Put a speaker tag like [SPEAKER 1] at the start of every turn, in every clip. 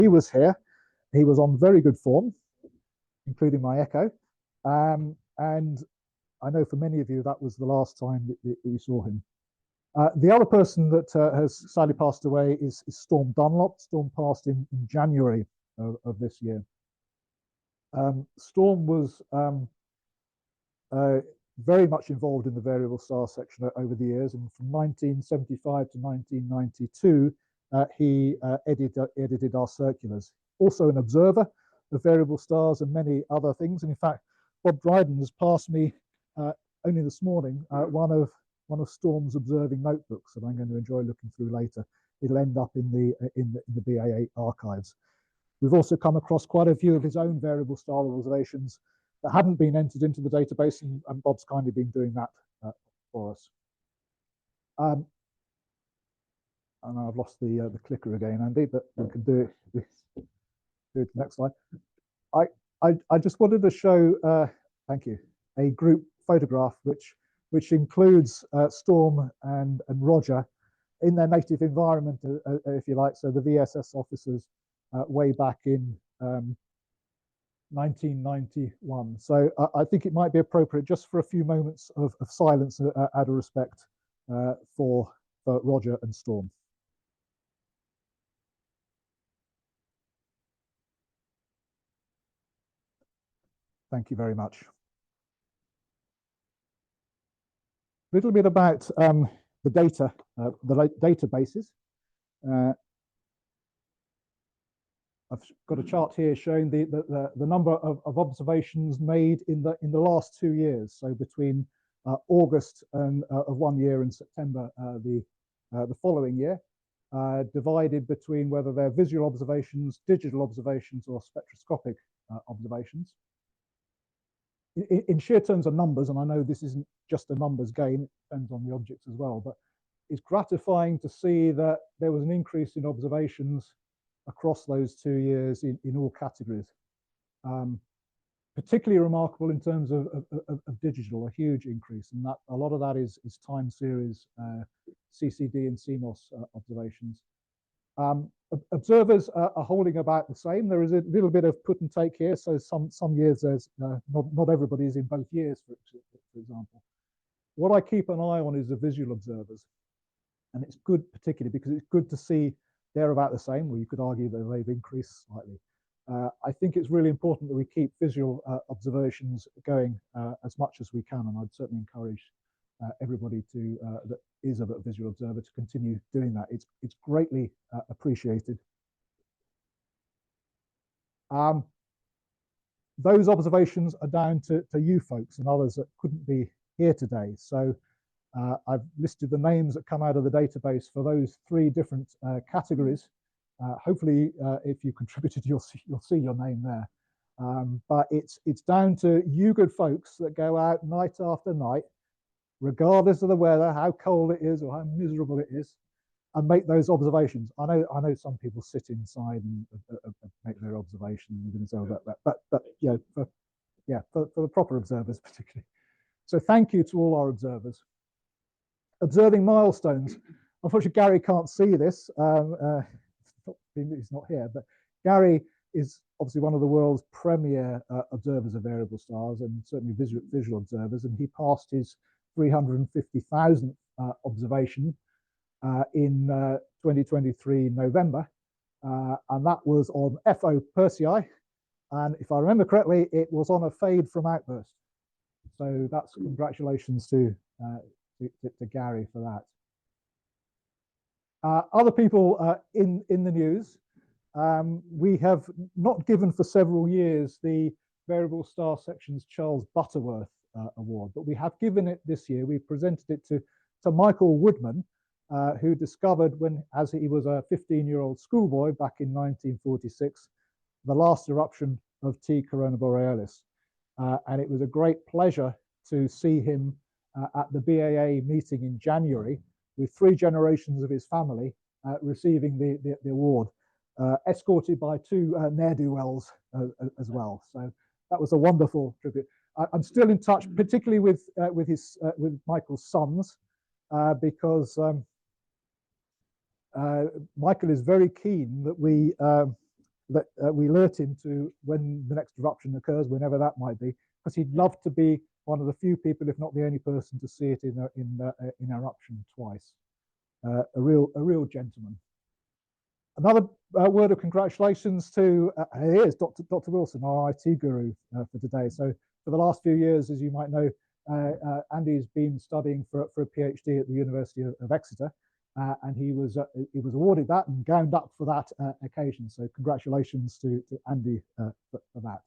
[SPEAKER 1] he was here. He was on very good form, including my echo. And I know for many of you, that was the last time that you saw him. The other person that has sadly passed away is Storm Dunlop. Storm passed in January of this year. Storm was very much involved in the variable star section over the years, and from 1975 to 1992, he edited our circulars. Also an observer of variable stars and many other things. And in fact, Bob Dryden has passed me only this morning one of Storm's observing notebooks that I'm going to enjoy looking through later. It'll end up in the BAA archives. We've also come across quite a few of his own variable star observations that hadn't been entered into the database, and Bob's kindly been doing that for us. And I've lost the clicker again, Andy, but we can do it the next slide. I just wanted to show, thank you, a group photograph which includes Storm and Roger in their native environment, if you like. So the VSS officers way back in 1991. So I think it might be appropriate just for a few moments of silence out of respect for Roger and Storm. Thank you very much. A little bit about the data, the databases. I've got a chart here showing the number of observations made in the last 2 years. So between August of 1 year and September the following year, divided between whether they're visual observations, digital observations, or spectroscopic observations. In sheer terms of numbers, and I know this isn't just a numbers game, it depends on the objects as well, but it's gratifying to see that there was an increase in observations across those 2 years in all categories. Particularly remarkable in terms of digital, a huge increase, and that a lot of that is time series CCD and CMOS observations. Observers are holding about the same. There is a little bit of put and take here. So some years there's not everybody is in both years, for example. What I keep an eye on is the visual observers, and it's good particularly because it's good to see they're about the same. Well, you could argue that they've increased slightly. I think it's really important that we keep visual observations going as much as we can, and I'd certainly encourage everybody that is a visual observer to continue doing that. It's greatly appreciated. Those observations are down to you folks and others that couldn't be here today. So I've listed the names that come out of the database for those 3 different categories. Hopefully, if you contributed, you'll see your name there. But it's down to you good folks that go out night after night, regardless of the weather, how cold it is or how miserable it is, and make those observations. I know some people sit inside and make their observations and so that, but you know, for the proper observers particularly. So thank you to all our observers. Observing milestones. Unfortunately, Gary can't see this. He's not here, but Gary is obviously one of the world's premier observers of variable stars, and certainly visual observers, and he passed his 350,000th observation in 2023 November, and that was on FO Persei, and if I remember correctly, it was on a fade from outburst. So that's congratulations to Gary for that. Other people in the news, we have not given for several years the Variable Star Section's Charles Butterworth Award, but we have given it this year. We presented it to Michael Woodman, who discovered as he was a 15-year-old schoolboy back in 1946, the last eruption of T. Corona Borealis. And it was a great pleasure to see him at the BAA meeting in January with 3 generations of his family receiving the award, escorted by 2 ne'er-do-wells as well. So that was a wonderful tribute. I'm still in touch, particularly with Michael's sons, because Michael is very keen that we we alert him to when the next eruption occurs, whenever that might be, because he'd love to be one of the few people, if not the only person, to see it in eruption twice. A real gentleman. Another word of congratulations to here's Dr. Wilson, our IT guru for today. So for the last few years, as you might know, Andy's been studying for a PhD at the University of Exeter, and he was awarded that and gowned up for that occasion. So congratulations to Andy for that.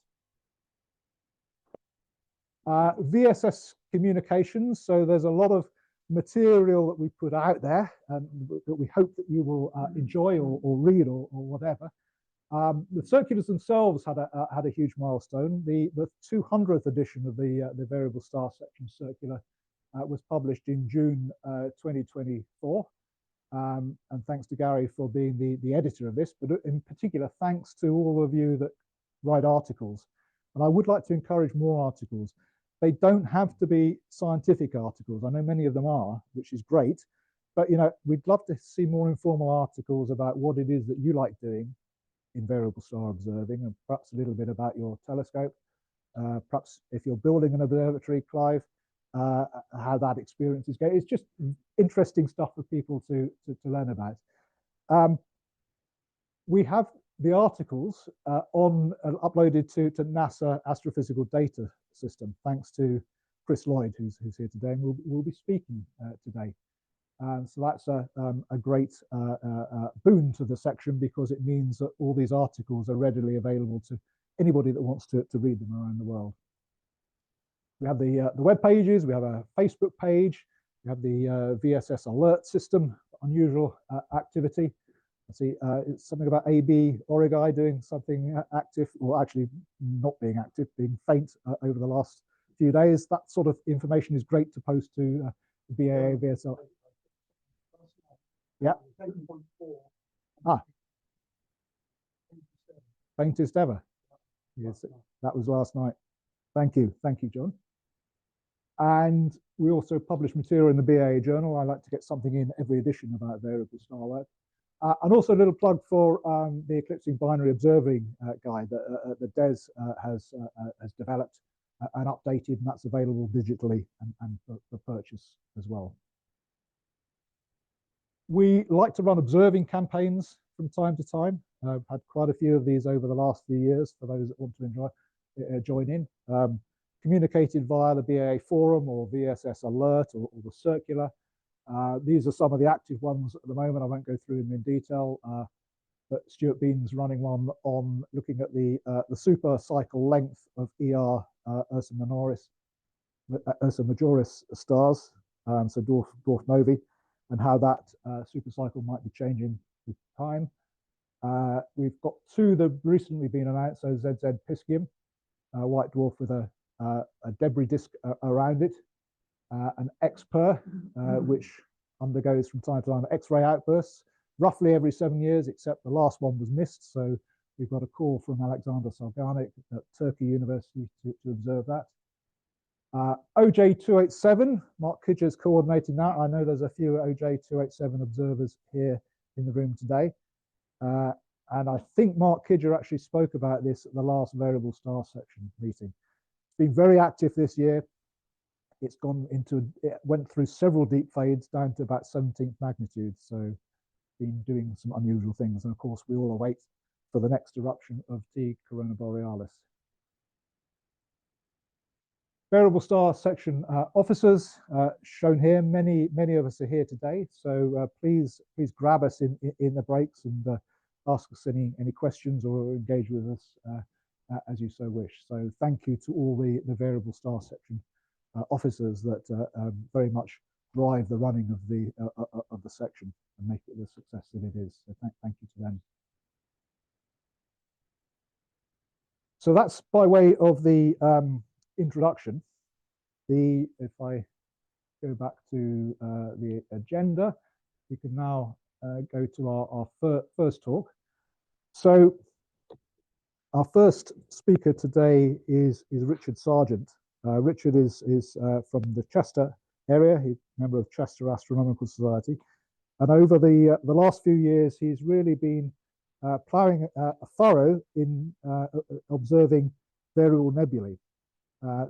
[SPEAKER 1] VSS communications. So there's a lot of material that we put out there that we hope that you will enjoy or read or whatever. The circulars themselves had a huge milestone. The 200th edition of the variable star section circular was published in June 2024. And thanks to Gary for being the editor of this, but in particular, thanks to all of you that write articles. And I would like to encourage more articles. They don't have to be scientific articles. I know many of them are, which is great, but we'd love to see more informal articles about what it is that you like doing in variable star observing, and perhaps a little bit about your telescope. Perhaps if you're building an observatory, Clive, how that experience is going. It's just interesting stuff for people to learn about. We have the articles uploaded to NASA Astrophysical Data System, thanks to Chris Lloyd, who's here today, and will be speaking today. So that's a great boon to the section, because it means that all these articles are readily available to anybody that wants to read them around the world. We have the web pages, we have a Facebook page, we have the VSS alert system, unusual activity. I see it's something about AB Origai doing something active, or actually not being active, being faint over the last few days. That sort of information is great to post to BAA VSL. Yeah. Faintest ever. Yes, that was last night. Thank you, John. And we also publish material in the BAA journal. I like to get something in every edition about variable star work. And also a little plug for the Eclipsing Binary Observing Guide that Des has developed and updated, and that's available digitally and for purchase as well. We like to run observing campaigns from time to time. I've had quite a few of these over the last few years for those that want to join in. Communicated via the BAA forum or VSS alert or the circular. These are some of the active ones at the moment. I won't go through them in detail, but Stuart Bean's running one on looking at the super cycle length of Ursa Majoris stars, so dwarf novae, and how that super cycle might be changing with time. We've got two that have recently been announced, so ZZ Piscium, white dwarf with a debris disk around it, an XPER, which undergoes from time to time X-ray outbursts, roughly every 7 years, except the last one was missed. So we've got a call from Alexander Sargent at Turkey University to observe that. OJ287, Mark Kidger's coordinating that. I know there's a few OJ287 observers here in the room today. And I think Mark Kidger actually spoke about this at the last variable star section meeting. It's been very active this year. It went through several deep fades down to about 17th magnitude. So been doing some unusual things. And of course, we all await for the next eruption of T Corona Borealis. Variable star section officers shown here. Many of us are here today. So please grab us in the breaks and ask us any questions or engage with us as you so wish. So thank you to all the variable star section officers that very much drive the running of the section and make it the success that it is. So thank you to them. So that's by way of the introduction. If I go back to the agenda, we can now go to our first talk. So our first speaker today is Richard Sargent. Richard is from the Chester area. He's a member of Chester Astronomical Society. And over the last few years, he's really been ploughing a furrow in observing variable nebulae.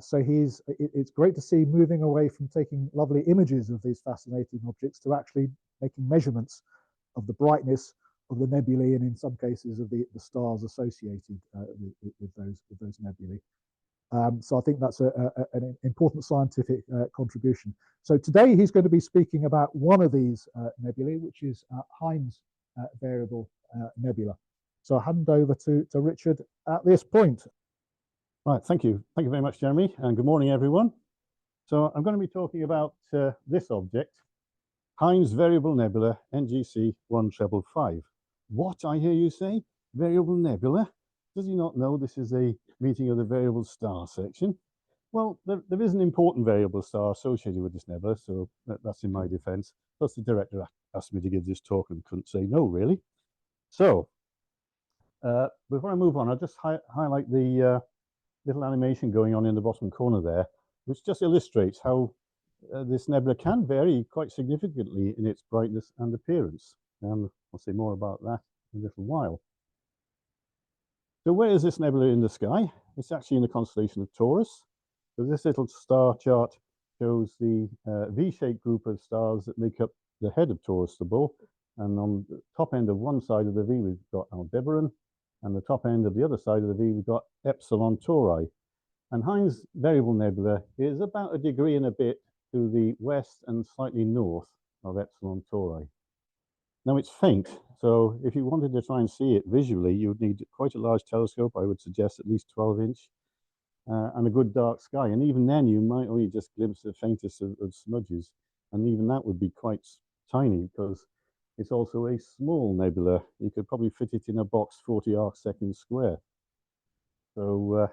[SPEAKER 1] So it's great to see moving away from taking lovely images of these fascinating objects to actually making measurements of the brightness of the nebulae, and in some cases of the stars associated with those nebulae. So I think that's an important scientific contribution. So today he's going to be speaking about one of these nebulae, which is Hind's variable nebula. So I'll hand over to Richard at this point.
[SPEAKER 2] Right, thank you. Thank you very much, Jeremy, and good morning, everyone. So I'm going to be talking about this object, Hind's Variable Nebula, NGC 1555. What, I hear you say? Variable Nebula? Does he not know this is a meeting of the variable star section? Well, there is an important variable star associated with this nebula, so that's in my defense. Plus, the director asked me to give this talk and couldn't say no, really. So, before I move on, I'll just highlight the little animation going on in the bottom corner there, which just illustrates how this nebula can vary quite significantly in its brightness and appearance. And I'll say more about that in a little while. So where is this nebula in the sky? It's actually in the constellation of Taurus. So this little star chart shows the V-shaped group of stars that make up the head of Taurus, the bull. And on the top end of one side of the V, we've got Aldebaran. And the top end of the other side of the V, we've got Epsilon Tauri. And Hind's Variable Nebula is about a degree and a bit to the west and slightly north of Epsilon Tauri. Now it's faint, so if you wanted to try and see it visually, you would need quite a large telescope. I would suggest at least 12-inch, and a good dark sky. And even then, you might only just glimpse the faintest of smudges. And even that would be quite tiny, because it's also a small nebula. You could probably fit it in a box 40 arc-seconds square. So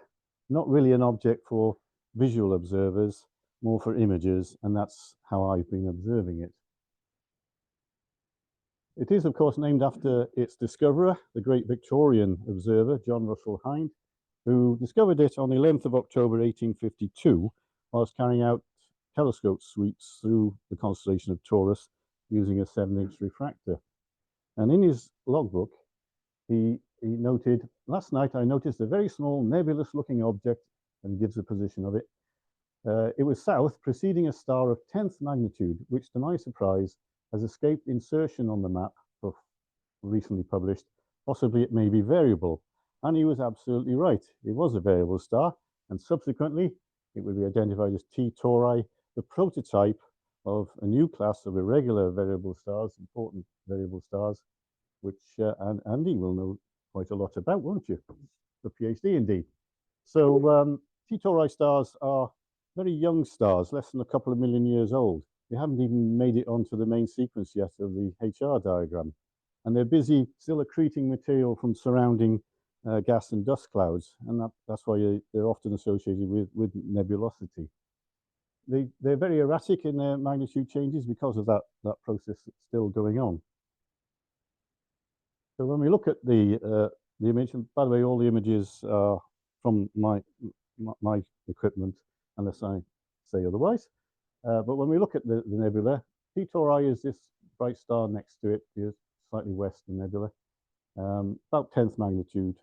[SPEAKER 2] not really an object for visual observers, more for images, and that's how I've been observing it. It is, of course, named after its discoverer, the great Victorian observer, John Russell Hind, who discovered it on the 11th of October 1852, whilst carrying out telescope sweeps through the constellation of Taurus using a 7-inch refractor. And in his logbook, he noted, last night I noticed a very small nebulous-looking object, and gives the position of it. It was south, preceding a star of 10th magnitude, which to my surprise has escaped insertion on the map, recently published. Possibly it may be variable. And he was absolutely right. It was a variable star, and subsequently it would be identified as T Tauri, the prototype of a new class of irregular variable stars, important variable stars, which Andy will know quite a lot about, won't you? The PhD indeed. So T Tauri stars are very young stars, less than a couple of million years old. They haven't even made it onto the main sequence yet of the HR diagram. And they're busy still accreting material from surrounding gas and dust clouds. And that's why they're often associated with nebulosity. They're very erratic in their magnitude changes because of that process that's still going on. So when we look at the image, and by the way, all the images are from my equipment, unless I say otherwise. But when we look at the nebula, T Tauri is this bright star next to it, here, slightly west of the nebula, about 10th magnitude.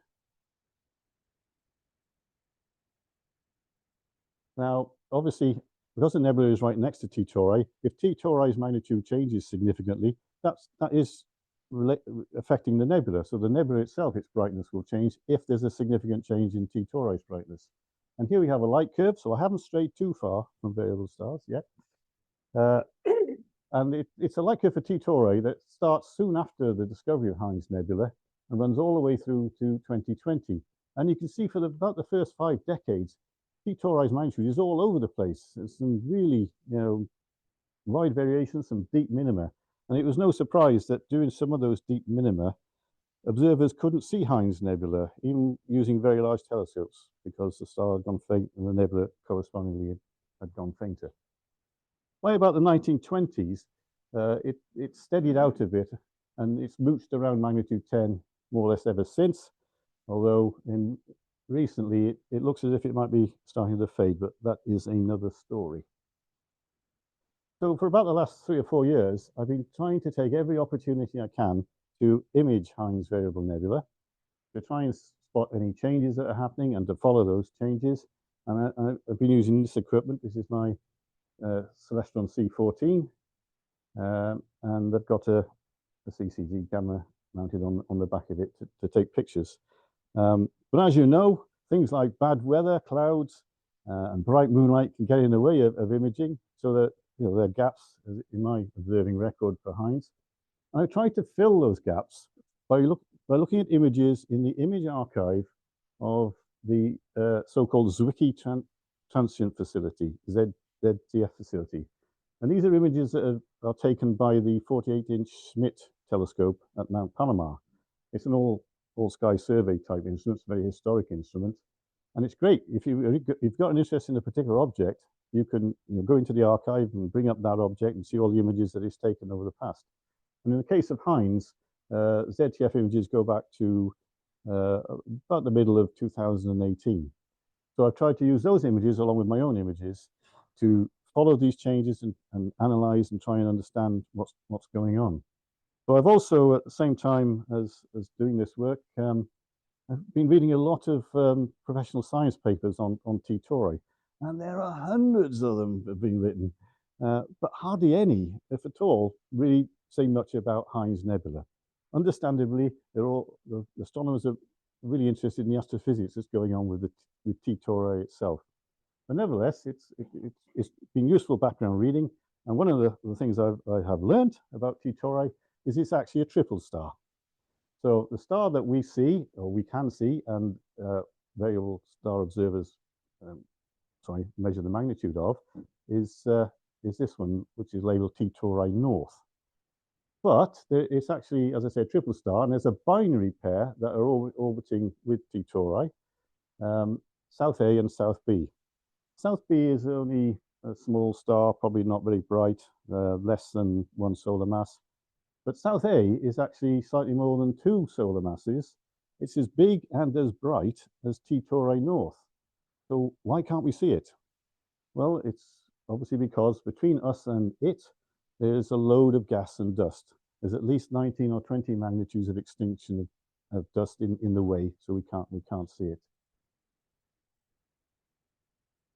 [SPEAKER 2] Now, obviously, because the nebula is right next to T Tauri, if T Tauri's magnitude changes significantly, that is affecting the nebula. So the nebula itself, its brightness will change if there's a significant change in T Tauri's brightness. And here we have a light curve, so I haven't strayed too far from variable stars yet. And it's a light curve for T Tauri that starts soon after the discovery of Hind's Nebula and runs all the way through to 2020. And you can see for about the first 5 decades, T Tauri's magnitude is all over the place. There's some really, wide variations, some deep minima. And it was no surprise that during some of those deep minima, observers couldn't see Hind's Nebula, even using very large telescopes, because the star had gone faint and the nebula correspondingly had gone fainter. By about the 1920s, it steadied out a bit, and it's mooched around magnitude 10 more or less ever since, although recently it looks as if it might be starting to fade, but that is another story. So for about the last 3 or 4 years, I've been trying to take every opportunity I can to image Hind's variable nebula, to try and spot any changes that are happening and to follow those changes. And I've been using this equipment. This is my Celestron C14, and I've got a CCD camera mounted on the back of it to take pictures. But as you know, things like bad weather, clouds, and bright moonlight can get in the way of imaging, so that there are gaps in my observing record for Hinds. And I tried to fill those gaps by looking at images in the image archive of the so-called Zwicky Transient Facility, ZTF facility. And these are images that are taken by the 48-inch Schmidt telescope at Mount Palomar. It's an all-sky survey type instrument. It's a very historic instrument. And it's great. If you've got an interest in a particular object, you can go into the archive and bring up that object and see all the images that it's taken over the past. And in the case of Hinds, ZTF images go back to about the middle of 2018. So I've tried to use those images along with my own images to follow these changes and analyze and try and understand what's going on. So I've also, at the same time as doing this work, I've been reading a lot of professional science papers on T Tauri, and there are hundreds of them that have been written, but hardly any, if at all, really say much about Hind's Nebula. Understandably, the astronomers are really interested in the astrophysics that's going on with T Tauri itself. But nevertheless, it's been useful background reading, and one of the things I have learned about T Tauri is it's actually a triple star. So the star that we see, or we can see, and variable star observers measure the magnitude of, is this one, which is labeled T Tauri North. But it's actually, as I said, triple star, and there's a binary pair that are orbiting with T Tauri, South A and South B. South B is only a small star, probably not very bright, less than 1 solar mass. But South A is actually slightly more than 2 solar masses. It's as big and as bright as T Tauri North. So why can't we see it? Well, it's obviously because between us and it, there's a load of gas and dust. There's at least 19 or 20 magnitudes of extinction of dust in the way, so we can't see it.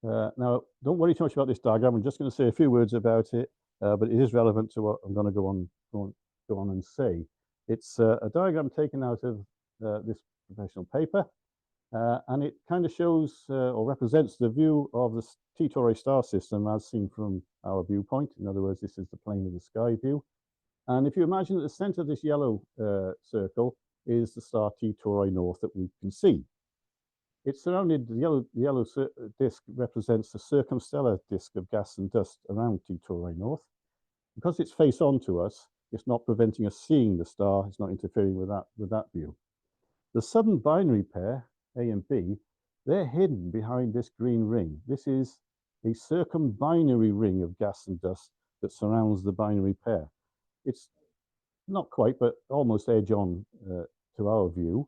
[SPEAKER 2] Now, don't worry too much about this diagram. I'm just going to say a few words about it, but it is relevant to what I'm going to go on and say. It's a diagram taken out of this professional paper, and it kind of shows or represents the view of the T Tauri star system as seen from our viewpoint. In other words, this is the plane of the sky view. And if you imagine at the center of this yellow circle is the star T Tauri North that we can see. It's surrounded, the yellow disk represents the circumstellar disk of gas and dust around T Tauri North. Because it's face on to us, it's not preventing us seeing the star, it's not interfering with that view. The southern binary pair, A and B, they're hidden behind this green ring. This is a circumbinary ring of gas and dust that surrounds the binary pair. It's not quite, but almost edge on to our view.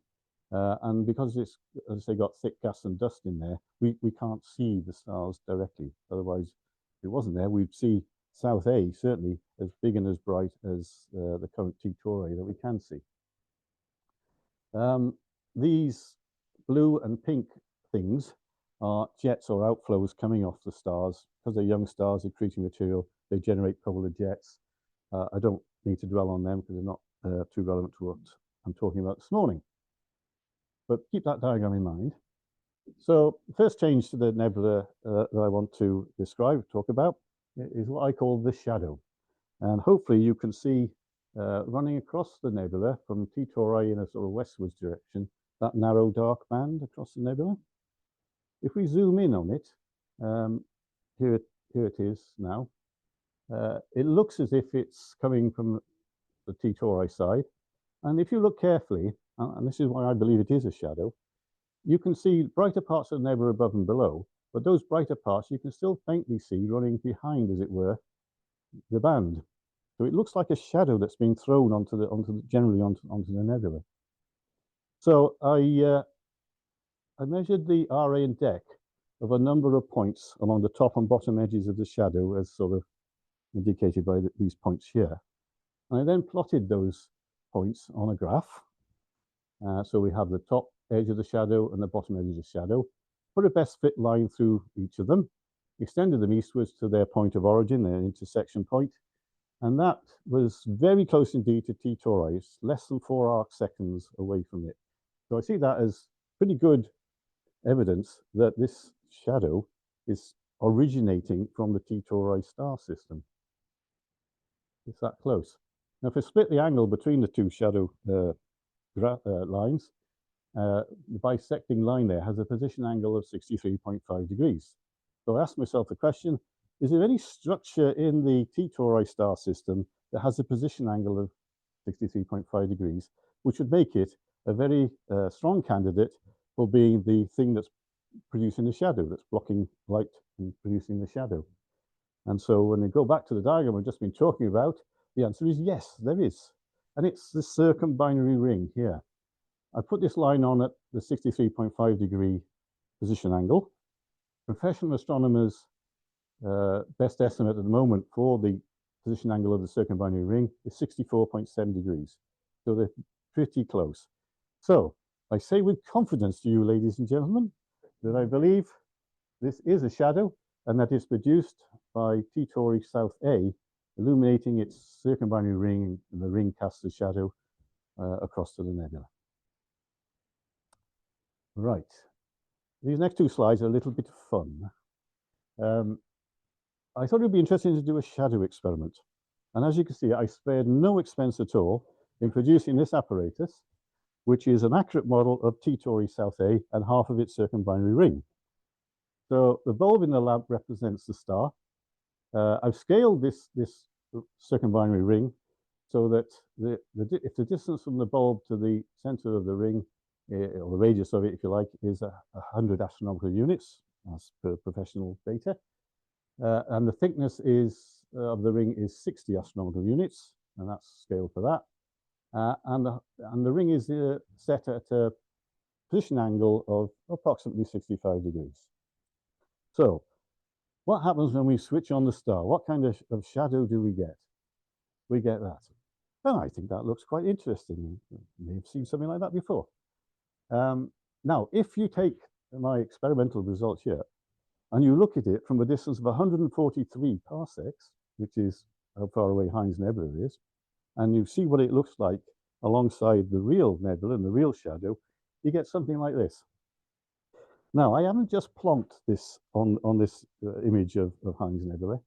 [SPEAKER 2] And because it's, as I say, got thick gas and dust in there, we can't see the stars directly. Otherwise, if it wasn't there, we'd see South A certainly as big and as bright as the current T Tauri that we can see. These blue and pink things are jets or outflows coming off the stars. Because they're young stars accreting material, they generate a couple of jets. I don't need to dwell on them because they're not too relevant to what I'm talking about this morning. But keep that diagram in mind. So the first change to the nebula that I want to talk about, is what I call the shadow. And hopefully you can see running across the nebula from T Tauri in a sort of westwards direction, that narrow dark band across the nebula. If we zoom in on it, here it is now. It looks as if it's coming from the T Tauri side. And if you look carefully, and this is why I believe it is a shadow, you can see brighter parts of the nebula above and below, but those brighter parts you can still faintly see running behind, as it were, the band. So it looks like a shadow that's being thrown onto the nebula. So I measured the RA and DEC of a number of points along the top and bottom edges of the shadow, as sort of indicated by these points here. And I then plotted those points on a graph. So we have the top edge of the shadow and the bottom edge of the shadow. Put a best fit line through each of them, extended them eastwards to their point of origin, their intersection point. And that was very close indeed to T Tauri, less than 4 arc seconds away from it. So I see that as pretty good evidence that this shadow is originating from the T Tauri star system. It's that close. Now, if I split the angle between the two shadow lines, the bisecting line there has a position angle of 63.5 degrees. So I asked myself the question, is there any structure in the T Tauri star system that has a position angle of 63.5 degrees, which would make it a very strong candidate for being the thing that's producing the shadow, that's blocking light and producing the shadow? And so when we go back to the diagram we've just been talking about, the answer is yes, there is. And it's the circumbinary ring here. I put this line on at the 63.5 degree position angle. Professional astronomers' best estimate at the moment for the position angle of the circumbinary ring is 64.7 degrees. So they're pretty close. So I say with confidence to you, ladies and gentlemen, that I believe this is a shadow and that it's produced by T Tauri South A, illuminating its circumbinary ring, and the ring casts a shadow across to the nebula. Right. These next two slides are a little bit of fun. I thought it would be interesting to do a shadow experiment. And as you can see, I spared no expense at all in producing this apparatus, which is an accurate model of T Tauri South A and half of its circumbinary ring. So the bulb in the lab represents the star. I've scaled this circumbinary ring so that if the distance from the bulb to the center of the ring, or the radius of it, if you like, is 100 astronomical units, as per professional data, and the thickness of the ring is 60 astronomical units, and that's scaled for that. And the ring is set at a position angle of approximately 65 degrees. So what happens when we switch on the star? What kind of shadow do we get? We get that. And I think that looks quite interesting. You may have seen something like that before. Now, if you take my experimental results here, and you look at it from a distance of 143 parsecs, which is how far away Hind's Nebula is, and you see what it looks like alongside the real nebula and the real shadow, you get something like this. Now, I haven't just plonked this on this image of Hind's Nebula.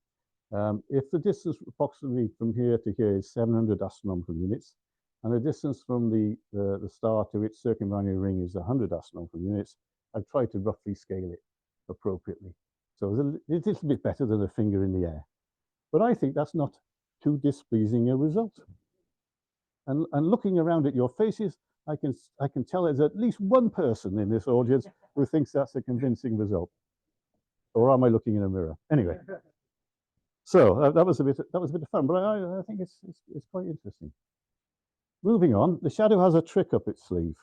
[SPEAKER 2] If the distance approximately from here to here is 700 astronomical units, and the distance from the star to its circumbinary ring is 100 astronomical units, I've tried to roughly scale it appropriately. So it's a little bit better than a finger in the air. But I think that's not too displeasing a result. And looking around at your faces, I can tell there's at least one person in this audience who thinks that's a convincing result. Or am I looking in a mirror? Anyway, so that was a bit of fun, but I think it's quite interesting. Moving on, the shadow has a trick up its sleeve.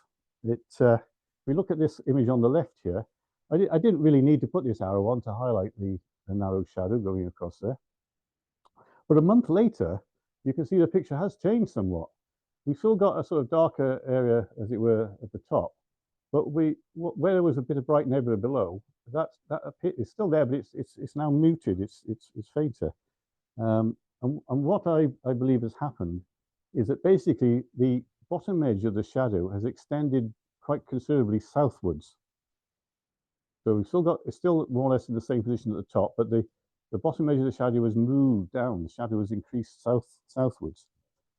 [SPEAKER 2] If we look at this image on the left here, I didn't really need to put this arrow on to highlight the narrow shadow going across there. But a month later, you can see the picture has changed somewhat. We've still got a sort of darker area, as it were, at the top. But where there was a bit of bright nebula below, that is still there, but it's now muted. It's fainter. And what I believe has happened is that basically the bottom edge of the shadow has extended quite considerably southwards. So it's still more or less in the same position at the top, but the bottom edge of the shadow has moved down. The shadow has increased southwards.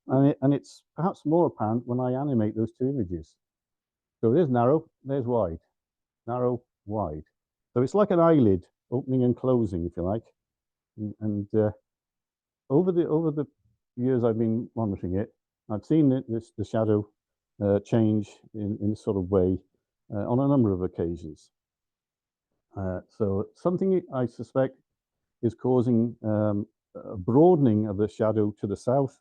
[SPEAKER 2] And it's perhaps more apparent when I animate those two images. So there's narrow, there's wide, narrow, wide. So it's like an eyelid opening and closing, if you like. And over the years I've been monitoring it, I've seen the shadow change in this sort of way on a number of occasions. So something I suspect is causing a broadening of the shadow to the south.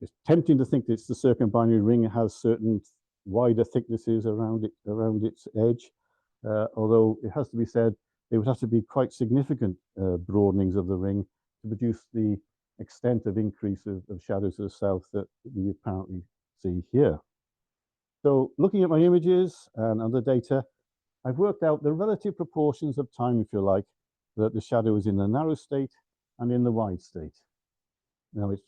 [SPEAKER 2] It's tempting to think that it's the circumbinary ring. It has certain wider thicknesses around its edge, although it has to be said there would have to be quite significant broadenings of the ring to produce the extent of increase of shadows to the south that we apparently see here. So looking at my images and other data, I've worked out the relative proportions of time, if you like, that the shadow is in the narrow state and in the wide state. Now it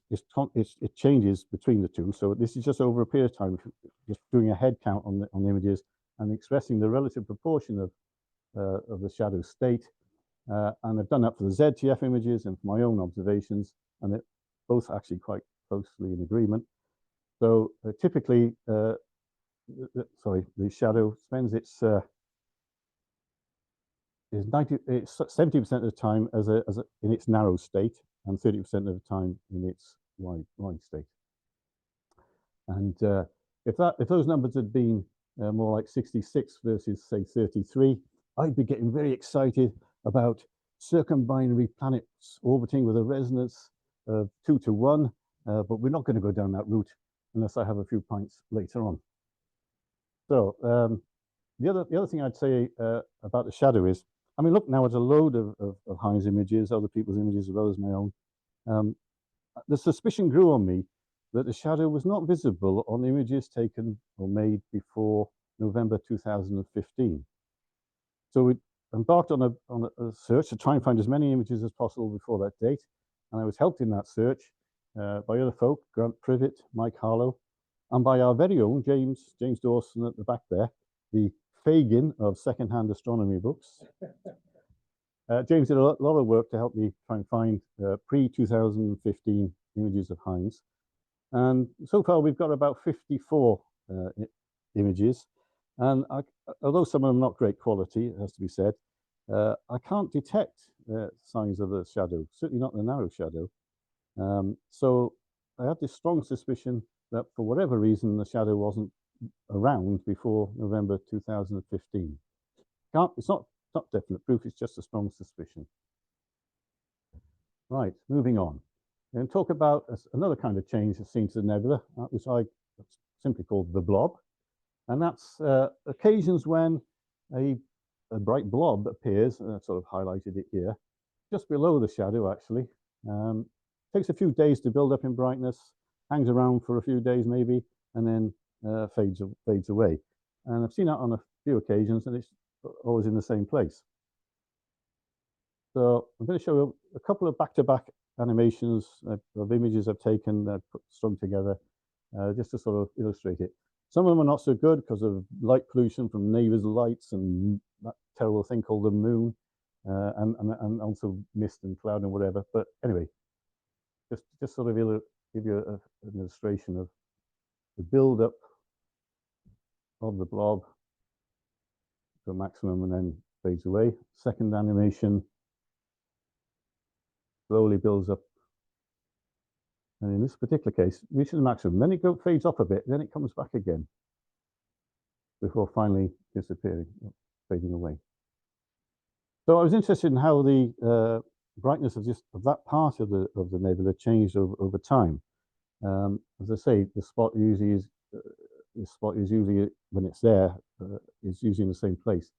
[SPEAKER 2] changes between the two. So this is just over a period of time, just doing a head count on the images and expressing the relative proportion of the shadow state. And I've done that for the ZTF images and for my own observations, and they're both actually quite closely in agreement. So typically, the shadow spends its 70% of the time in its narrow state, and 30% of the time in its wide state. And if those numbers had been more like 66 versus say 33, I'd be getting very excited about circumbinary planets orbiting with a resonance of 2 to 1, but we're not going to go down that route unless I have a few pints later on. So the other thing I'd say about the shadow is, I mean, look now at a load of Hind's images, other people's images, as well as my own. The suspicion grew on me that the shadow was not visible on images taken or made before November 2015. So we embarked on a search to try and find as many images as possible before that date. And I was helped in that search by other folk, Grant Privet, Mike Harlow, and by our very own James Dawson at the back there, the Fagin of secondhand astronomy books. James did a lot of work to help me try and find pre-2015 images of Hind's. And so far we've got about 54 images. And although some of them are not great quality, it has to be said, I can't detect signs of the shadow, certainly not the narrow shadow. So I have this strong suspicion that for whatever reason, the shadow wasn't around before November 2015. It's not definite proof, it's just a strong suspicion. Right, moving on. And talk about another kind of change that's seen to the nebula, which I simply call the blob. And that's occasions when a bright blob appears, and I've sort of highlighted it here, just below the shadow actually. Takes a few days to build up in brightness, hangs around for a few days maybe, and then fades away. And I've seen that on a few occasions, and it's always in the same place. So I'm going to show you a couple of back-to-back animations of images I've taken, strung together, just to sort of illustrate it. Some of them are not so good because of light pollution from neighbors' lights and that terrible thing called the moon, and also mist and cloud and whatever. But anyway, just sort of give you an illustration of the build-up of the blob to a maximum and then fades away. Second animation slowly builds up, and in this particular case reaches the maximum, then it fades off a bit, then it comes back again before finally disappearing, fading away. So I was interested in how the brightness of that part of the nebula changed over time. As I say, the spot is usually when it's there is usually in the same place.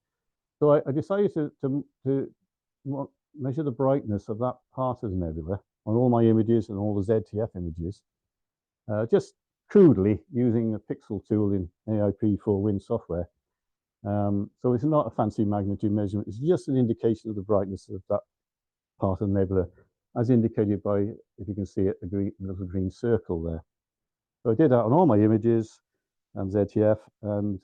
[SPEAKER 2] So I decided to measure the brightness of that part of the nebula on all my images and all the ZTF images, just crudely using a pixel tool in AIP4Win software. So it's not a fancy magnitude measurement, it's just an indication of the brightness of that part of the nebula, as indicated by, if you can see it, a little green circle there. So I did that on all my images and ZTF, and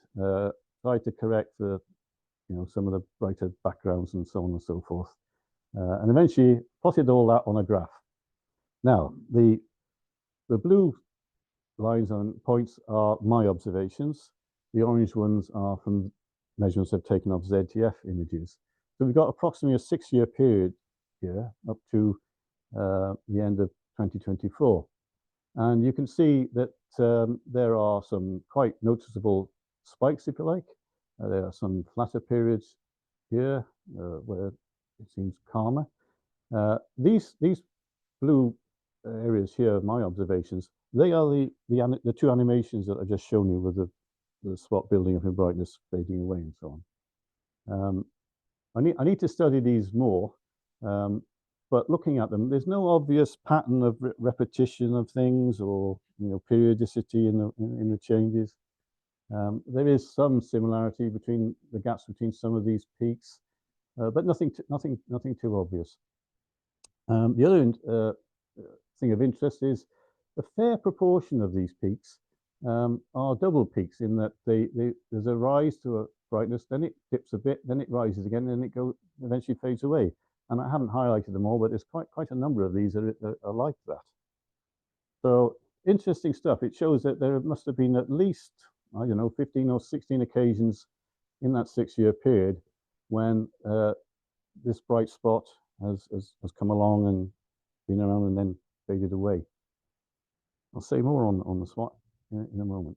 [SPEAKER 2] tried to correct some of the brighter backgrounds and so on and so forth. And eventually plotted all that on a graph. Now, the blue lines and points are my observations. The orange ones are from measurements I've taken of ZTF images. So we've got approximately a 6-year period here up to the end of 2024. And you can see that there are some quite noticeable spikes, if you like. There are some flatter periods here where it seems calmer. These blue areas here, my observations, they are the two animations that I've just shown you with the spot building up in brightness, fading away, and so on. I need to study these more. but looking at them, there's no obvious pattern of repetition of things or periodicity in the changes. There is some similarity between the gaps between some of these peaks, but nothing too obvious. The other thing of interest is a fair proportion of these peaks are double peaks in that there's a rise to a brightness, then it dips a bit, then it rises again, and it eventually fades away. And I haven't highlighted them all, but there's quite a number of these that are like that. So interesting stuff. It shows that there must have been at least, I don't know, 15 or 16 occasions in that 6-year period when this bright spot has come along and been around and then faded away. I'll say more on the spot in a moment.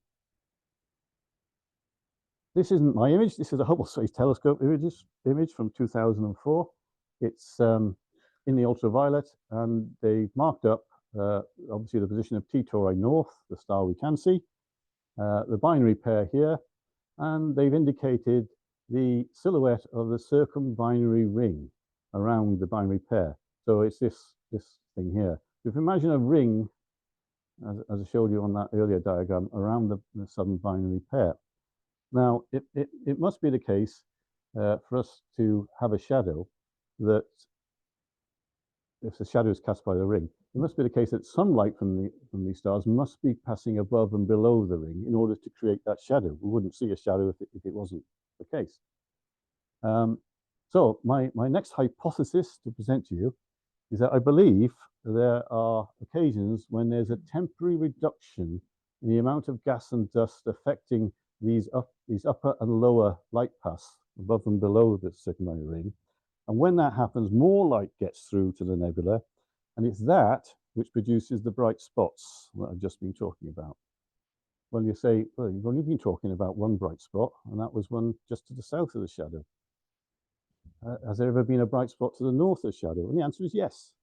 [SPEAKER 2] This isn't my image. This is a Hubble Space Telescope image from 2004. It's in the ultraviolet, and they've marked up obviously the position of T Tauri North, the star we can see, the binary pair here, and they've indicated the silhouette of the circumbinary ring around the binary pair. So it's this thing here. If you imagine a ring, as I showed you on that earlier diagram, around the southern binary pair. Now, it must be the case for us to have a shadow that, if the shadow is cast by the ring, it must be the case that some light from these stars must be passing above and below the ring in order to create that shadow. We wouldn't see a shadow if it wasn't the case. So my next hypothesis to present to you is that I believe there are occasions when there's a temporary reduction in the amount of gas and dust affecting these upper and lower light paths above and below the circumbinary ring. And when that happens, more light gets through to the nebula, and it's that which produces the bright spots that I've just been talking about. Well, you say, well, you've only been talking about one bright spot, and that was one just to the south of the shadow. Has there ever been a bright spot to the north of the shadow? And the answer is yes.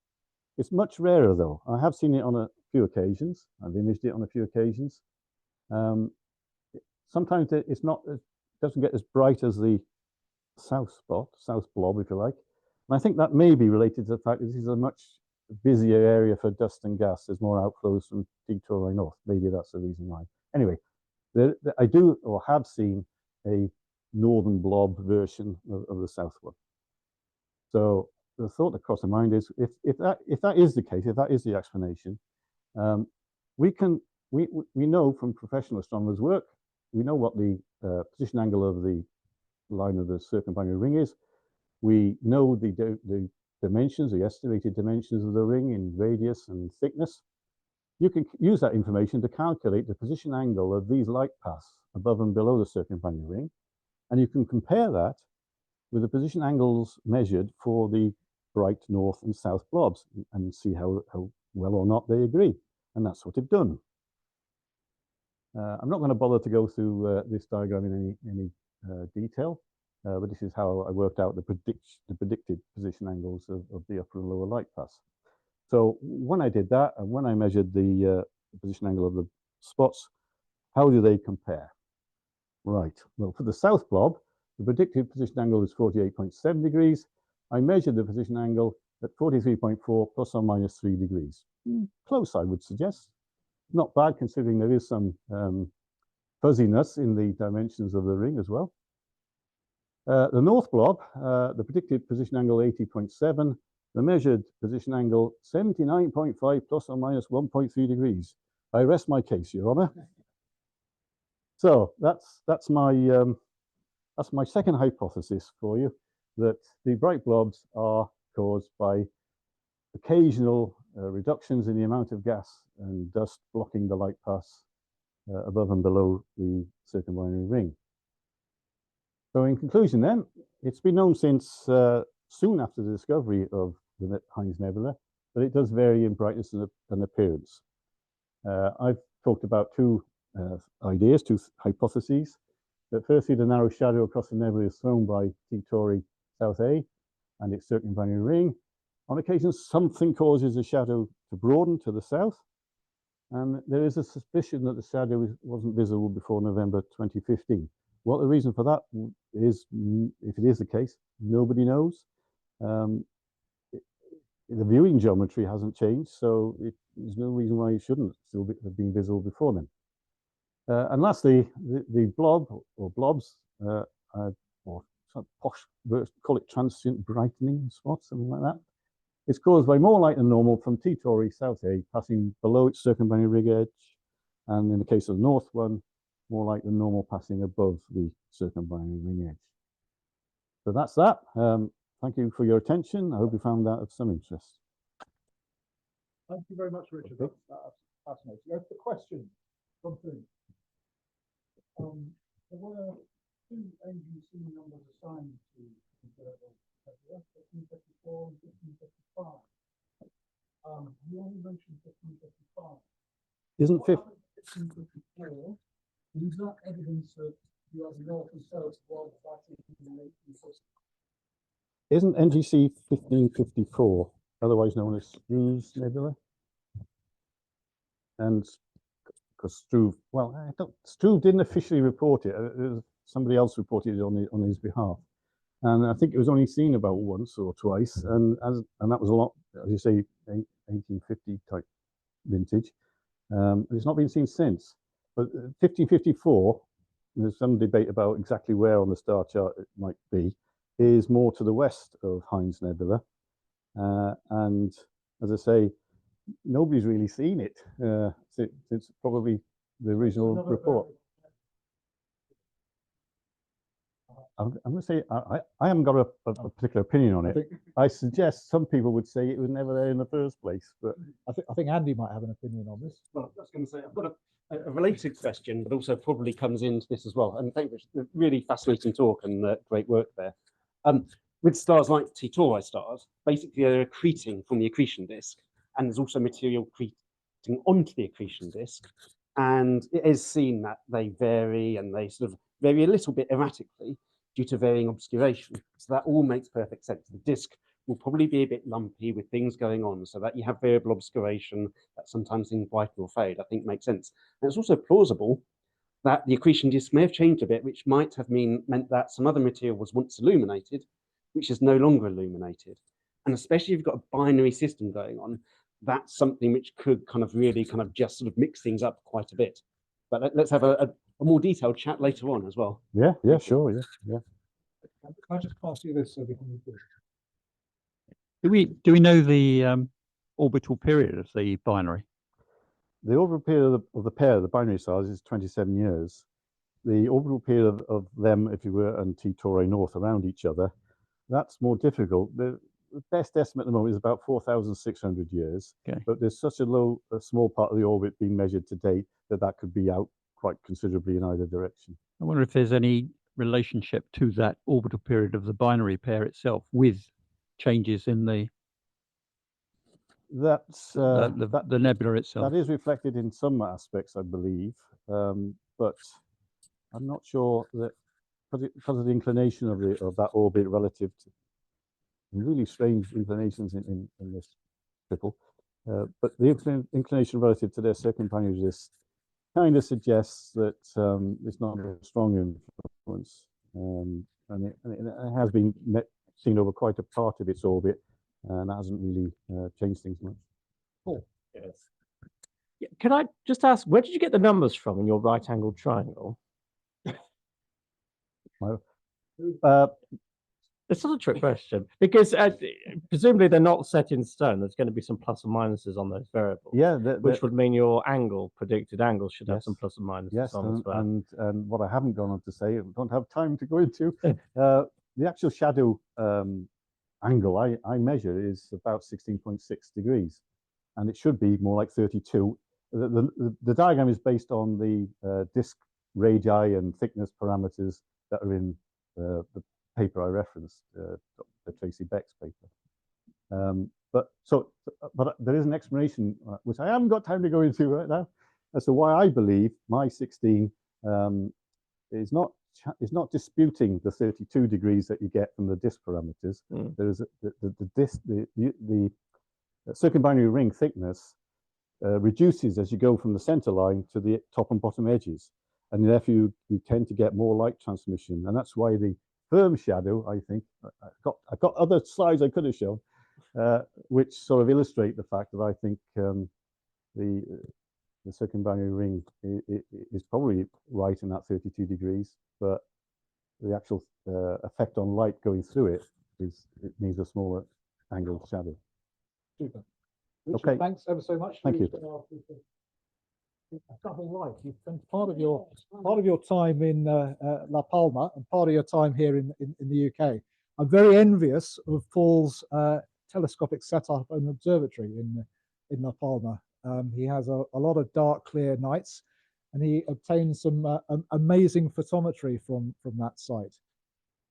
[SPEAKER 2] It's much rarer, though. I have seen it on a few occasions. I've imaged it on a few occasions. Sometimes it doesn't get as bright as the south spot, south blob, if you like. And I think that may be related to the fact that this is a much busier area for dust and gas. There's more outflows from T Tauri North. Maybe that's the reason why. Anyway, I do or have seen a northern blob version of the south one. So the thought that crossed my mind is, if that is the case, if that is the explanation, we know from professional astronomers' work, we know what the position angle of the line of the circumbinary ring is. We know the dimensions, the estimated dimensions of the ring in radius and thickness. You can use that information to calculate the position angle of these light paths above and below the circumbinary ring, and you can compare that with the position angles measured for the bright north and south blobs and see how well or not they agree. And that's what they've done. I'm not going to bother to go through this diagram in any detail, but this is how I worked out the predicted position angles of the upper and lower light paths. So when I did that, and when I measured the position angle of the spots, how do they compare? Right, well, for the south blob, the predicted position angle is 48.7 degrees. I measured the position angle at 43.4 plus or minus 3 degrees. Close, I would suggest. Not bad, considering there is some fuzziness in the dimensions of the ring as well. The north blob, the predicted position angle 80.7, the measured position angle 79.5 plus or minus 1.3 degrees. I rest my case, Your Honour. So that's my second hypothesis for you, that the bright blobs are caused by occasional reductions in the amount of gas and dust blocking the light paths above and below the circumbinary ring. So in conclusion then, it's been known since soon after the discovery of the Hind Nebula that it does vary in brightness and appearance. I've talked about two ideas, two hypotheses. That firstly, the narrow shadow across the nebula is thrown by T Tauri South A and its circumbinary ring. On occasion, something causes the shadow to broaden to the south, and there is a suspicion that the shadow wasn't visible before November 2015. What the reason for that is, if it is the case, nobody knows. the viewing geometry hasn't changed, so there's no reason why it shouldn't still have been visible before then. And lastly, the blob or blobs, or some posh call it transient brightening spot, something like that. It's caused by more light than normal from T Tauri South A passing below its circumbinary ring edge, and in the case of the north one, more light than normal passing above the circumbinary ring edge. So that's that. Thank you for your attention. I hope you found that of some interest.
[SPEAKER 1] Thank you very much, Richard. That's fascinating. As the question, something. There were 2 NGC numbers assigned to Nebula, 1554 and 1555. You only mentioned 1555.
[SPEAKER 2] Isn't
[SPEAKER 1] 1554? Is that evidence that you have north and south while fighting in the 1860s?
[SPEAKER 2] Isn't NGC 1554 otherwise known as Shears Nebula? And because Struve, well, Struve didn't officially report it. Somebody else reported it on his behalf, and I think it was only seen about once or twice, and that was a lot, as you say, 1850 type vintage. It's not been seen since. But 1554, there's some debate about exactly where on the star chart it might be, is more to the west of Hind's Nebula, and as I say, nobody's really seen it since probably the original report. I'm going to say I haven't got a particular opinion on it. I suggest some people would say it was never there in the first place, but
[SPEAKER 1] I think Andy might have an opinion on this.
[SPEAKER 3] Well, I was going to say I've got a related question, but also probably comes into this as well. And thank you, really fascinating talk and great work there. With stars like T Tauri stars, basically they're accreting from the accretion disk, and there's also material accreting onto the accretion disk, and it is seen that they vary, and they sort of vary a little bit erratically due to varying obscuration. So that all makes perfect sense. The disk will probably be a bit lumpy with things going on, so that you have variable obscuration that sometimes things brighten or fade, I think makes sense. And it's also plausible that the accretion disk may have changed a bit, which might have meant that some other material was once illuminated, which is no longer illuminated. And especially if you've got a binary system going on, that's something which could kind of really kind of just sort of mix things up quite a bit. But let's have a more detailed chat later on as well.
[SPEAKER 2] yeah, sure, yeah.
[SPEAKER 1] Can I just pass you this so we can move this?
[SPEAKER 4] Do we know the orbital period of the binary?
[SPEAKER 2] The orbital period of the pair, the binary stars, is 27 years. The orbital period of them, if you were, and T Tauri North around each other, that's more difficult. The best estimate at the moment is about 4,600 years.
[SPEAKER 4] Okay.
[SPEAKER 2] But there's such a small part of the orbit being measured to date that could be out quite considerably in either direction.
[SPEAKER 4] I wonder if there's any relationship to that orbital period of the binary pair itself with changes in the nebula itself.
[SPEAKER 2] That is reflected in some aspects, I believe, but I'm not sure that because of the inclination of that orbit relative to really strange inclinations in this triple, but the inclination relative to their circumbinary disk kind of suggests that it's not a strong influence, and it has been seen over quite a part of its orbit, and that hasn't really changed things much.
[SPEAKER 1] Paul.
[SPEAKER 5] Yes. Yeah, can I just ask, where did you get the numbers from in your right-angled triangle? It's not a trick question, because presumably they're not set in stone. There's going to be some plus and minuses on those variables.
[SPEAKER 2] Yeah,
[SPEAKER 5] which would mean your predicted angle should have some plus and minuses on as well.
[SPEAKER 2] And what I haven't gone on to say, I don't have time to go into, the actual shadow angle I measure is about 16.6 degrees, and it should be more like 32. The diagram is based on the disk radii and thickness parameters that are in the paper I referenced, the Tracy Beck's paper. But there is an explanation, which I haven't got time to go into right now, as to why I believe my 16 is not disputing the 32 degrees that you get from the disk parameters. There is the circumbinary ring thickness reduces as you go from the center line to the top and bottom edges, and therefore you tend to get more light transmission, and that's why the firm shadow, I think, I've got other slides I could have shown, which sort of illustrate the fact that I think the circumbinary ring is probably right in that 32 degrees, but the actual effect on light going through it needs a smaller angled shadow.
[SPEAKER 1] Super. Richard,
[SPEAKER 2] Okay.
[SPEAKER 1] thanks ever so much.
[SPEAKER 2] Thank you.
[SPEAKER 1] Nothing like you've spent part of your time in La Palma and part of your time here in the UK. I'm very envious of Paul's telescopic setup and observatory in La Palma. He has a lot of dark, clear nights, and he obtains some amazing photometry from that site.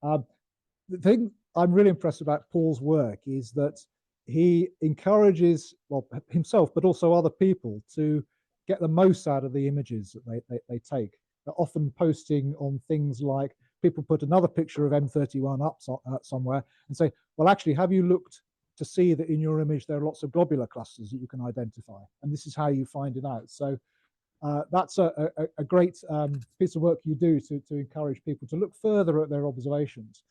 [SPEAKER 1] The thing I'm really impressed about Paul's work is that he encourages, well, himself, but also other people to get the most out of the images that they take. They're often posting on things like, people put another picture of M31 up somewhere and say, well, actually, have you looked to see that in your image there are lots of globular clusters that you can identify? And this is how you find it out. So that's a great piece of work you do to encourage people to look further at their observations.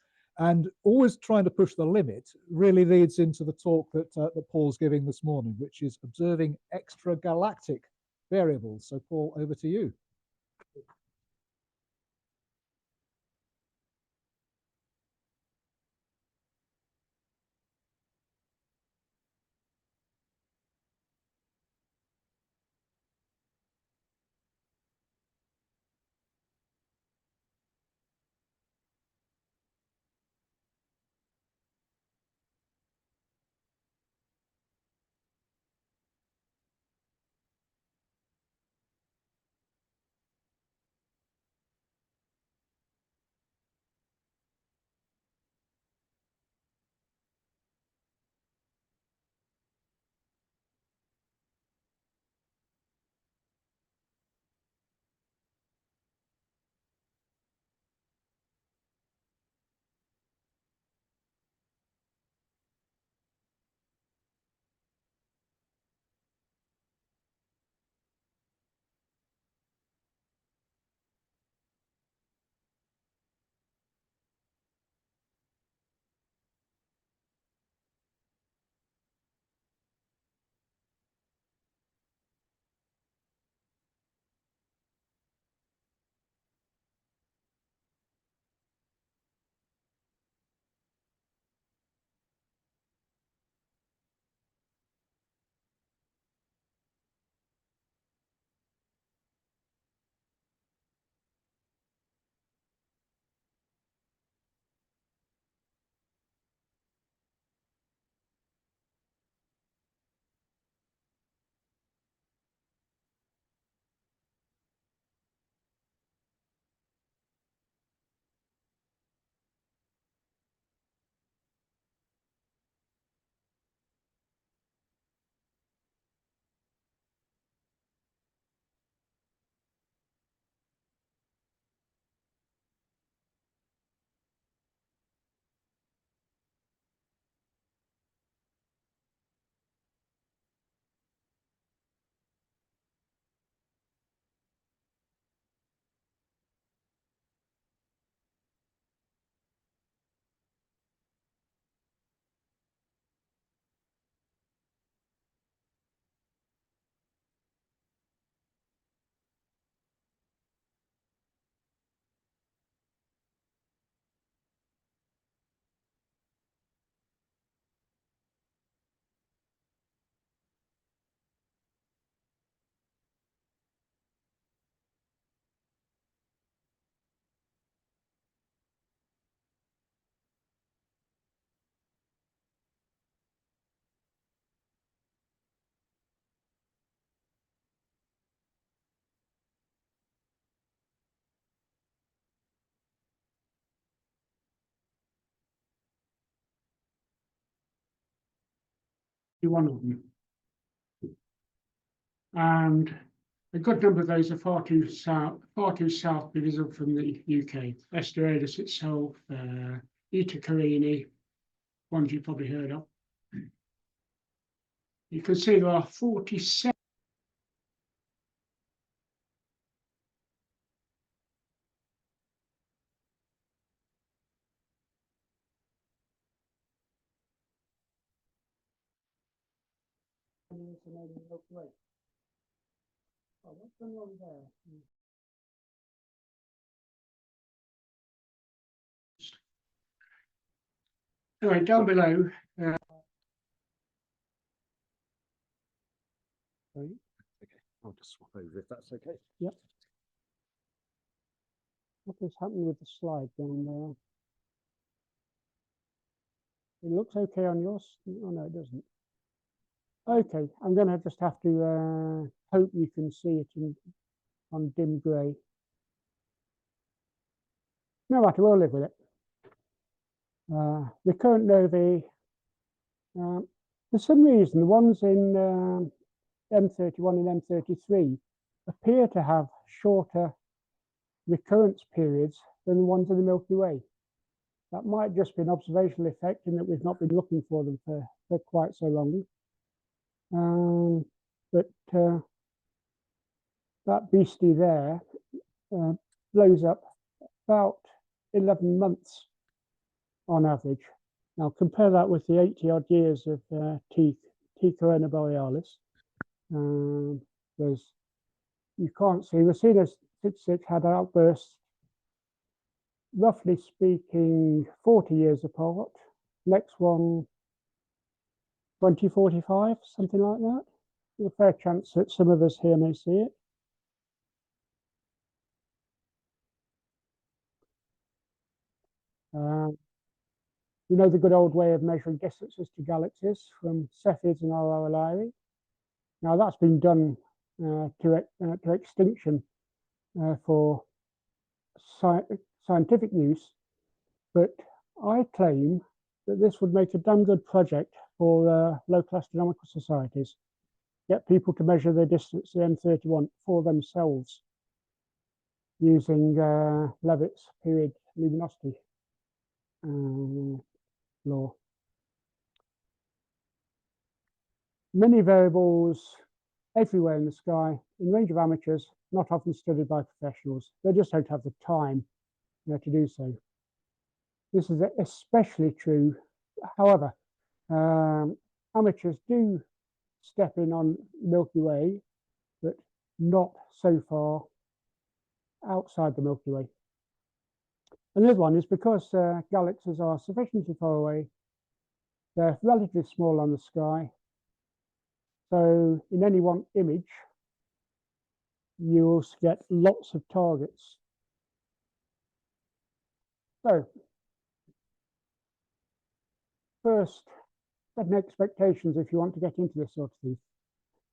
[SPEAKER 1] And always trying to push the limit really leads into the talk that Paul's giving this morning, which is observing extragalactic variables. So Paul, over to you.
[SPEAKER 6] One of them. And a good number of those are far too south to be visible from the UK. Asteroidus itself, Eta Carini, ones you've probably heard of. You can see there are 47. also known as the Milky Way. Oh, what's going on there? Anyway, down below,
[SPEAKER 3] Okay, I'll just swap over if that's okay.
[SPEAKER 6] what has happened with the slide down there? It looks okay on yours. Oh, no, it doesn't. Okay, I'm going to just have to hope you can see it on dim grey. No matter, we'll live with it. The current novae, for some reason, the ones in M31 and M33 appear to have shorter recurrence periods than the ones in the Milky Way. That might just be an observational effect in that we've not been looking for them for quite so long. But that beastie there blows up about 11 months on average. Now compare that with the 80 odd years of T Corona Borealis. You can't see, we've seen as 66 had outbursts, roughly speaking, 40 years apart. Next one, 2045, something like that. There's a fair chance that some of us here may see it. You know the good old way of measuring distances to galaxies from Cepheids and Aurora Lyrae. Now that's been done to extinction for scientific use, but I claim that this would make a damn good project for local astronomical societies. Get people to measure their distance to M31 for themselves using Leavitt's period luminosity law. Many variables everywhere in the sky, in range of amateurs, not often studied by professionals. They just don't have the time to do so. This is especially true. However, amateurs do step in on Milky Way, but not so far outside the Milky Way. Another one is because galaxies are sufficiently far away, they're relatively small on the sky. So in any one image, you'll get lots of targets. So first, setting expectations if you want to get into this sort of thing.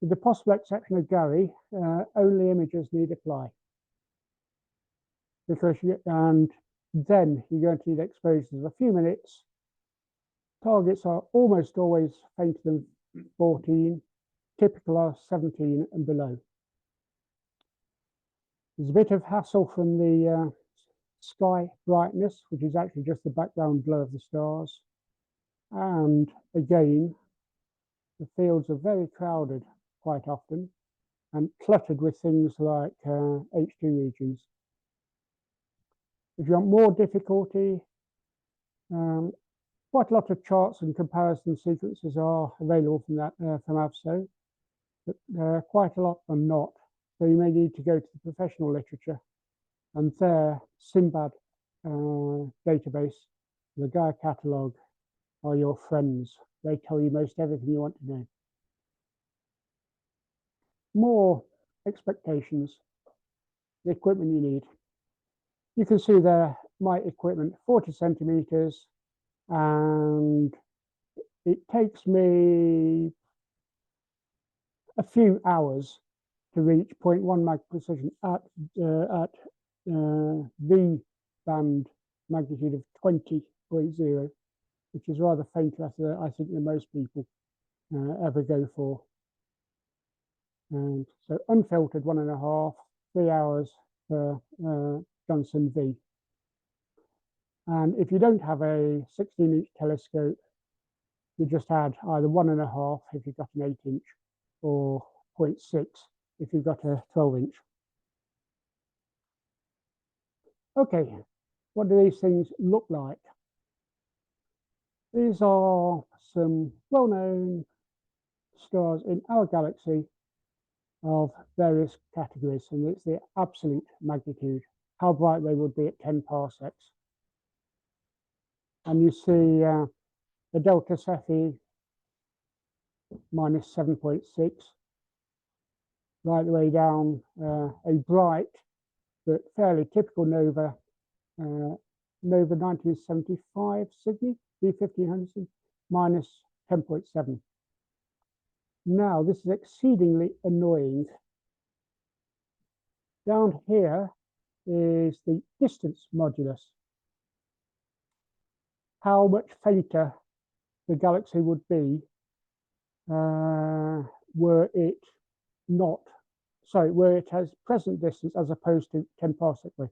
[SPEAKER 6] With the possible exception of Gary, only images need apply. Because and then you're going to need exposures of a few minutes. Targets are almost always fainter than 14, typical are 17 and below. There's a bit of hassle from the sky brightness, which is actually just the background glow of the stars. And again, the fields are very crowded quite often and cluttered with things like H2 regions. If you want more difficulty, quite a lot of charts and comparison sequences are available from that from AVSO, but quite a lot are not. So you may need to go to the professional literature, and their Simbad database, the Gaia catalogue, are your friends. They tell you most everything you want to know. More expectations, the equipment you need. You can see there my equipment, 40 centimeters, and it takes me a few hours to reach 0.1 mag precision at V band magnitude of 20.0, which is rather fainter, I think, than most people ever go for. And so unfiltered 1.5, 3 hours for Johnson V. And if you don't have a 16-inch telescope, you just add either 1.5 if you've got an 8-inch or 0.6 if you've got a 12-inch. Okay, what do these things look like? These are some well-known stars in our galaxy of various categories, and it's the absolute magnitude, how bright they would be at 10 parsecs. And you see the delta Cepheid minus 7.6, right the way down a bright but fairly typical nova, Nova 1975 Sydney, B1500 minus 10.7. Now, this is exceedingly annoying. Down here is the distance modulus. How much fainter the galaxy would be were it not, sorry, where it has present distance as opposed to 10 parsec away.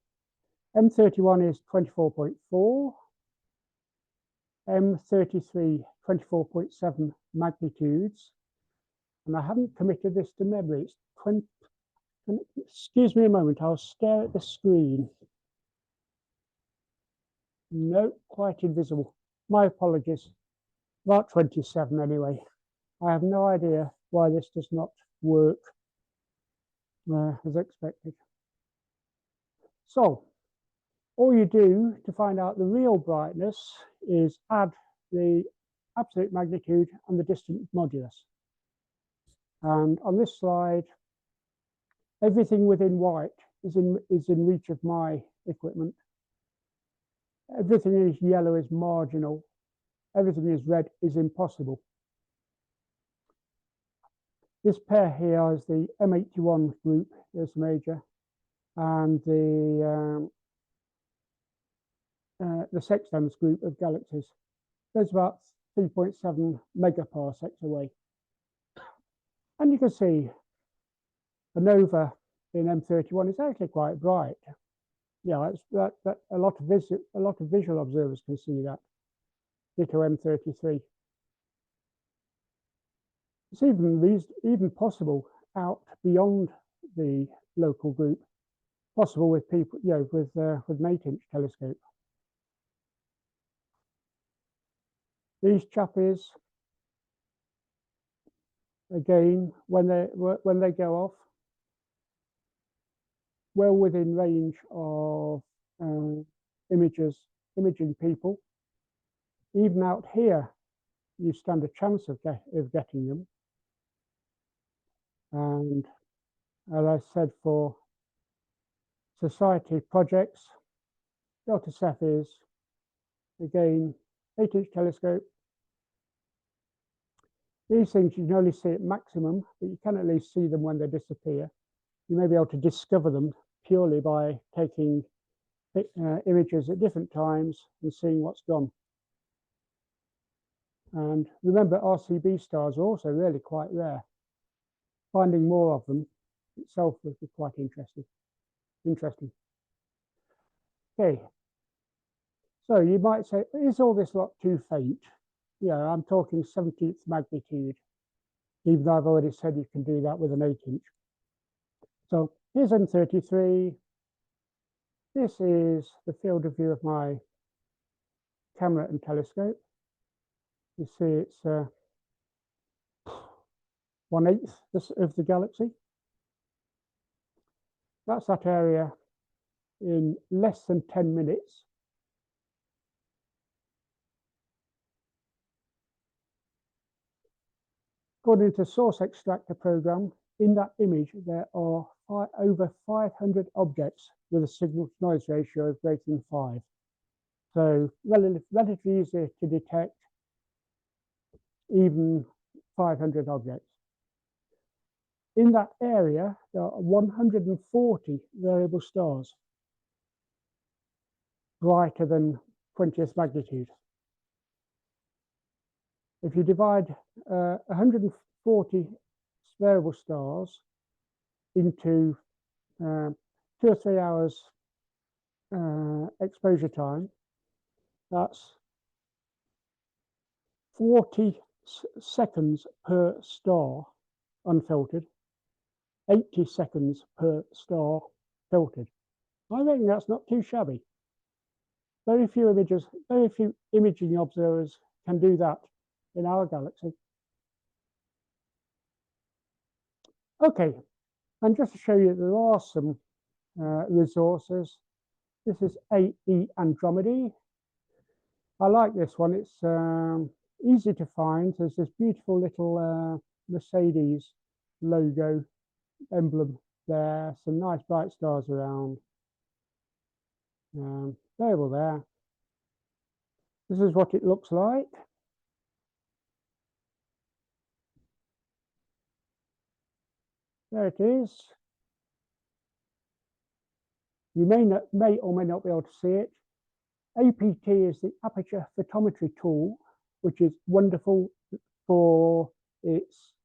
[SPEAKER 6] M31 is 24.4, M33 24.7 magnitudes, and I haven't committed this to memory. It's 20. Excuse me a moment, I'll stare at the screen. No, quite invisible. My apologies. About 27 anyway. I have no idea why this does not work as expected. So, all you do to find out the real brightness is add the absolute magnitude and the distance modulus. And on this slide, everything within white is in reach of my equipment. Everything is yellow is marginal. Everything is red is impossible. This pair here is the M81 group, is major, and the Sextans group of galaxies. There's about 3.7 megaparsecs away. And you can see a nova in M31 is actually quite bright. Yeah, that a lot of visual observers can see that. Ditto M33. It's even possible out beyond the local group, possible with people, you know, with an 8-inch telescope. These chappies, again, when they go off, well within range of imaging people. Even out here, you stand a chance of getting them. And as I said, for society projects, Delta Cepheid, again, 8-inch telescope. These things you can only see at maximum, but you can at least see them when they disappear. You may be able to discover them purely by taking images at different times and seeing what's gone. And remember, RCB stars are also really quite rare. Finding more of them itself would be quite interesting. Okay. So you might say, is all this lot too faint? Yeah, I'm talking 17th magnitude, even though I've already said you can do that with an 8-inch. So here's M33. This is the field of view of my camera and telescope. You see it's 1/8 of the galaxy. That's that area in less than 10 minutes. According to source extractor program, in that image, there are over 500 objects with a signal to noise ratio of greater than 5. So relatively easy to detect even 500 objects. In that area, there are 140 variable stars, brighter than 20th magnitude. If you divide 140 variable stars into 2 or 3 hours exposure time, that's 40 seconds per star unfiltered, 80 seconds per star filtered. I reckon that's not too shabby. Very few imaging observers can do that in our galaxy. Okay, and just to show you there are some resources. This is AE Andromeda. I like this one. It's easy to find. There's this beautiful little Mercedes logo emblem there. Some nice bright stars around. Variable there. This is what it looks like. There it is. You may or may not be able to see it. APT is the aperture photometry tool, which is wonderful for its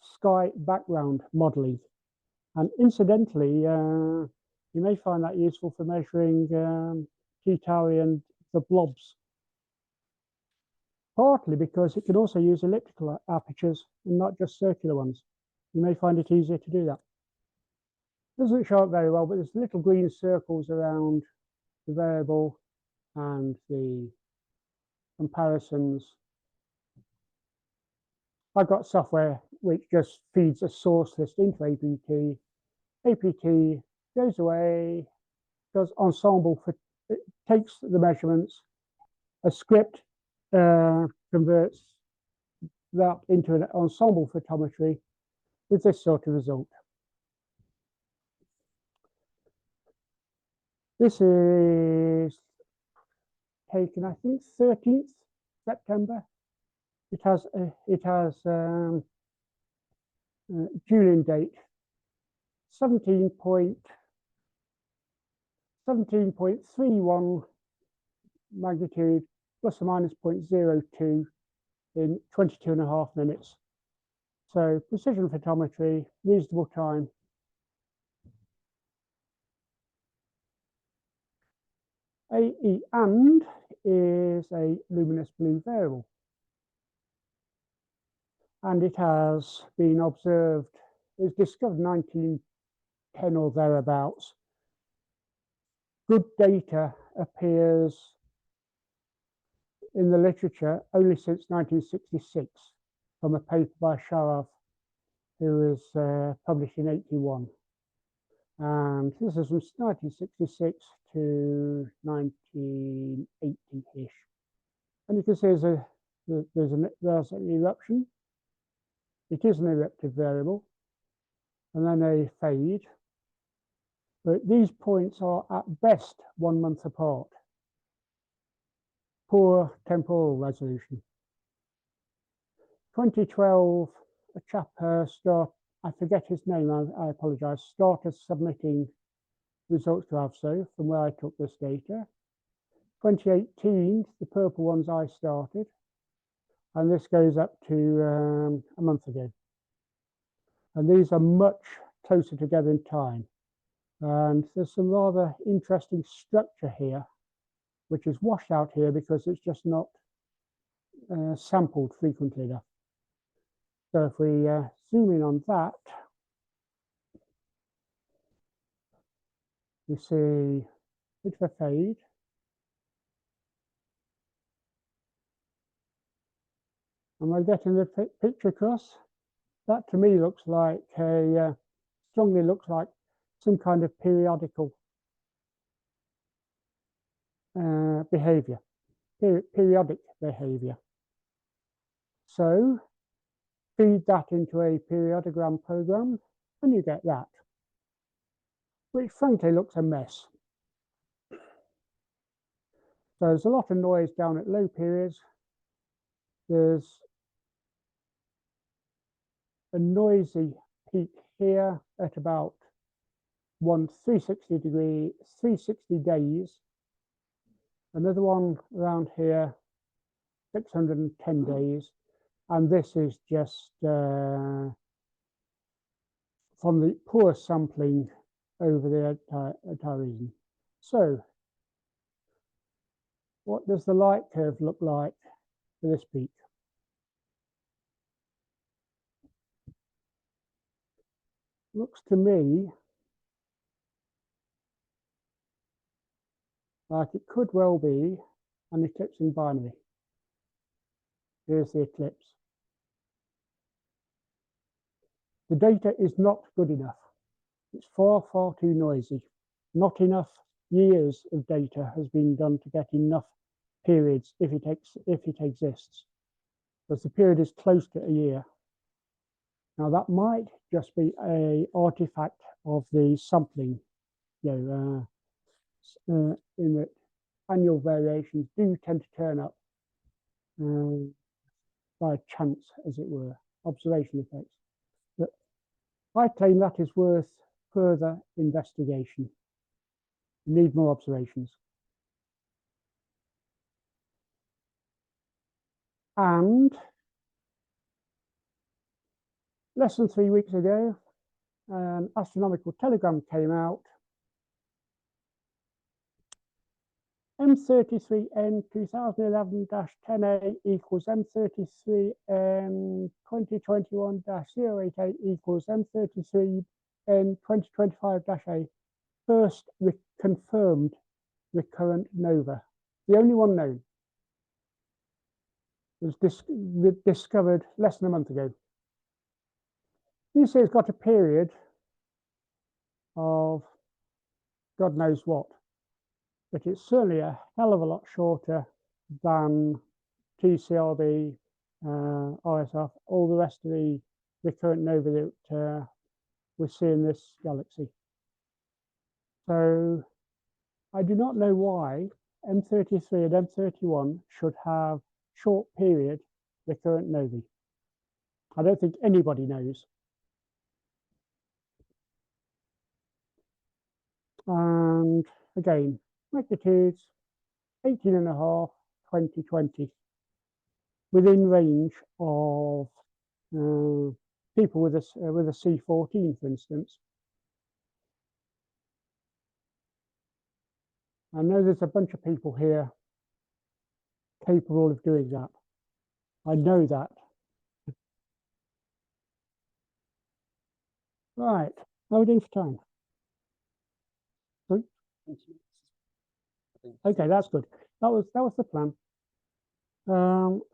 [SPEAKER 6] sky background modeling. And incidentally, you may find that useful for measuring T-Tauri and the blobs. Partly because it can also use elliptical apertures and not just circular ones. You may find it easier to do that. Doesn't show up very well, but there's little green circles around the variable and the comparisons. I've got software which just feeds a source list into APT. APT goes away, does ensemble, it takes the measurements, a script converts that into an ensemble photometry with this sort of result. This is taken, I think, 13th September. It has Julian date 17.31 magnitude plus or minus 0.02 in 22.5 minutes. So precision photometry, reasonable time. AE and is a luminous blue variable. And it has been observed, it was discovered in 1910 or thereabouts. Good data appears in the literature only since 1966 from a paper by Sharaf, who was published in 81. And this is from 1966 to 1980-ish. And you can see there's an eruption. It is an eruptive variable, and then a fade. But these points are at best 1 month apart. Poor temporal resolution. 2012, a chap I forget his name, I apologize, started submitting results to AVSO from where I took this data. 2018, the purple ones I started, and this goes up to a month ago. And these are much closer together in time. And there's some rather interesting structure here, which is washed out here because it's just not sampled frequently enough. So if we zoom in on that, we see a bit of a fade. Am I getting the picture across? That to me looks like strongly looks like some kind of periodical behavior, periodic behavior. So feed that into a periodogram program and you get that, which frankly looks a mess. So there's a lot of noise down at low periods. There's a noisy peak here at about 360 days. Another one around here, 610 days. And this is just from the poor sampling over the entire region. So what does the light curve look like for this peak? Looks to me like it could well be an eclipsing binary. Here's the eclipse. The data is not good enough. It's far, far too noisy. Not enough years of data has been done to get enough periods if it exists. Because the period is close to a year. Now that might just be a artifact of the sampling, in that annual variations do tend to turn up by chance, as it were, observation effects. But I claim that is worth further investigation. We need more observations. And less than 3 weeks ago, an astronomical telegram came out. M33N 2011-10A equals M33N 2021-088 equals M33N 2025-A. First confirmed recurrent nova. The only one known. It was discovered less than a month ago. You see, it's got a period of God knows what, but it's certainly a hell of a lot shorter than TCRB, RSF, all the rest of the recurrent nova that we see in this galaxy. So I do not know why M33 and M31 should have short period recurrent novae. I don't think anybody knows. And again, magnitudes 18.5, 2020, within range of people with a C14, for instance. I know there's a bunch of people here capable of doing that. I know that. Right, how are we doing for time? Okay, that's good. That was the plan.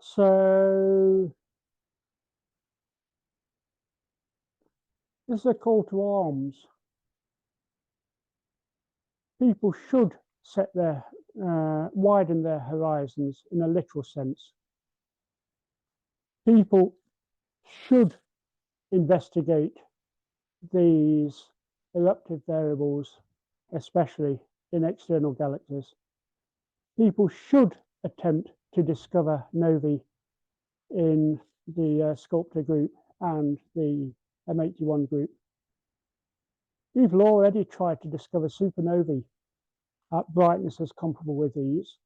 [SPEAKER 6] So this is a call to arms. People should set their widen their horizons in a literal sense. People should investigate these eruptive variables, especially in external galaxies. People should attempt to discover novae in the Sculptor group and the M81 group. People already tried to discover supernovae at brightnesses comparable with these.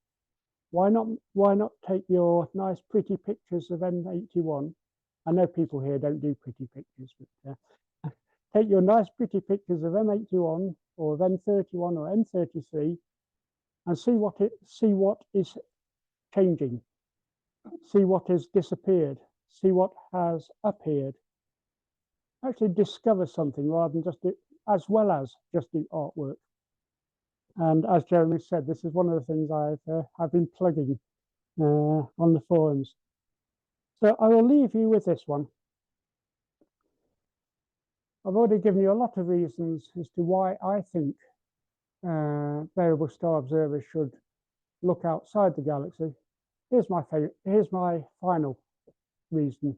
[SPEAKER 6] Why not take your nice pretty pictures of M81? I know people here don't do pretty pictures, but take your nice pretty pictures of M81 or of M31 or M33 and see what is changing, see what has disappeared, see what has appeared. Actually discover something rather than just do, as well as just do artwork. And as Jeremy said, this is one of the things I've been plugging on the forums. So I will leave you with this one. I've already given you a lot of reasons as to why I think variable star observers should look outside the galaxy. Here's my final reason.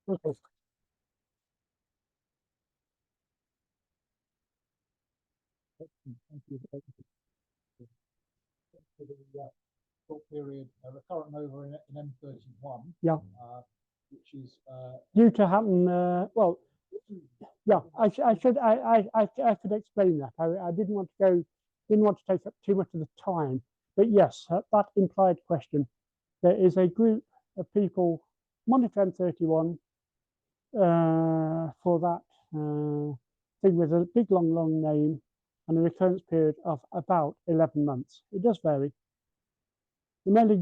[SPEAKER 6] Okay.
[SPEAKER 1] Thank you. Short period recurrent nova in M31.
[SPEAKER 6] Yeah.
[SPEAKER 1] Which is
[SPEAKER 6] due to happen. Well, yeah. I could explain that. I didn't want to take up too much of the time. But yes, that implied question. There is a group of people monitor M31 for that thing with a big long name and a recurrence period of about 11 months. It does vary. The mailing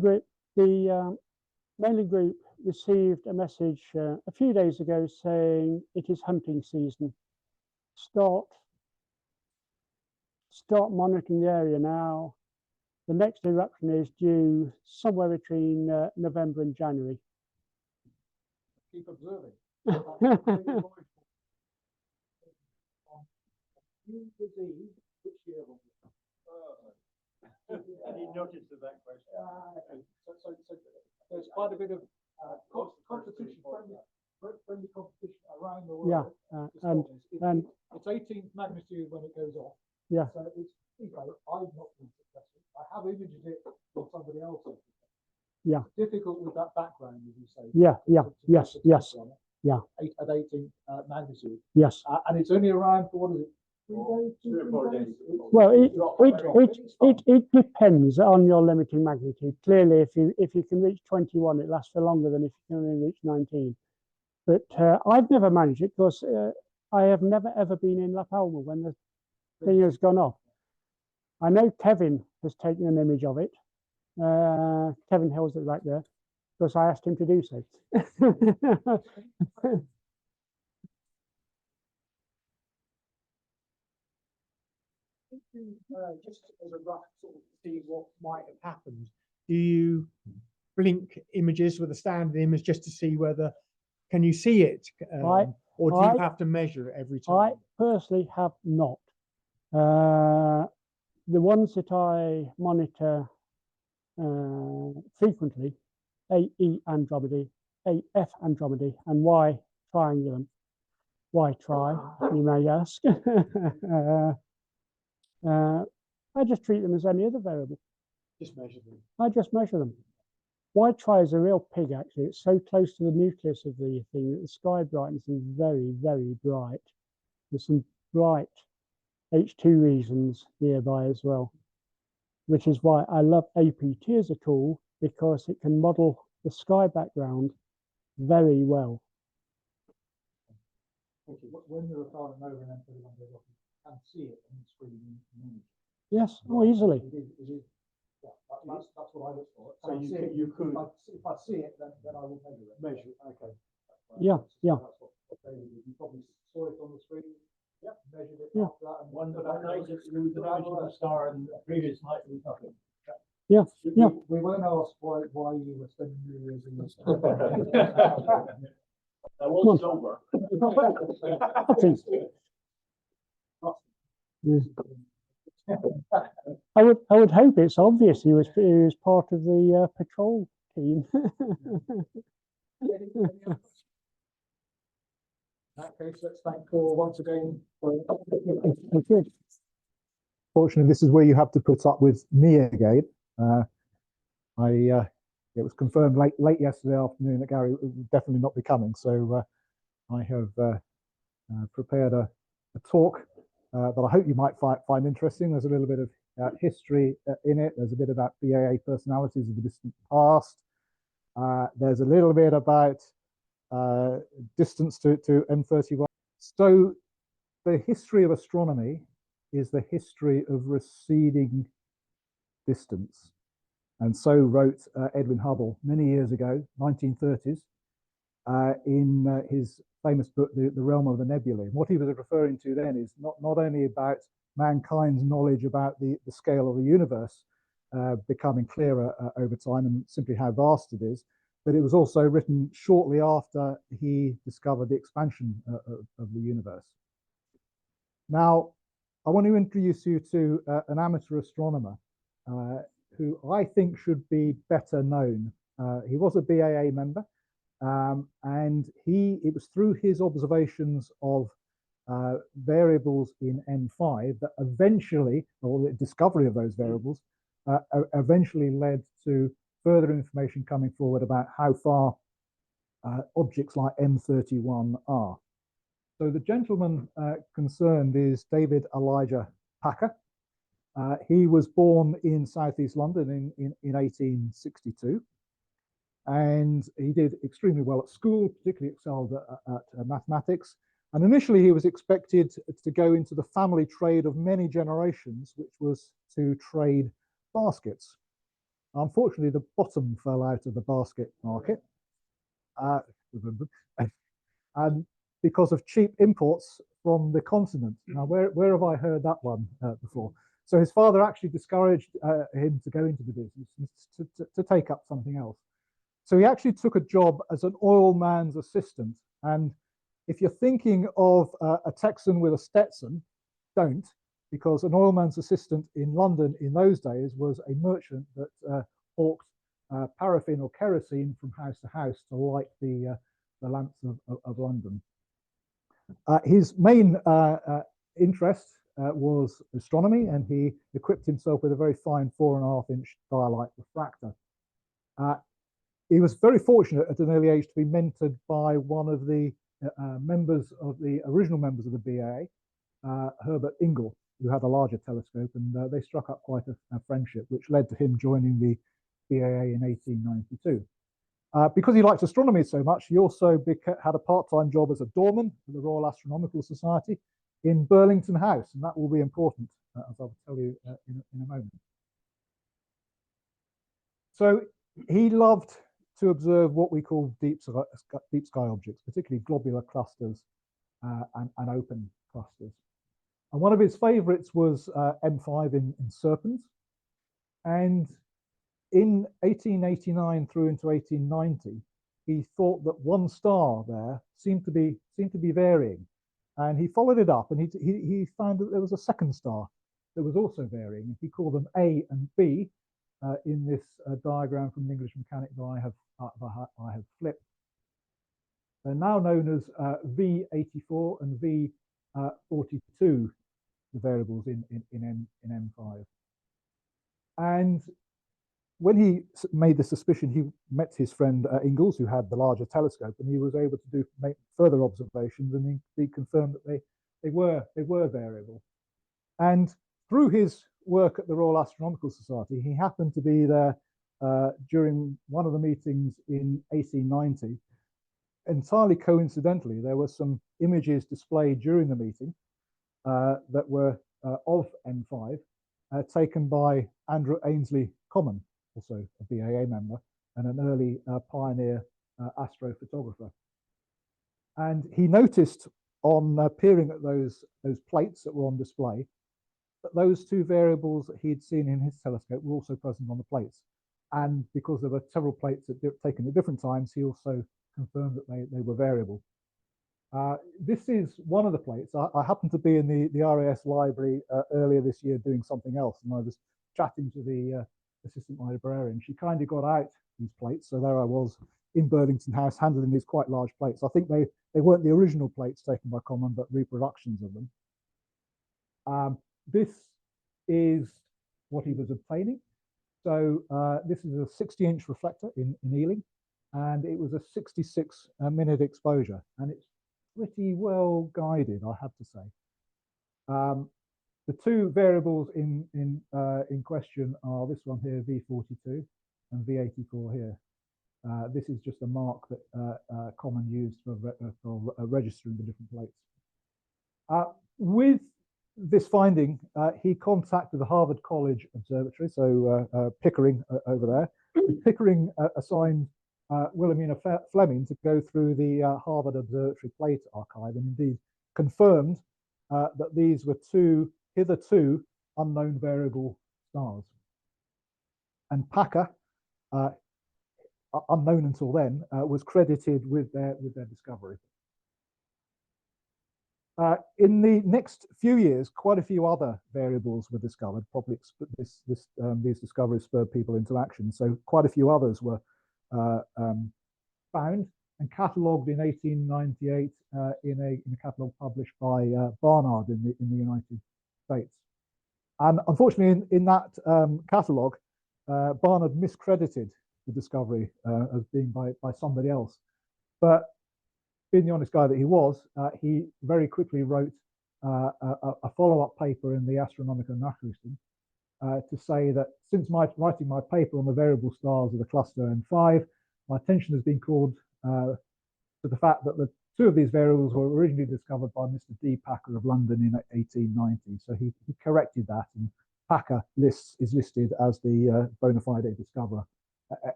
[SPEAKER 6] group received a message a few days ago saying it is hunting season. Start monitoring the area now. The next eruption is due somewhere between November and January.
[SPEAKER 1] Keep observing.
[SPEAKER 5] Any notice of that question?
[SPEAKER 1] So there's quite a bit of competition, friendly competition around the world.
[SPEAKER 6] Yeah, and
[SPEAKER 1] it's 18th magnitude when it goes off.
[SPEAKER 6] yeah,
[SPEAKER 1] So it's, I've not been successful. I have imaged it for somebody else.
[SPEAKER 6] Yeah.
[SPEAKER 1] Difficult with that background, as you say.
[SPEAKER 6] yeah, yes, yes, yeah.
[SPEAKER 1] At 18th magnitude.
[SPEAKER 6] yes.
[SPEAKER 1] And it's only around for, what is it? 3 days?
[SPEAKER 5] 3 or 4 days.
[SPEAKER 6] Well, it depends on your limiting magnitude. Clearly, if you can reach 21, it lasts for longer than if you can only reach 19. But I've never managed it because I have never ever been in La Palma when the thing has gone off. I know Kevin has taken an image of it. Kevin holds it right there because I asked him to do so.
[SPEAKER 7] Just as a rough sort of see what might have happened, do you blink images with a standard image just to see whether can you see it, or do you have to measure it every time?
[SPEAKER 6] I personally have not. The ones that I monitor frequently, AE Andromedae, AF Andromedae, and Y Triangulum. Why try, you may ask. I just treat them as any other variable.
[SPEAKER 7] Just measure them.
[SPEAKER 6] I just measure them. White tri is a real pig, actually. It's so close to the nucleus of the thing that the sky brightness is very, very bright. There's some bright H2 regions nearby as well, which is why I love APT as a tool, because it can model the sky background very well.
[SPEAKER 1] When you're recording over an M31 goes off, you can see it on the screen.
[SPEAKER 6] Yes, oh, easily.
[SPEAKER 1] It is. Yeah, that's what I look for.
[SPEAKER 7] So
[SPEAKER 1] you could. If I see it, then I will measure it.
[SPEAKER 7] Measure it, okay.
[SPEAKER 6] Yeah, yeah.
[SPEAKER 1] That's what they would do. You probably saw it on the screen. Yeah, measured it.
[SPEAKER 6] Yeah.
[SPEAKER 1] After that, and
[SPEAKER 5] One of the night it was the night of the star, and the previous night it was nothing.
[SPEAKER 6] Yeah, yeah.
[SPEAKER 1] We won't ask why you were spending New Year's in this.
[SPEAKER 5] I was sober.
[SPEAKER 6] I would hope it's obvious he was part of the patrol team.
[SPEAKER 1] In that case, let's thank Paul once again. Fortunately, this is where you have to put up with me again. It was confirmed late yesterday afternoon that Gary would definitely not be coming, so I have prepared a talk that I hope you might find interesting. There's a little bit of history in it. There's a bit about BAA personalities of the distant past. There's a little bit about distance to M31. So the history of astronomy is the history of receding distance. And so wrote Edwin Hubble many years ago, 1930s, in his famous book, The Realm of the Nebulae. And what he was referring to then is not only about mankind's knowledge about the scale of the universe becoming clearer over time and simply how vast it is, but it was also written shortly after he discovered the expansion of the universe. Now, I want to introduce you to an amateur astronomer who I think should be better known. He was a BAA member, and it was through his observations of variables in M5 that eventually, or the discovery of those variables, eventually led to further information coming forward about how far objects like M31 are. So the gentleman concerned is David Elijah Packer. He was born in southeast London in 1862, and he did extremely well at school, particularly excelled at mathematics. And initially he was expected to go into the family trade of many generations, which was to trade baskets. Unfortunately, the bottom fell out of the basket market, and because of cheap imports from the continent. Now, where have I heard that one before? So his father actually discouraged him to go into the business and to take up something else. So he actually took a job as an oil man's assistant. And if you're thinking of a Texan with a Stetson, don't, because an oil man's assistant in London in those days was a merchant that hawked paraffin or kerosene from house to house to light the lamps of London. His main interest was astronomy, and he equipped himself with a very fine 4.5-inch dialight refractor. He was very fortunate at an early age to be mentored by one of the original members of the BAA, Herbert Ingle, who had a larger telescope, and they struck up quite a friendship, which led to him joining the BAA in 1892. Because he liked astronomy so much, he also had a part-time job as a doorman for the Royal Astronomical Society in Burlington House, and that will be important, as I'll tell you in a moment. So he loved to observe what we call deep sky objects, particularly globular clusters and open clusters. And one of his favorites was M5 in Serpens. And in 1889 through into 1890, he thought that one star there seemed to be varying. And he followed it up, and he found that there was a second star that was also varying. He called them A and B in this diagram from the English mechanic that I have flipped. They're now known as V84 and V42, the variables in M5. And when he made the suspicion, he met his friend Ingalls, who had the larger telescope, and he was able to make further observations, and he confirmed that they were variable. And through his work at the Royal Astronomical Society, he happened to be there during one of the meetings in 1890. Entirely coincidentally, there were some images displayed during the meeting that were of M5, taken by Andrew Ainsley Common, also a BAA member and an early pioneer astrophotographer. And he noticed on peering at those plates that were on display that those two variables that he'd seen in his telescope were also present on the plates. And because there were several plates taken at different times, he also confirmed that they were variable. This is one of the plates. I happened to be in the RAS library earlier this year doing something else, and I was chatting to the assistant librarian. She kindly got out these plates, so there I was in Burlington House handling these quite large plates. I think they weren't the original plates taken by Common, but reproductions of them. This is what he was obtaining. So this is a 60-inch reflector in Ealing, and it was a 66-minute exposure, and it's pretty well guided, I have to say. The two variables in question are this one here, V42, and V84 here. This is just a mark that Common used for registering the different plates. With this finding, he contacted the Harvard College Observatory, so Pickering over there. Pickering assigned Wilhelmina Fleming to go through the Harvard Observatory plate archive, and indeed confirmed that these were two hitherto unknown variable stars. And Packer, unknown until then, was credited with their discovery. In the next few years, quite a few other variables were discovered. Probably these discoveries spurred people into action. So quite a few others were found and catalogued in 1898 in a catalogue published by Barnard in the United States. And unfortunately, in that catalogue, Barnard miscredited the discovery as being by somebody else. But being the honest guy that he was, he very quickly wrote a follow-up paper in the Astronomica Nachrichten to say that since writing my paper on the variable stars of the cluster M5, my attention has been called to the fact that the two of these variables were originally discovered by Mr. D. Packer of London in 1890. So he corrected that, and Packer is listed as the bona fide discoverer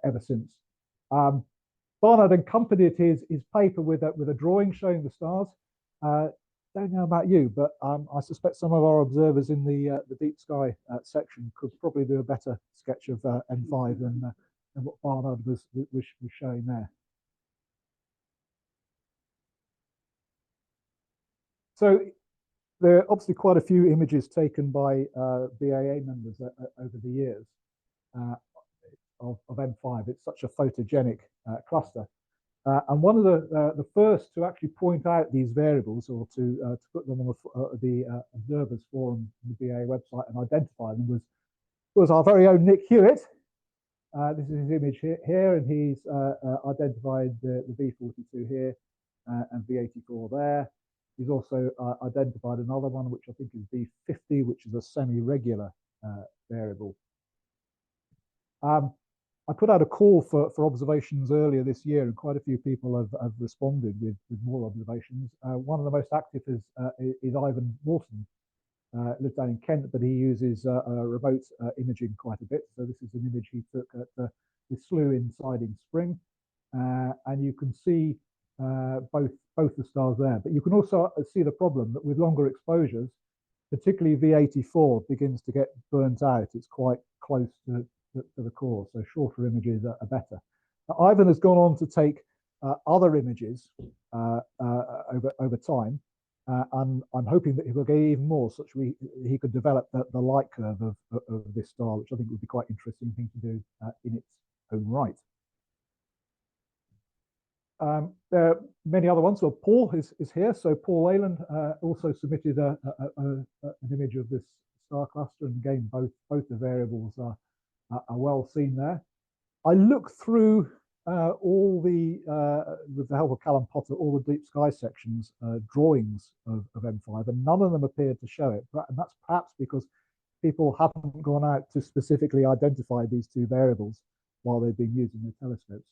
[SPEAKER 1] ever since. Barnard accompanied his paper with a drawing showing the stars. don't know about you, but I suspect some of our observers in the deep sky section could probably do a better sketch of M5 than what Barnard was showing there. So there are obviously quite a few images taken by BAA members over the years of M5. It's such a photogenic cluster. And one of the first to actually point out these variables, or to put them on the observers forum on the BAA website and identify them, was our very own Nick Hewitt. This is his image here, and he's identified the V42 here and V84 there. He's also identified another one, which I think is V50, which is a semi-regular variable. I put out a call for observations earlier this year, and quite a few people have responded with more observations. One of the most active is Ivan Walton. Lives down in Kent, but he uses remote imaging quite a bit. So this is an image he took at the slough in Siding Spring, and you can see both the stars there. But you can also see the problem that with longer exposures, particularly V84 begins to get burnt out. It's quite close to the core, so shorter images are better. Now, Ivan has gone on to take other images over time, and I'm hoping that he will get even more, such he could develop the light curve of this star, which I think would be quite interesting thing to do in its own right. There are many other ones. So Paul is here. So Paul Leyland also submitted an image of this star cluster, and again, both the variables are well seen there. I looked through all the, with the help of Callum Potter, all the deep sky sections drawings of M5, and none of them appeared to show it. And that's perhaps because people haven't gone out to specifically identify these two variables while they've been using their telescopes.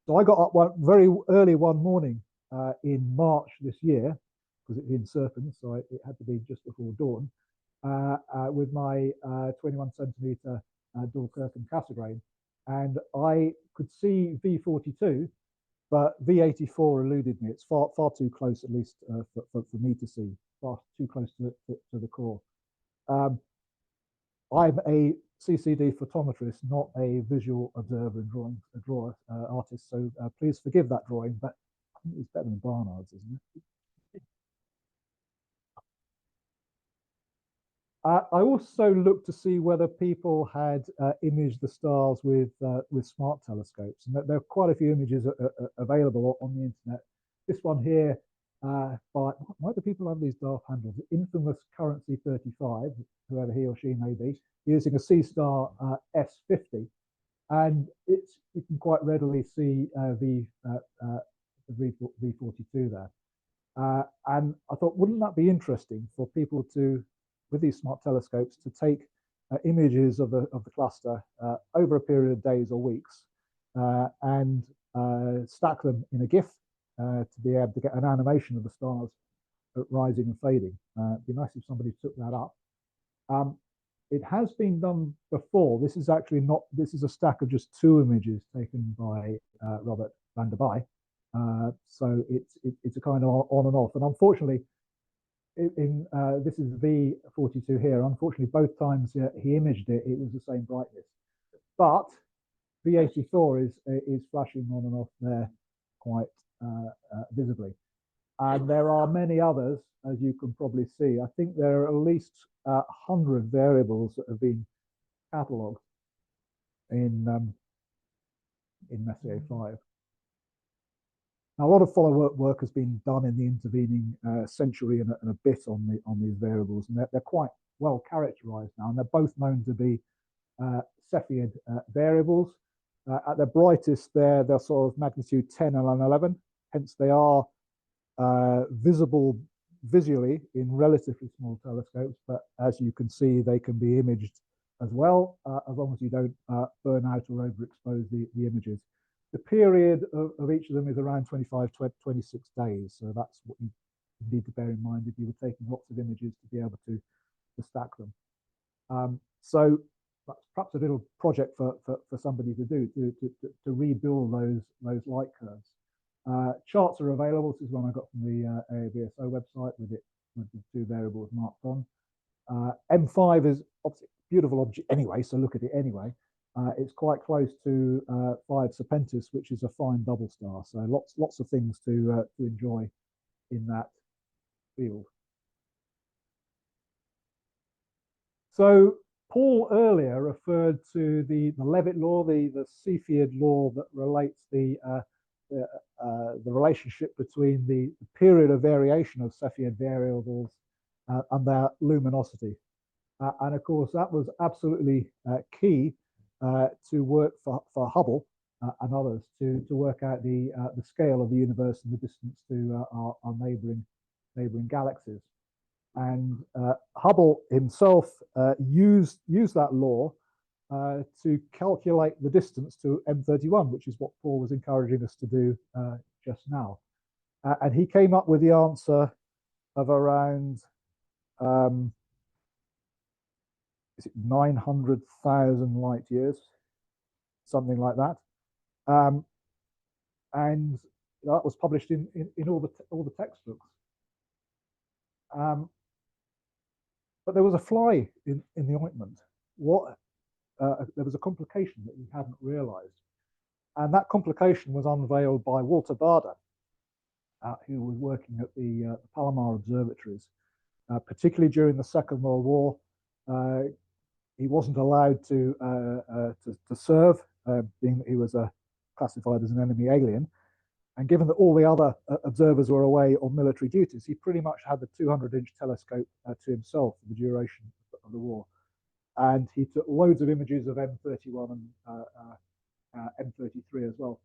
[SPEAKER 1] So I got up very early one morning in March this year, because it's in Serpent, so it had to be just before dawn, with my 21 centimeter Dual Kirkham Cassegrain, and I could see V42, but V84 eluded me. It's far too close, at least for me to see, far too close to the core. I'm a CCD photometrist, not a visual observer and drawer artist, so please forgive that drawing, but I think it's better than Barnard's, isn't it? I also looked to see whether people had imaged the stars with smart telescopes, and there are quite a few images available on the internet. This one here, why do people have these daft handles? Infamous Currency 35, whoever he or she may be, using a C-star S50, and you can quite readily see V42 there. And I thought, wouldn't that be interesting for people to, with these smart telescopes, to take images of the cluster over a period of days or weeks and stack them in a GIF to be able to get an animation of the stars rising and fading. It'd be nice if somebody took that up. It has been done before. This is actually not, this is a stack of just 2 images taken by Robert van der Bye. So it's a kind of on and off. And unfortunately, this is V42 here. Unfortunately, both times he imaged it, it was the same brightness. But V84 is flashing on and off there quite visibly. And there are many others, as you can probably see. I think there are at least 100 variables that have been catalogued in Messier 5. Now, a lot of follow-up work has been done in the intervening century and a bit on these variables, and they're quite well characterized now, and they're both known to be Cepheid variables. At their brightest, they're sort of magnitude 10 and 11, hence they are visible visually in relatively small telescopes, but as you can see, they can be imaged as well, as long as you don't burn out or overexpose the images. The period of each of them is around 25 to 26 days, so that's what you need to bear in mind if you were taking lots of images to be able to stack them. So that's perhaps a little project for somebody to do, to rebuild those light curves. Charts are available. This is one I got from the AABSO website with it with the two variables marked on. M5 is obviously a beautiful object anyway, so look at it anyway. It's quite close to 5 Serpentis, which is a fine double star. So lots of things to enjoy in that field. So Paul earlier referred to the Leavitt law, the Cepheid law that relates the relationship between the period of variation of Cepheid variables and their luminosity. And of course, that was absolutely key to work for Hubble and others to work out the scale of the universe and the distance to our neighboring galaxies. And Hubble himself used that law to calculate the distance to M31, which is what Paul was encouraging us to do just now. And he came up with the answer of around 900,000 light years, something like that. And that was published in all the textbooks. But there was a fly in the ointment. There was a complication that we hadn't realized. And that complication was unveiled by Walter Baade, who was working at the Palomar observatories, particularly during the Second World War. He wasn't allowed to serve, being that he was classified as an enemy alien. And given that all the other observers were away on military duties, he pretty much had the 200-inch telescope to himself for the duration of the war. And he took loads of images of M31 and M33 as well.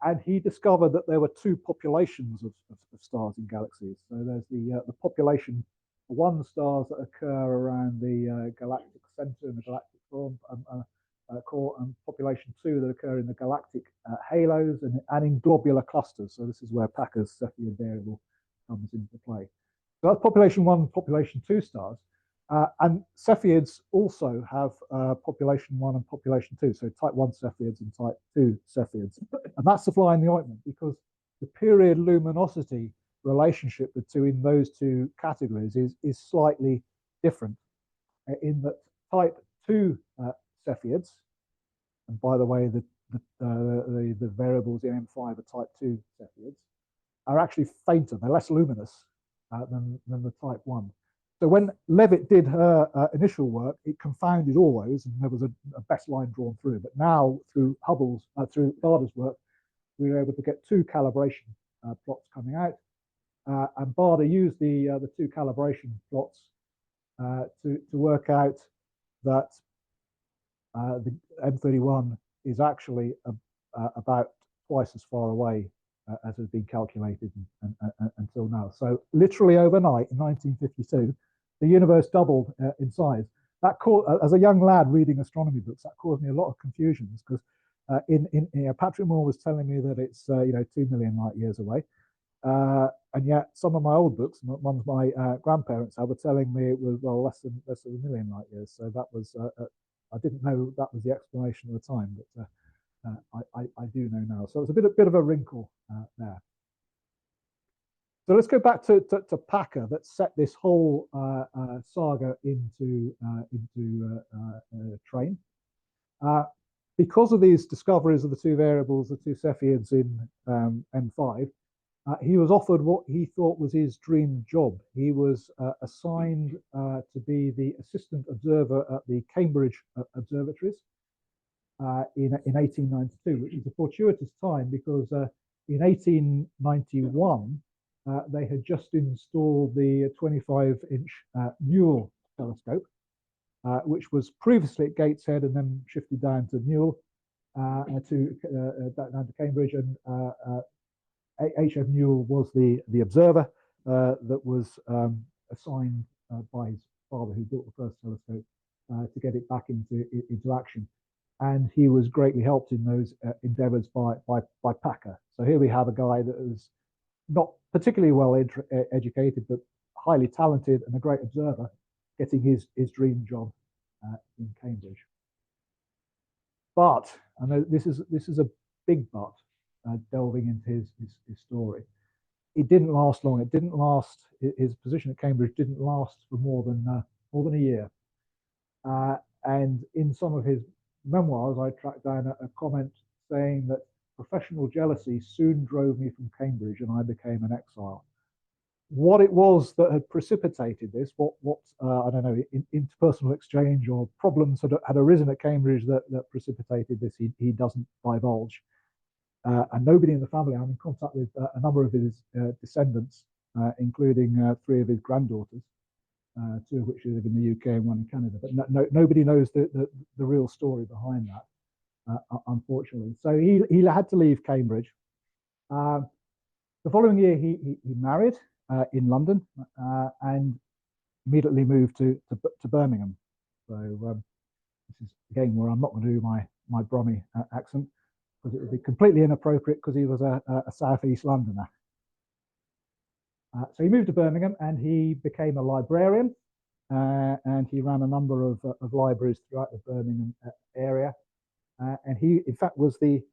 [SPEAKER 1] And he discovered that there were two populations of stars in galaxies. So there's the population 1 stars that occur around the galactic center and the galactic core, and population 2 that occur in the galactic halos and in globular clusters. So this is where Packer's Cepheid variable comes into play. So that's population 1 and population 2 stars. And Cepheids also have population 1 and population 2, so type 1 Cepheids and type 2 Cepheids. And that's the fly in the ointment, because the period luminosity relationship between those two categories is slightly different, in that type 2 Cepheids, and by the way, the variables in M5 are type 2 Cepheids, are actually fainter, they're less luminous than the type 1. So when Leavitt did her initial work, it confounded all those, and there was a best line drawn through. But now, through through Baade's work, we were able to get 2 calibration plots coming out, and Baade used the 2 calibration plots to work out that the M31 is actually about twice as far away as has been calculated until now. So literally overnight in 1952, the universe doubled in size. That as a young lad reading astronomy books, that caused me a lot of confusions, because Patrick Moore was telling me that it's 2 million light years away, and yet some of my old books, ones my grandparents were telling me it was less than 1 million light years. So that was I didn't know that was the explanation at the time, but I do know now. So it's a bit of a wrinkle there. So let's go back to Packer, that set this whole saga into train. Because of these discoveries of the 2 variables, the 2 Cepheids in M5, he was offered what he thought was his dream job. He was assigned to be the assistant observer at the Cambridge observatories in 1892, which is a fortuitous time, because in 1891, they had just installed the 25-inch Newell telescope, which was previously at Gateshead and then shifted down to Newell, down to Cambridge, and H.F. Newell was the observer that was assigned by his father, who built the first telescope, to get it back into action. And he was greatly helped in those endeavours by Packer. So here we have a guy that was not particularly well educated, but highly talented and a great observer, getting his dream job in Cambridge. But, and this is a big but, delving into his story. it didn't last long. It didn't last. His position at Cambridge didn't last for more than a year. And in some of his memoirs, I tracked down a comment saying that professional jealousy soon drove me from Cambridge and I became an exile. What it was that had precipitated this, what I don't know, interpersonal exchange or problems had arisen at Cambridge that precipitated this, he doesn't divulge. And nobody in the family, I'm in contact with a number of his descendants, including 3 of his granddaughters, 2 of which live in the UK and 1 in Canada. But nobody knows the real story behind that, unfortunately. So he had to leave Cambridge. The following year, he married in London and immediately moved to Birmingham. So this is again where I'm not going to do my Brummy accent, because it would be completely inappropriate, because he was a Southeast Londoner. So he moved to Birmingham and he became a librarian, and he ran a number of libraries throughout the Birmingham area. And he, in fact, was the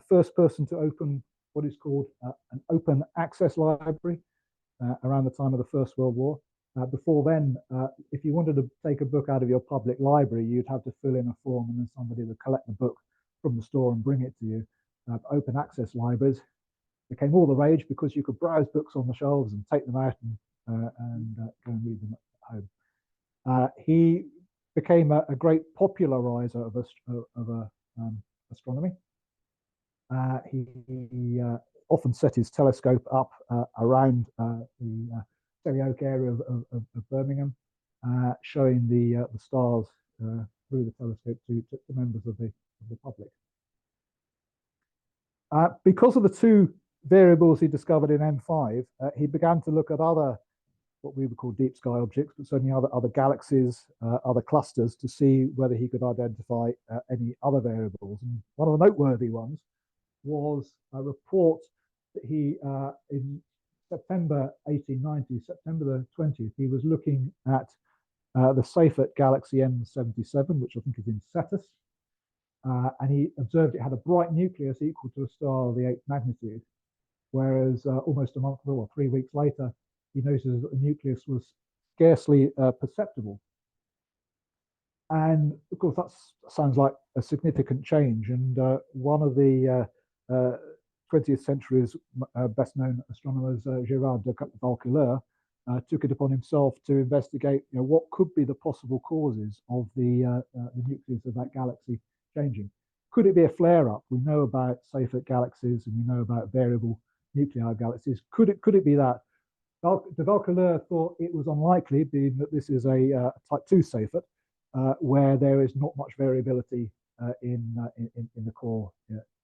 [SPEAKER 1] first person to open what is called an open access library around the time of the First World War. Before then, if you wanted to take a book out of your public library, you'd have to fill in a form and then somebody would collect the book from the store and bring it to you. Open access libraries became all the rage because you could browse books on the shelves and take them out and go and read them at home. He became a great popularizer of astronomy. He often set his telescope up around the Selly Oak area of Birmingham, showing the stars through the telescope to members of the public. Because of the 2 variables he discovered in M5, he began to look at other, what we would call deep sky objects, but certainly other galaxies, other clusters, to see whether he could identify any other variables. And one of the noteworthy ones was a report that he, in September 1890, September the 20th, he was looking at the Seyfert galaxy M77, which I think is in Cetus. And he observed it had a bright nucleus equal to a star of the 8th magnitude, whereas almost a month or 3 weeks later, he noticed that the nucleus was scarcely perceptible. And of course, that sounds like a significant change. And one of the 20th century's best known astronomers, Gerard de Vaucouleurs, took it upon himself to investigate what could be the possible causes of the nucleus of that galaxy changing. Could it be a flare-up? We know about Seyfert galaxies and we know about variable nuclei galaxies. Could it be that? De Vaucouleurs thought it was unlikely, being that this is a type 2 Seyfert, where there is not much variability in the core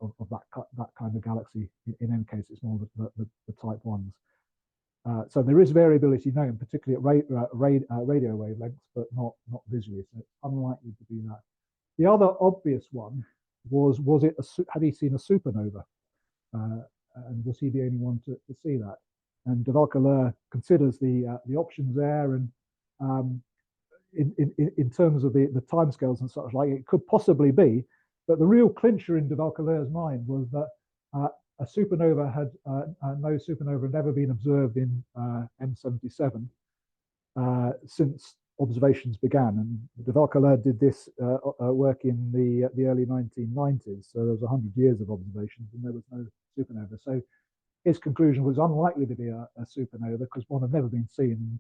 [SPEAKER 1] of that kind of galaxy. In any case, it's more the type 1s. So there is variability known, particularly at radio wavelengths, but not visually. So it's unlikely to be that. The other obvious one was had he seen a supernova, and was he the only one to see that? And de Vaucouleurs considers the options there, and in terms of the timescales and such like, it could possibly be. But the real clincher in de Vaucouleurs' mind was that a supernova no supernova had never been observed in M77 since observations began. And de Vaucouleurs did this work in the early 1990s. So there was 100 years of observations and there was no supernova. So his conclusion was unlikely to be a supernova because one had never been seen,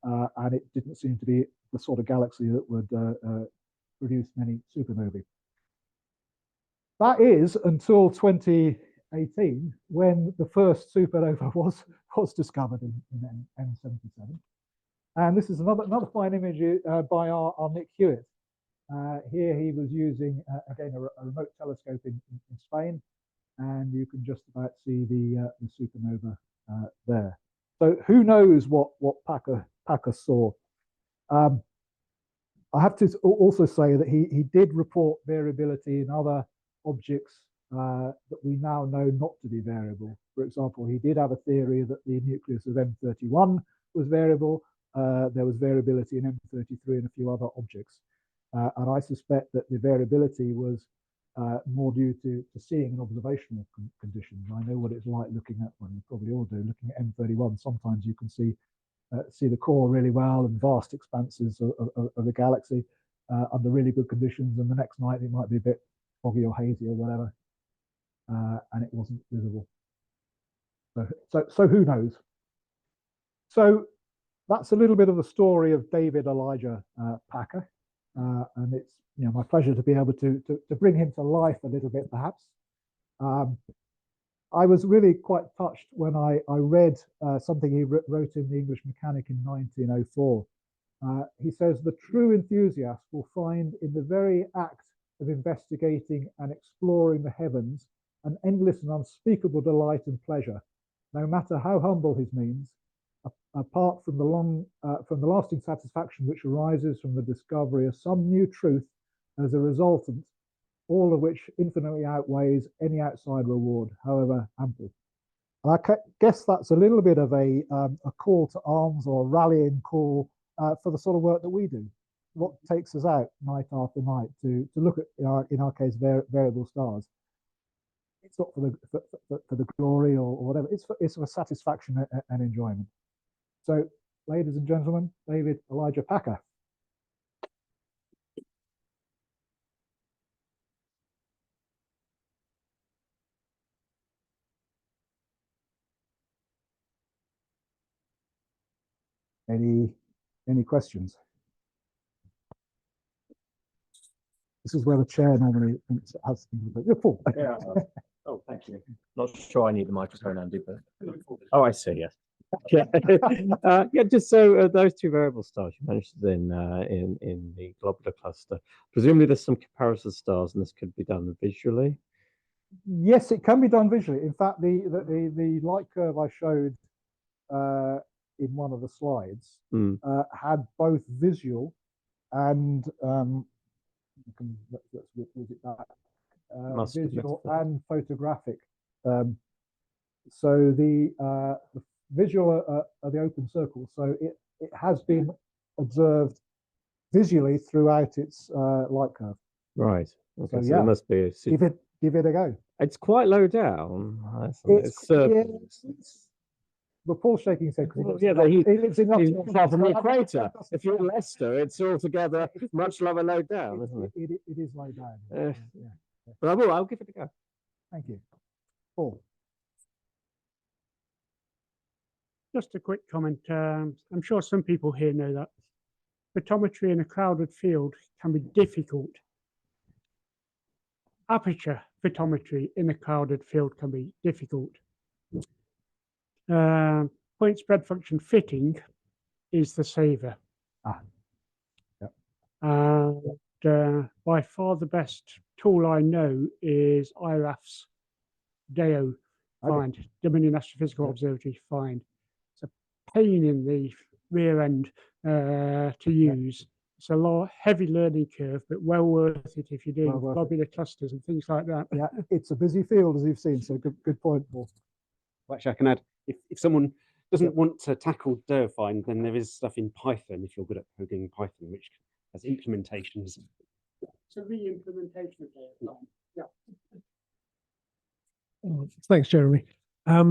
[SPEAKER 1] and it didn't seem to be the sort of galaxy that would produce many supernovae. That is until 2018, when the first supernova was discovered in M77. And this is another fine image by our Nick Hewitt. Here he was using, again, a remote telescope in Spain, and you can just about see the supernova there. So who knows what Packer saw? I have to also say that he did report variability in other objects that we now know not to be variable. For example, he did have a theory that the nucleus of M31 was variable. There was variability in M33 and a few other objects. And I suspect that the variability was more due to seeing and observational conditions. I know what it's like looking at, well, you probably all do, looking at M31. Sometimes you can see the core really well and vast expanses of the galaxy under really good conditions, and the next night it might be a bit foggy or hazy or whatever, and it wasn't visible. So who knows? So that's a little bit of the story of David Elijah Packer, and it's my pleasure to be able to bring him to life a little bit, perhaps. I was really quite touched when I read something he wrote in the English Mechanic in 1904. He says, the true enthusiast will find in the very act of investigating and exploring the heavens an endless and unspeakable delight and pleasure, no matter how humble his means, apart from the lasting satisfaction which arises from the discovery of some new truth as a resultant, all of which infinitely outweighs any outside reward, however ample. And I guess that's a little bit of a call to arms or a rallying call for the sort of work that we do. What takes us out night after night to look at, in our case, variable stars. It's not for the glory or whatever. It's for satisfaction and enjoyment. So, ladies and gentlemen, David Elijah Packer. Any questions? This is where the chair normally thinks it has things. But Paul.
[SPEAKER 5] Yeah. Oh, thank you. Not sure I need the microphone, Andy, but oh, I see. Yes. Yeah. Yeah. Just so those two variable stars you mentioned in the globular cluster, presumably there's some comparison stars, and this could be done visually.
[SPEAKER 1] Yes, it can be done visually. In fact, the light curve I showed in one of the slides had both visual and visual and photographic. So the visual are the open circles. So it has been observed visually throughout its light curve.
[SPEAKER 5] Right. Okay.
[SPEAKER 1] So,
[SPEAKER 5] So
[SPEAKER 1] yeah,
[SPEAKER 5] there must be
[SPEAKER 1] give it a go.
[SPEAKER 5] It's quite low down.
[SPEAKER 1] But Paul's shaking his head because
[SPEAKER 5] he
[SPEAKER 1] lives in
[SPEAKER 5] he's far from the equator. If you're in Leicester, it's altogether much lower low down, isn't it?
[SPEAKER 1] It is low down. Yeah.
[SPEAKER 5] But I'll give it a go.
[SPEAKER 1] Thank you. Paul.
[SPEAKER 6] Just a quick comment. I'm sure some people here know that photometry in a crowded field can be difficult. Aperture photometry in a crowded field can be difficult. Point spread function fitting is the saver.
[SPEAKER 1] Yep.
[SPEAKER 6] And by far the best tool I know is IRAF's DAO find, Dominion Astrophysical Observatory find. It's a pain in the rear end to use. It's a heavy learning curve, but well worth it if you're doing globular clusters and things like that.
[SPEAKER 1] Yeah, it's a busy field, as you've seen. So good point, Paul.
[SPEAKER 3] Actually, I can add, if someone doesn't want to tackle DOFind, then there is stuff in Python, if you're good at coding Python, which has implementations.
[SPEAKER 6] It's a re-implementation of DOFind. Yeah.
[SPEAKER 8] Oh, thanks, Jeremy. I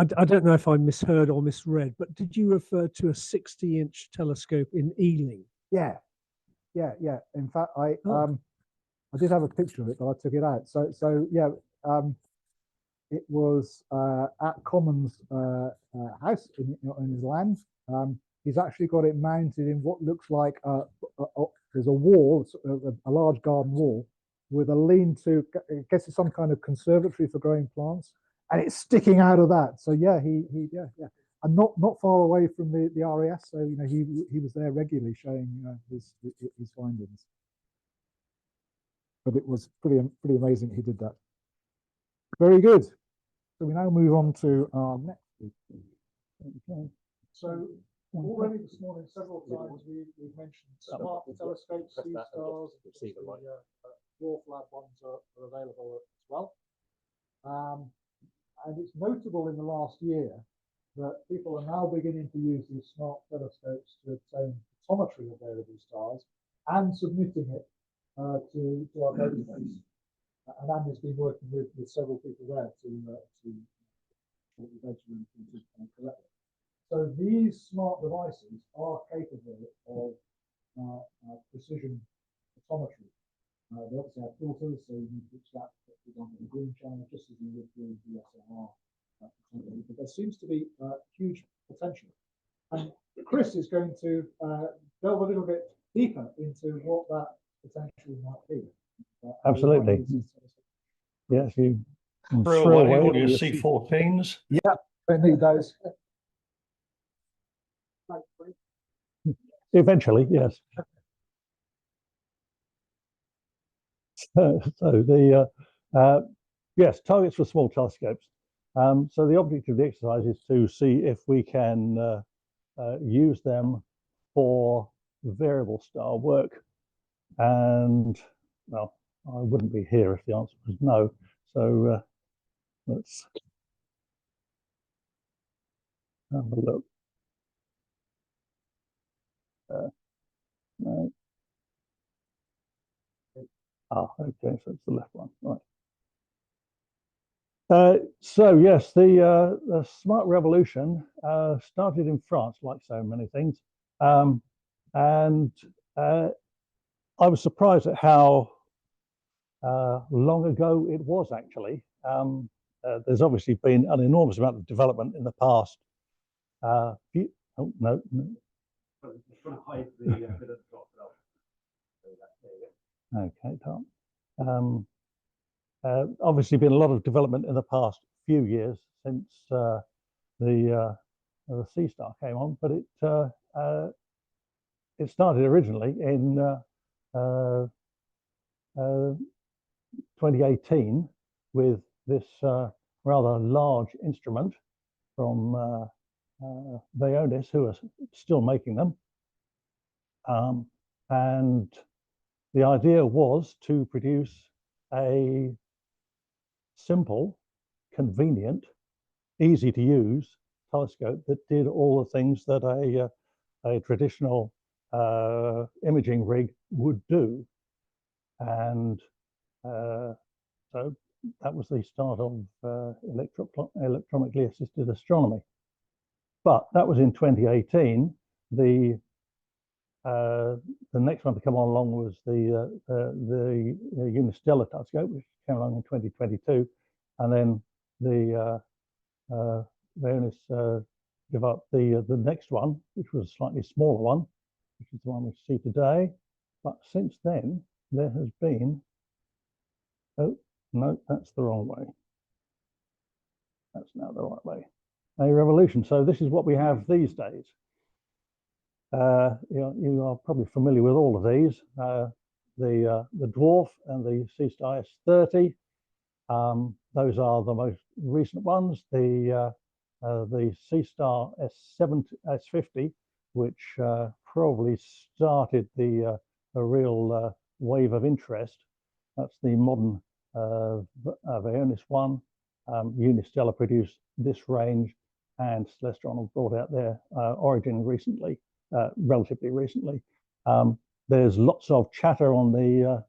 [SPEAKER 8] don't know if I misheard or misread, but did you refer to a 60-inch telescope in Ealing?
[SPEAKER 1] Yeah. In fact, I did have a picture of it, but I took it out. So yeah, it was at Commons house in his land. He's actually got it mounted in what looks like there's a wall, a large garden wall, with a lean-to. I guess it's some kind of conservatory for growing plants, and it's sticking out of that. So yeah, yeah, and not far away from the RAS. So he was there regularly showing his findings. But it was pretty amazing he did that. Very good. So we now move on to our next speaker. Okay. So already this morning, several times we've mentioned smart telescopes, sea stars, the dwarf lab ones are available as well. And it's notable in the last year that people are now beginning to use these smart telescopes to obtain photometry of variable stars and submitting it to our database. and Andy's been working with several people there to collect it. So these smart devices are capable of precision photometry. They obviously have filters, so you can switch that, for example, the green channel, just as you would with the DSLR. But there seems to be huge potential. And Chris is going to delve a little bit deeper into what that potential might be.
[SPEAKER 2] Absolutely. Yes, you can
[SPEAKER 9] Throw
[SPEAKER 2] throw
[SPEAKER 9] away
[SPEAKER 2] away
[SPEAKER 9] all your
[SPEAKER 2] your
[SPEAKER 9] C14s.
[SPEAKER 1] Yeah, I need those.
[SPEAKER 2] Eventually, yes. So the yes, targets for small telescopes. So the object of the exercise is to see if we can use them for variable star work. And well, I wouldn't be here if the answer was no. So let's have a look. No. Okay, so it's the left one, right. So yes, the smart revolution started in France, like so many things, and I was surprised at how long ago it was actually. There's obviously been an enormous amount of development in the past. Oh no. Okay, Tom. Obviously been a lot of development in the past few years since the Sea Star came on, but it started originally in 2018 with this rather large instrument from Vaonis, who are still making them. And the idea was to produce a simple, convenient, easy to use telescope that did all the things that a traditional imaging rig would do. And so that was the start of electronically assisted astronomy. But that was in 2018. The next one to come along was the Unistellar telescope, which came along in 2022, and then the Vaonis developed the next one, which was a slightly smaller one, which is the one we see today. But since then, there has been, oh no, that's the wrong way. That's now the right way. A revolution. So this is what we have these days. You are probably familiar with all of these. The Dwarf and the Sea Star S30. Those are the most recent ones. The Sea Star S50, which probably started a real wave of interest. That's the modern Vaonis one. Unistellar produced this range, and Celestron have brought out their Origin recently, relatively recently. There's lots of chatter on the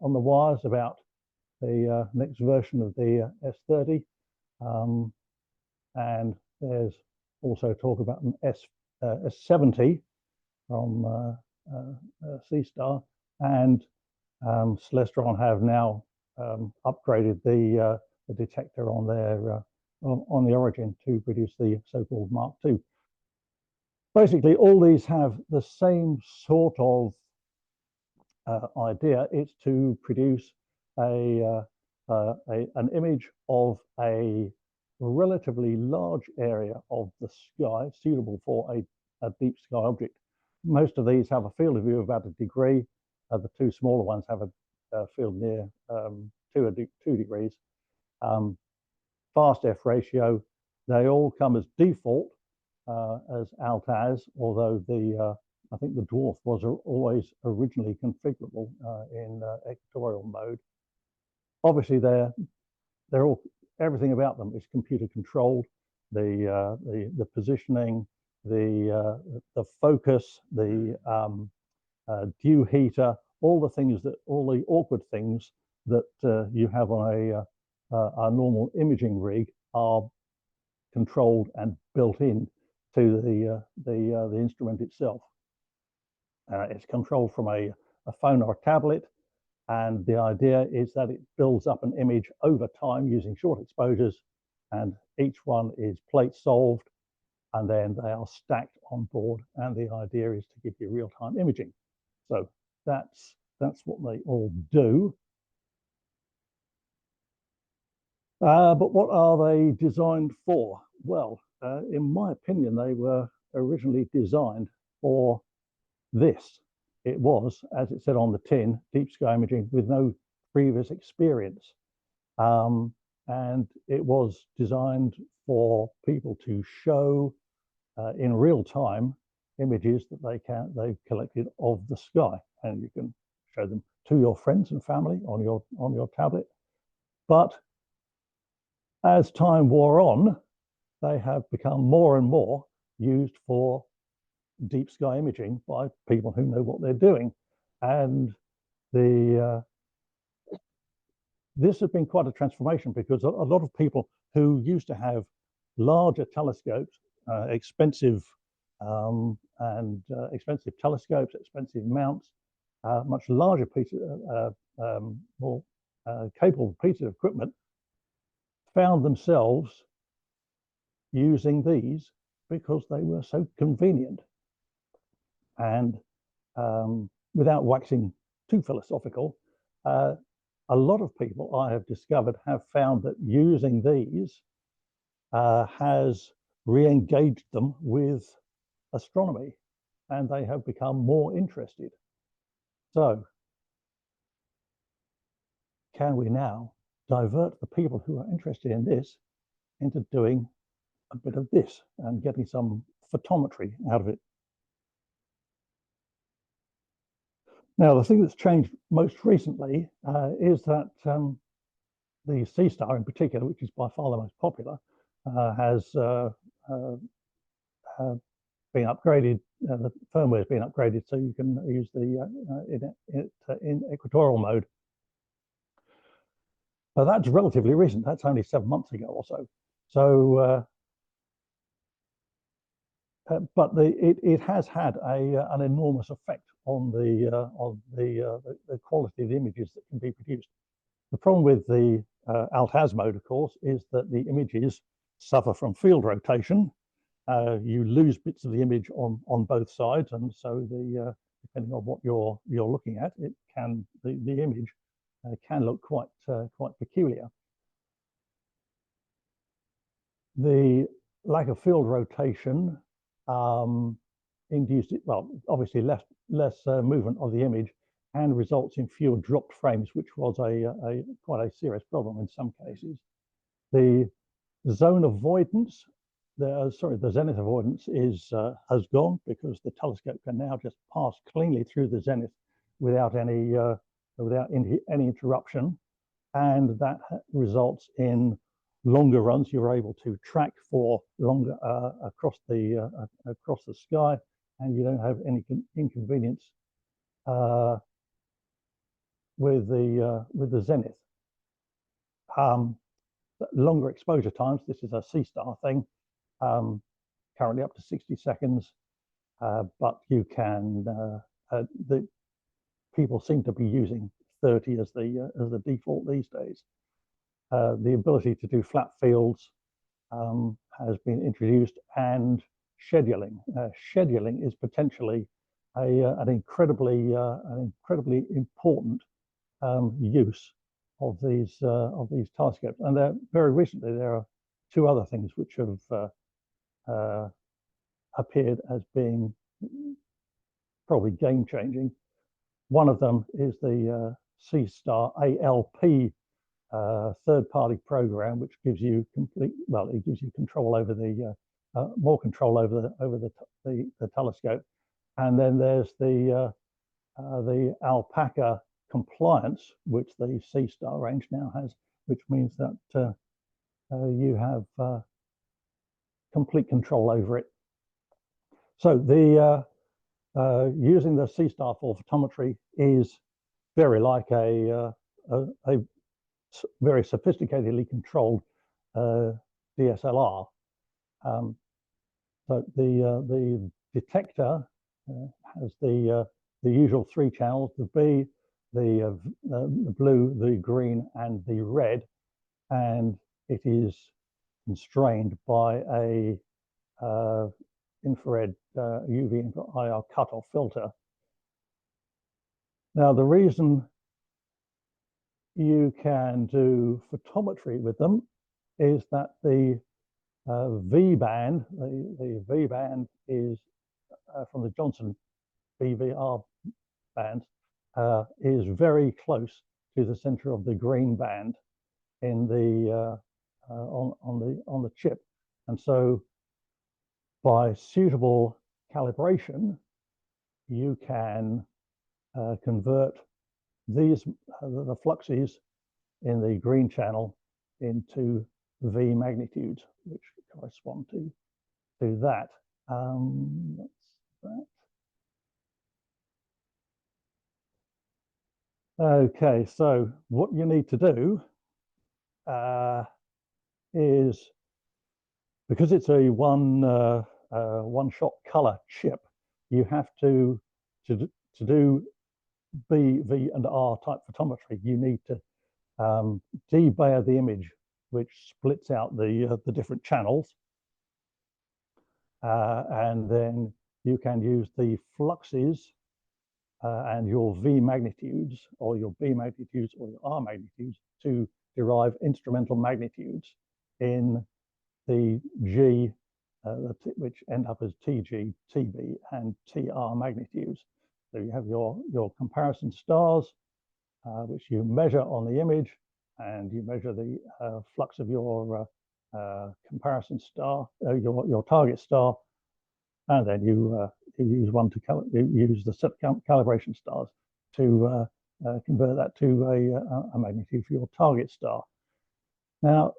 [SPEAKER 2] wires about the next version of the S30, and there's also talk about an S70 from Sea Star, and Celestron have now upgraded the detector on their on the Origin to produce the so-called Mark II. Basically, all these have the same sort of idea. It's to produce an image of a relatively large area of the sky suitable for a deep sky object. Most of these have a field of view of about 1 degree. The two smaller ones have a field near 2 degrees. Fast F ratio, they all come as default as alt-as, although I think the Dwarf was always originally configurable in equatorial mode. Obviously, they're all, everything about them is computer controlled. The positioning, the focus, the dew heater, all the awkward things that you have on a normal imaging rig are controlled and built in to the instrument itself. It's controlled from a phone or a tablet, and the idea is that it builds up an image over time using short exposures, and each one is plate solved, and then they are stacked on board, and the idea is to give you real-time imaging. So that's what they all do. But what are they designed for? Well, in my opinion, they were originally designed for this. It was, as it said on the tin, deep sky imaging with no previous experience. And it was designed for people to show in real time images that they've collected of the sky, and you can show them to your friends and family on your tablet. But as time wore on, they have become more and more used for deep sky imaging by people who know what they're doing. And this has been quite a transformation, because a lot of people who used to have larger telescopes, expensive telescopes, expensive mounts, much larger pieces, more capable pieces of equipment, found themselves using these because they were so convenient. And without waxing too philosophical, a lot of people I have discovered have found that using these has re-engaged them with astronomy, and they have become more interested. So, can we now divert the people who are interested in this into doing a bit of this and getting some photometry out of it? Now, the thing that's changed most recently is that the Sea Star in particular, which is by far the most popular, has been upgraded. The firmware has been upgraded so you can use the in equatorial mode. But that's relatively recent. That's only 7 months ago or so. So, but it has had an enormous effect on the quality of the images that can be produced. The problem with the Alt-Az mode, of course, is that the images suffer from field rotation. You lose bits of the image on both sides, and so depending on what you're looking at, it can the image can look quite peculiar. The lack of field rotation induced it, well, obviously less movement of the image, and results in fewer dropped frames, which was quite a serious problem in some cases. The zone avoidance, the zenith avoidance has gone, because the telescope can now just pass cleanly through the zenith without any interruption, and that results in longer runs. You're able to track for longer across the sky, and you don't have any inconvenience with the zenith. Longer exposure times. This is a Sea Star thing. Currently up to 60 seconds, but you can. The people seem to be using 30 as the default these days. The ability to do flat fields has been introduced, and scheduling. Scheduling is potentially an incredibly important use of these telescopes. And very recently there are two other things which have appeared as being probably game-changing. One of them is the Sea Star ALP third-party program, which gives you it gives you control over more control over the telescope. And then there's the Alpaca compliance, which the Sea Star range now has, which means that you have complete control over it. So using the Sea Star for photometry is very like a very sophisticatedly controlled DSLR. So the detector has the usual 3 channels: the B, the blue, the green, and the red, and it is constrained by a infrared UV IR cutoff filter. Now, the reason you can do photometry with them is that the V band, the V band is from the Johnson BVR band, is very close to the center of the green band in the on the chip, and so by suitable calibration, you can convert these the fluxes in the green channel into V magnitudes, which correspond to that. That's that. Okay, so what you need to do is, because it's a one-shot color chip, you have to do B, V, and R type photometry. You need to debayer the image, which splits out the different channels, and then you can use the fluxes and your V magnitudes, or your B magnitudes, or your R magnitudes, to derive instrumental magnitudes in the G, which end up as TG, TB, and TR magnitudes. So you have your comparison stars, which you measure on the image, and you measure the flux of your comparison star, your target star, and then you use use the set calibration stars to convert that to a magnitude for your target star. Now,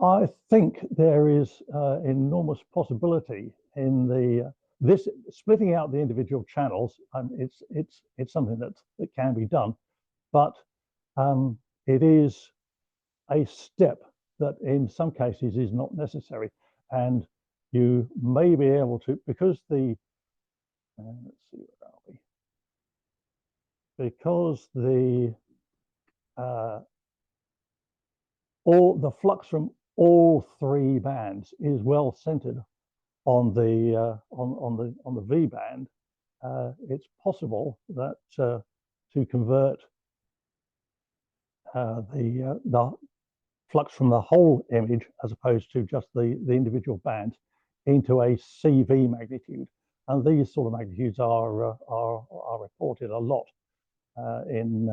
[SPEAKER 2] I think there is enormous possibility in this splitting out the individual channels. It's something that can be done, but it is a step that in some cases is not necessary, and you may be able to, because the let's see, where are we? Because all the flux from all 3 bands is well centered on the V band. It's possible that to convert the flux from the whole image, as opposed to just the individual bands, into a CV magnitude, and these sort of magnitudes are reported a lot in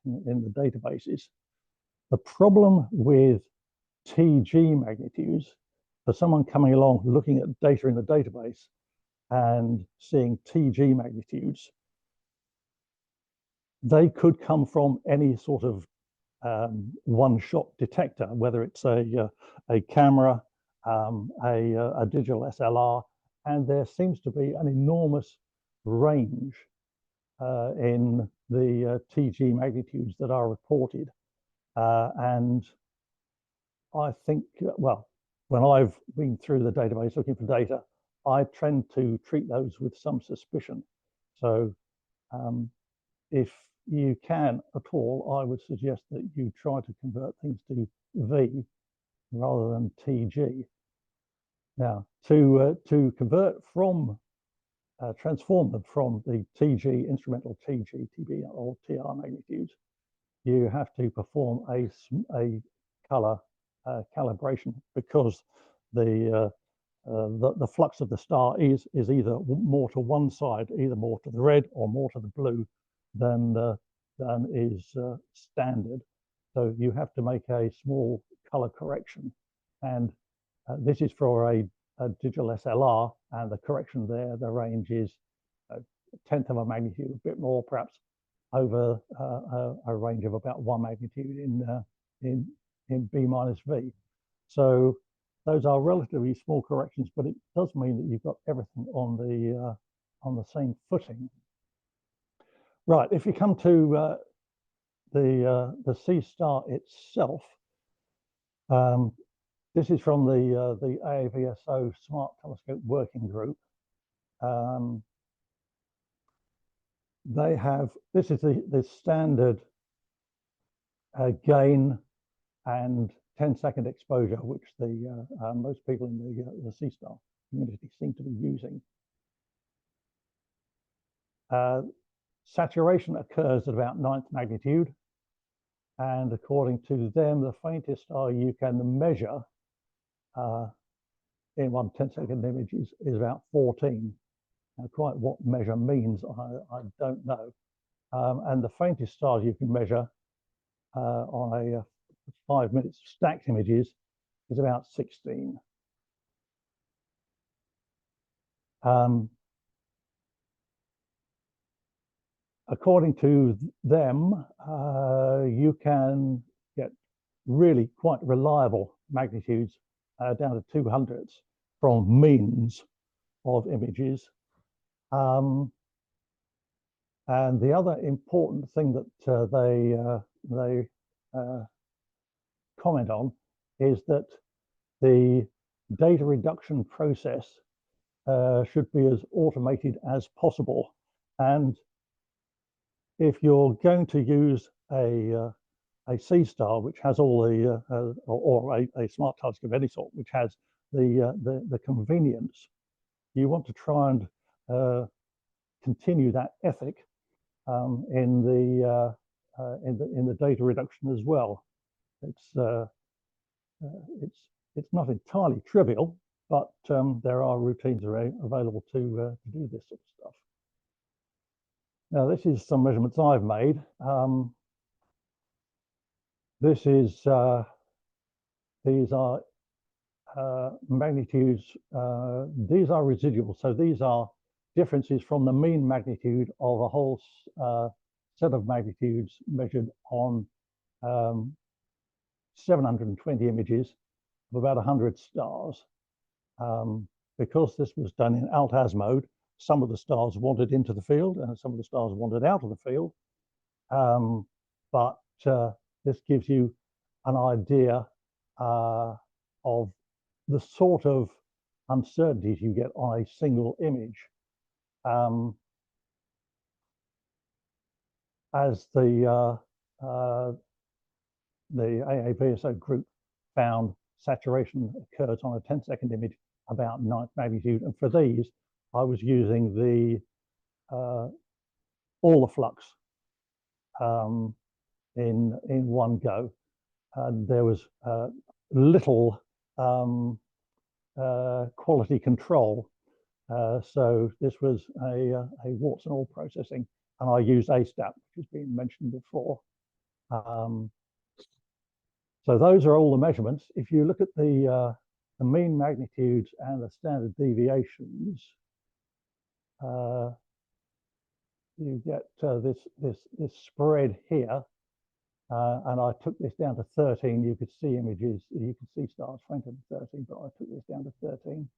[SPEAKER 2] the databases. The problem with TG magnitudes, for someone coming along looking at data in the database and seeing TG magnitudes, they could come from any sort of one-shot detector, whether it's a camera, a digital SLR, and there seems to be an enormous range in the TG magnitudes that are reported. And I think, well, when I've been through the database looking for data, I tend to treat those with some suspicion. So if you can at all, I would suggest that you try to convert things to V rather than TG. Now, to convert from, transform them from the TG, instrumental TG, TB, or TR magnitudes, you have to perform a color calibration, because the flux of the star is either more to one side, either more to the red or more to the blue than is standard. So you have to make a small color correction, and this is for a digital SLR, and the correction there, the range is a 1/10 of a magnitude, a bit more perhaps, over a range of about 1 magnitude in B minus V. So those are relatively small corrections, but it does mean that you've got everything on the same footing.
[SPEAKER 9] Right, if you come to the C star itself, this is from the AAVSO Smart Telescope Working Group. They have, this is the standard gain and 10-second exposure, which the most people in the C star community seem to be using. Saturation occurs at about 9th magnitude, and according to them, the faintest star you can measure in one 10-second image is about 14. Now, quite what measure means, I don't know. And the faintest stars you can measure on a 5 minutes stacked images is about 16. According to them, you can get really quite reliable magnitudes down to 200s from means of images. And the other important thing that they comment on is that the data reduction process should be as automated as possible. And if you're going to use a C star, which has all the, or a smart telescope of any sort, which has the convenience, you want to try and continue that ethic in the data reduction as well. It's not entirely trivial, but there are routines available to do this sort of stuff. Now, this is some measurements I've made. These are magnitudes. These are residual, so these are differences from the mean magnitude of a whole set of magnitudes measured on 720 images of about 100 stars. Because this was done in alt-az mode, some of the stars wandered into the field and some of the stars wandered out of the field. But this gives you an idea of the sort of uncertainties you get on a single image. As the AAVSO group found, saturation occurs on a 10-second image about 9th magnitude, and for these I was using the all the flux in one go, and there was little quality control. So this was a warts and all processing, and I used ASTAP, which has been mentioned before. So those are all the measurements. If you look at the mean magnitudes and the standard deviations, you get this spread here, and I took this down to 13. You could see images, you could see stars fainter than 13, but I took this down to 13.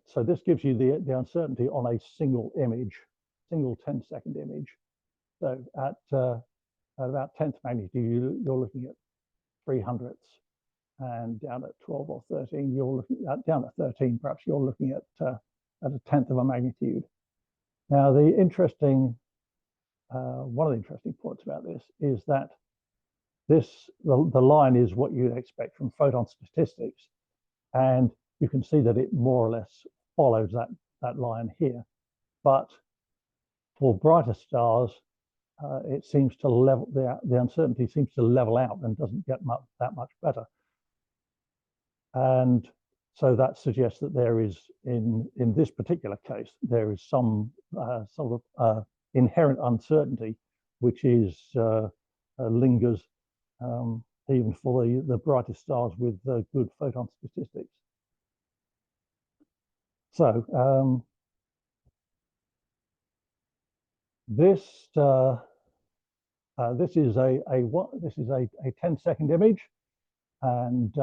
[SPEAKER 9] So this gives you the uncertainty on a single image, single 10-second image. So at about 10th magnitude, you're looking at 300ths, and down at 12 or 13, you're looking at, down at 13, perhaps you're looking at a 10th of a magnitude. Now, the interesting, one of the interesting points about this is that the line is what you'd expect from photon statistics, and you can see that it more or less follows that line here. But for brighter stars, it seems to level, the uncertainty seems to level out and doesn't get that much better. And so that suggests that there is, in this particular case, there is some sort of inherent uncertainty, which is lingers even for the brightest stars with good photon statistics. So this is a 10-second image, and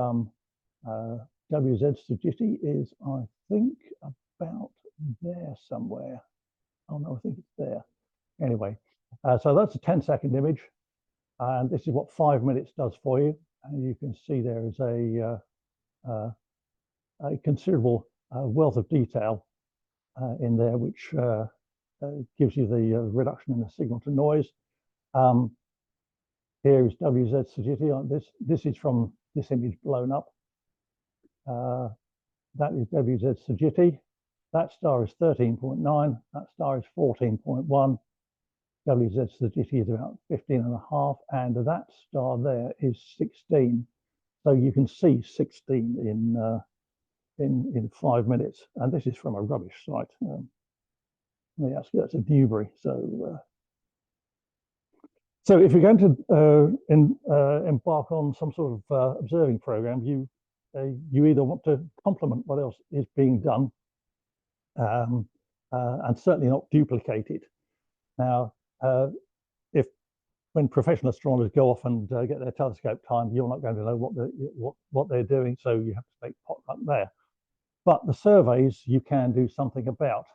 [SPEAKER 9] WZ Sagitty is, I think, about there somewhere. Oh no, I think it's there. Anyway, so that's a 10-second image, and this is what 5 minutes does for you. And you can see there is a considerable wealth of detail in there, which gives you the reduction in the signal to noise. Here is WZ Sagitty. This is from this image blown up. That is WZ Sagitty. That star is 13.9. That star is 14.1. WZ Sagitty is about 15.5, and that star there is 16. So you can see 16 in 5 minutes, and this is from a rubbish site. Yes, that's a Newbury. So if you're going to embark on some sort of observing program, you either want to complement what else is being done, and certainly not duplicate it. Now, when professional astronomers go off and get their telescope timed, you're not going to know what they're doing, so you have to take potluck there. But the surveys you can do something about,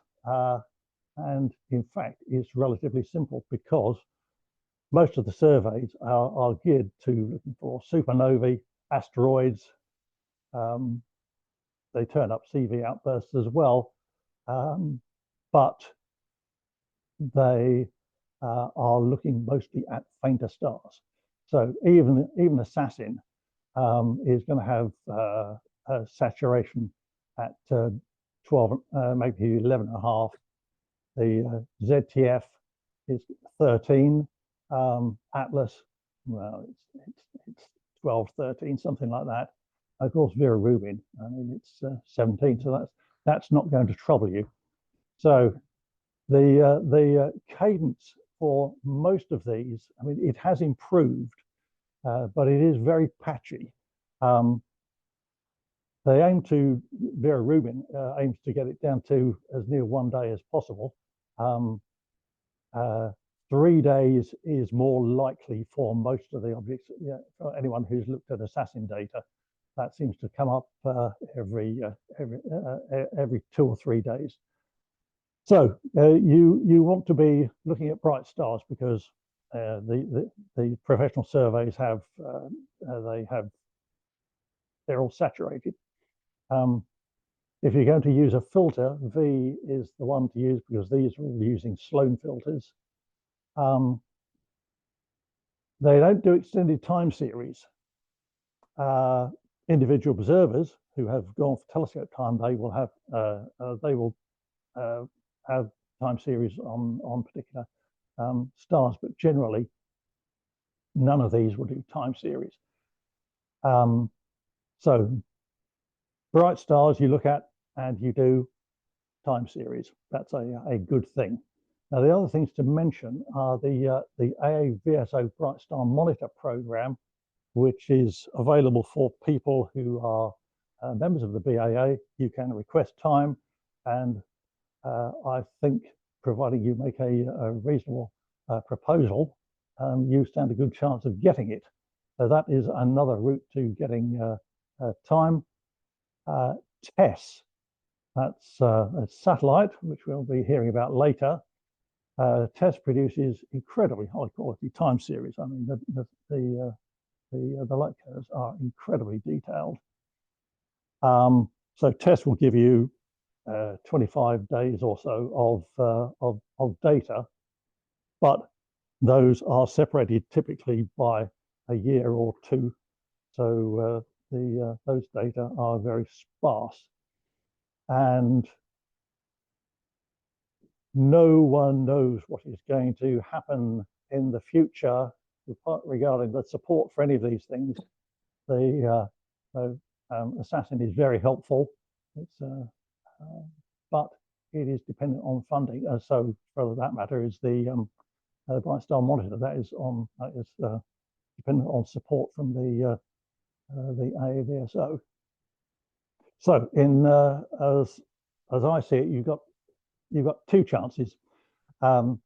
[SPEAKER 9] and in fact, it's relatively simple because most of the surveys are geared to looking for supernovae, asteroids. They turn up CV outbursts as well, but they are looking mostly at fainter stars. So even Assassin is going to have a saturation at 12, maybe 11.5. The ZTF is 13. Atlas, well, it's 12, 13, something like that. Of course, Vera Rubin, I mean, it's 17, so that's not going to trouble you. So the cadence for most of these, I mean, it has improved, but it is very patchy. They aim to, Vera Rubin aims to get it down to as near 1 day as possible. 3 days is more likely for most of the objects. Yeah, for anyone who's looked at Assassin data, that seems to come up every 2 or 3 days. So you want to be looking at bright stars because the professional surveys have they're all saturated. If you're going to use a filter, V is the one to use because these are all using Sloan filters. They don't do extended time series. Individual observers who have gone for telescope time, they will have time series on particular stars, but generally none of these will do time series. So bright stars you look at and you do time series. That's a good thing. Now, the other things to mention are the AAVSO Bright Star Monitor program, which is available for people who are members of the BAA. You can request time, and I think, providing you make a reasonable proposal, you stand a good chance of getting it. So that is another route to getting time. TESS, that's a satellite, which we'll be hearing about later. TESS produces incredibly high quality time series. I mean, the light curves are incredibly detailed. So TESS will give you 25 days or so of data, but those are separated typically by a year or two. So those data are very sparse, and no one knows what is going to happen in the future regarding the support for any of these things. The Assassin is very helpful. It's but it is dependent on funding. So for that matter is the Bright Star Monitor. That is dependent on support from the AAVSO. So as I see it, you've got two chances. You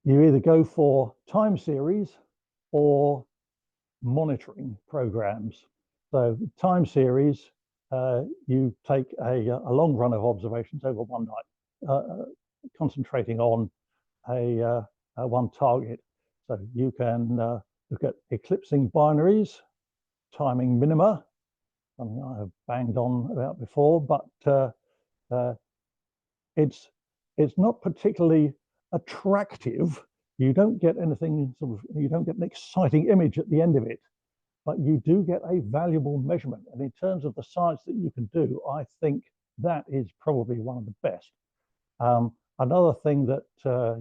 [SPEAKER 9] either go for time series or monitoring programs. So time series, you take a long run of observations over one night, concentrating on one target. So you can look at eclipsing binaries, timing minima, something I have banged on about before, but it's not particularly attractive. You don't get anything you don't get an exciting image at the end of it, but you do get a valuable measurement. And in terms of the science that you can do, I think that is probably one of the best. Another thing that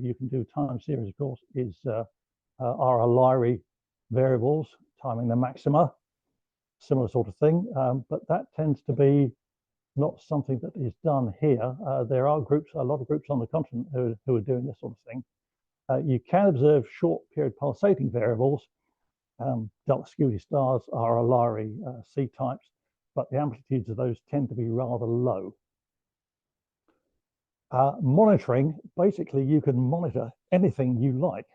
[SPEAKER 9] you can do time series, of course, is are Lyrae variables, timing the maxima, similar sort of thing. But that tends to be not something that is done here. There are groups, a lot of groups on the continent who are doing this sort of thing. You can observe short period pulsating variables. Dark skewy stars are Lyrae C types, but the amplitudes of those tend to be rather low. Monitoring, basically you can monitor anything you like.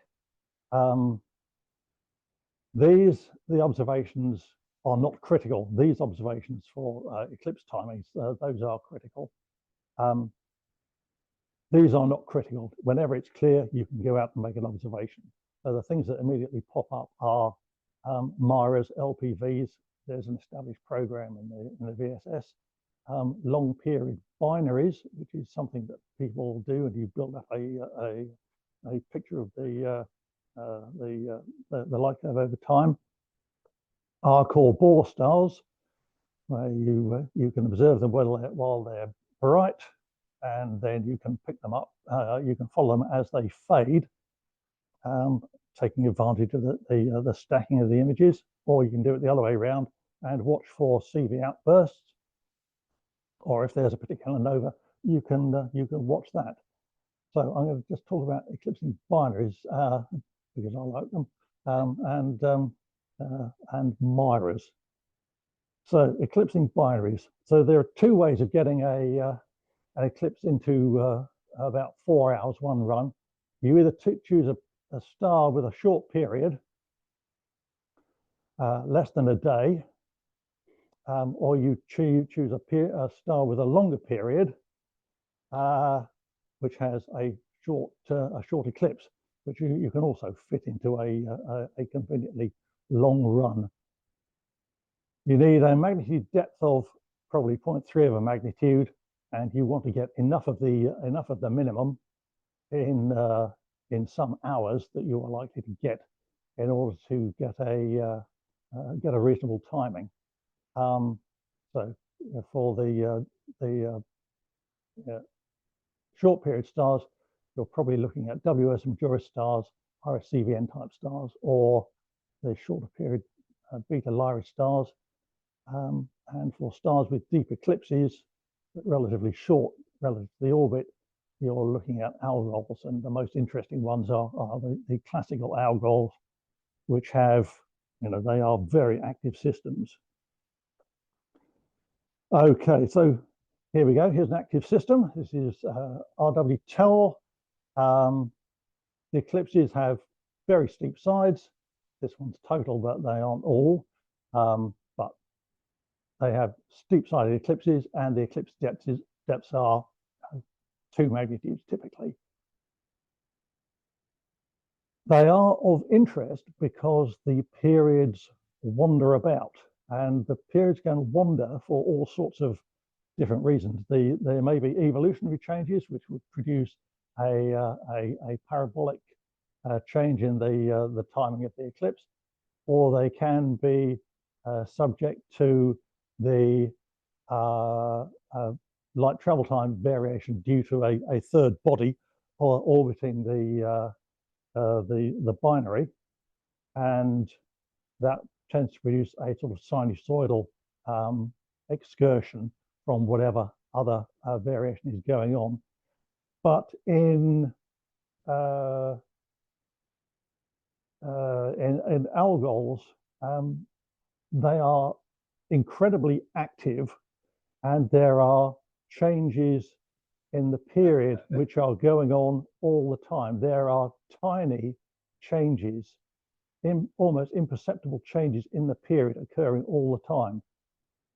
[SPEAKER 9] The observations are not critical. These observations for eclipse timings, those are critical. These are not critical. Whenever it's clear, you can go out and make an observation. So the things that immediately pop up are MIRAs, LPVs. There's an established program in the VSS. Long period binaries, which is something that people do, and you build up a picture of the light curve over time. R-core Bohr stars, where you can observe them while they're bright, and then you can pick them up. You can follow them as they fade, taking advantage of the stacking of the images, or you can do it the other way around and watch for CV outbursts. Or if there's a particular nova, you can watch that. So I'm going to just talk about eclipsing binaries because I like them, and MIRAs. So eclipsing binaries. So there are two ways of getting an eclipse into about 4 hours, one run. You either choose a star with a short period, less than a day, or you choose a star with a longer period, which has a short eclipse, which you can also fit into a conveniently long run. You need a magnitude depth of probably 0.3 of a magnitude, and you want to get enough of the minimum in some hours that you are likely to get in order to get a reasonable timing. So for the short period stars, you're probably looking at WS Majoris stars, RSCVN type stars, or the shorter period beta Lyrae stars. And for stars with deep eclipses, but relatively short relative to the orbit, you're looking at algols, and the most interesting ones are the classical algols, which have, they are very active systems. Okay, so here we go. Here's an active system. This is RW Tell. The eclipses have very steep sides. This one's total, but they aren't all. But they have steep-sided eclipses, and the eclipse depths are 2 magnitudes typically. They are of interest because the periods wander about, and the periods can wander for all sorts of different reasons. There may be evolutionary changes which would produce a parabolic change in the timing of the eclipse, or they can be subject to the light travel time variation due to a third body orbiting the binary, and that tends to produce a sort of sinusoidal excursion from whatever other variation is going on. But in algols, they are incredibly active, and there are changes in the period which are going on all the time. There are tiny changes almost imperceptible changes in the period occurring all the time.